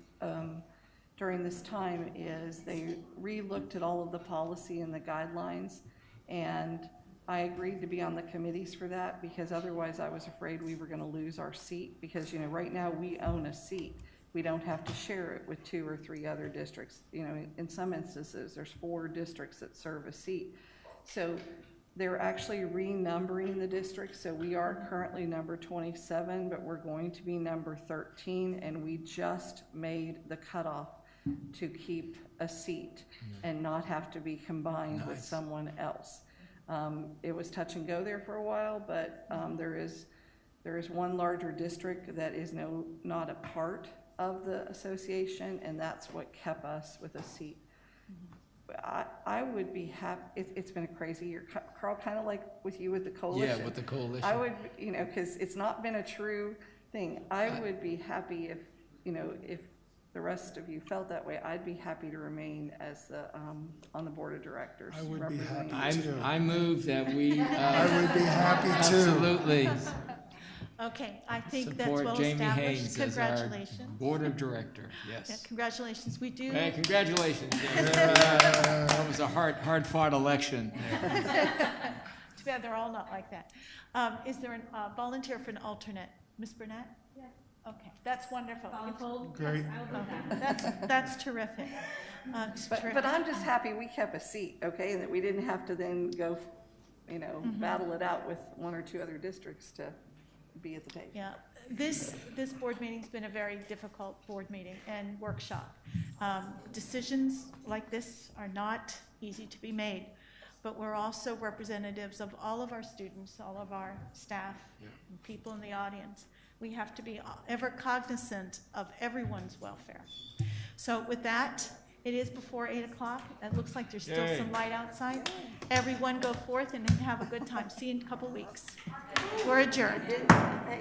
during this time is they re-looked at all of the policy and the guidelines, and I agreed to be on the committees for that, because otherwise I was afraid we were going to lose our seat, because right now we own a seat. We don't have to share it with 2 or 3 other districts. In some instances there's 4 districts that serve a seat. So they're actually renumbering the districts. So we are currently number 27, but we're going to be number 13, and we just made the cutoff to keep a seat and not have to be combined with someone else. It was touch and go there for a while, but there is one larger district that is not a part of the association, and that's what kept us with a seat. I would be happy, it's been a crazy year, Carl, kind of like with you with the coalition. Yeah, with the coalition. I would, because it's not been a true thing. I would be happy if, if the rest of you felt that way, I'd be happy to remain as the, on the board of directors. I would be happy representing- I move that we. I would be happy too. Absolutely. Okay, I think that's well Support Jamie established. Haynes as our Congratulations. board of director, Yeah, yes. congratulations. We do. Hey, congratulations. That was a hard-fought election. Too bad they're all not like that. Is there a volunteer for an alternate? Ms. Burnett? Yes. Okay, that's wonderful. Great. That's terrific. But I'm just happy we kept a seat, okay, and that we didn't have to then go, battle it out with one or two other districts to be at the table. Yeah, this board meeting's been a very difficult board meeting and workshop. Decisions like this are not easy to be made, but we're also representatives of all of our students, all of our staff, and people in the audience. We have to be ever cognizant of everyone's welfare. So with that, it is before 8 o'clock. It looks like there's still some light outside. Everyone go forth and have a good time. See you in a couple weeks. We're adjourned.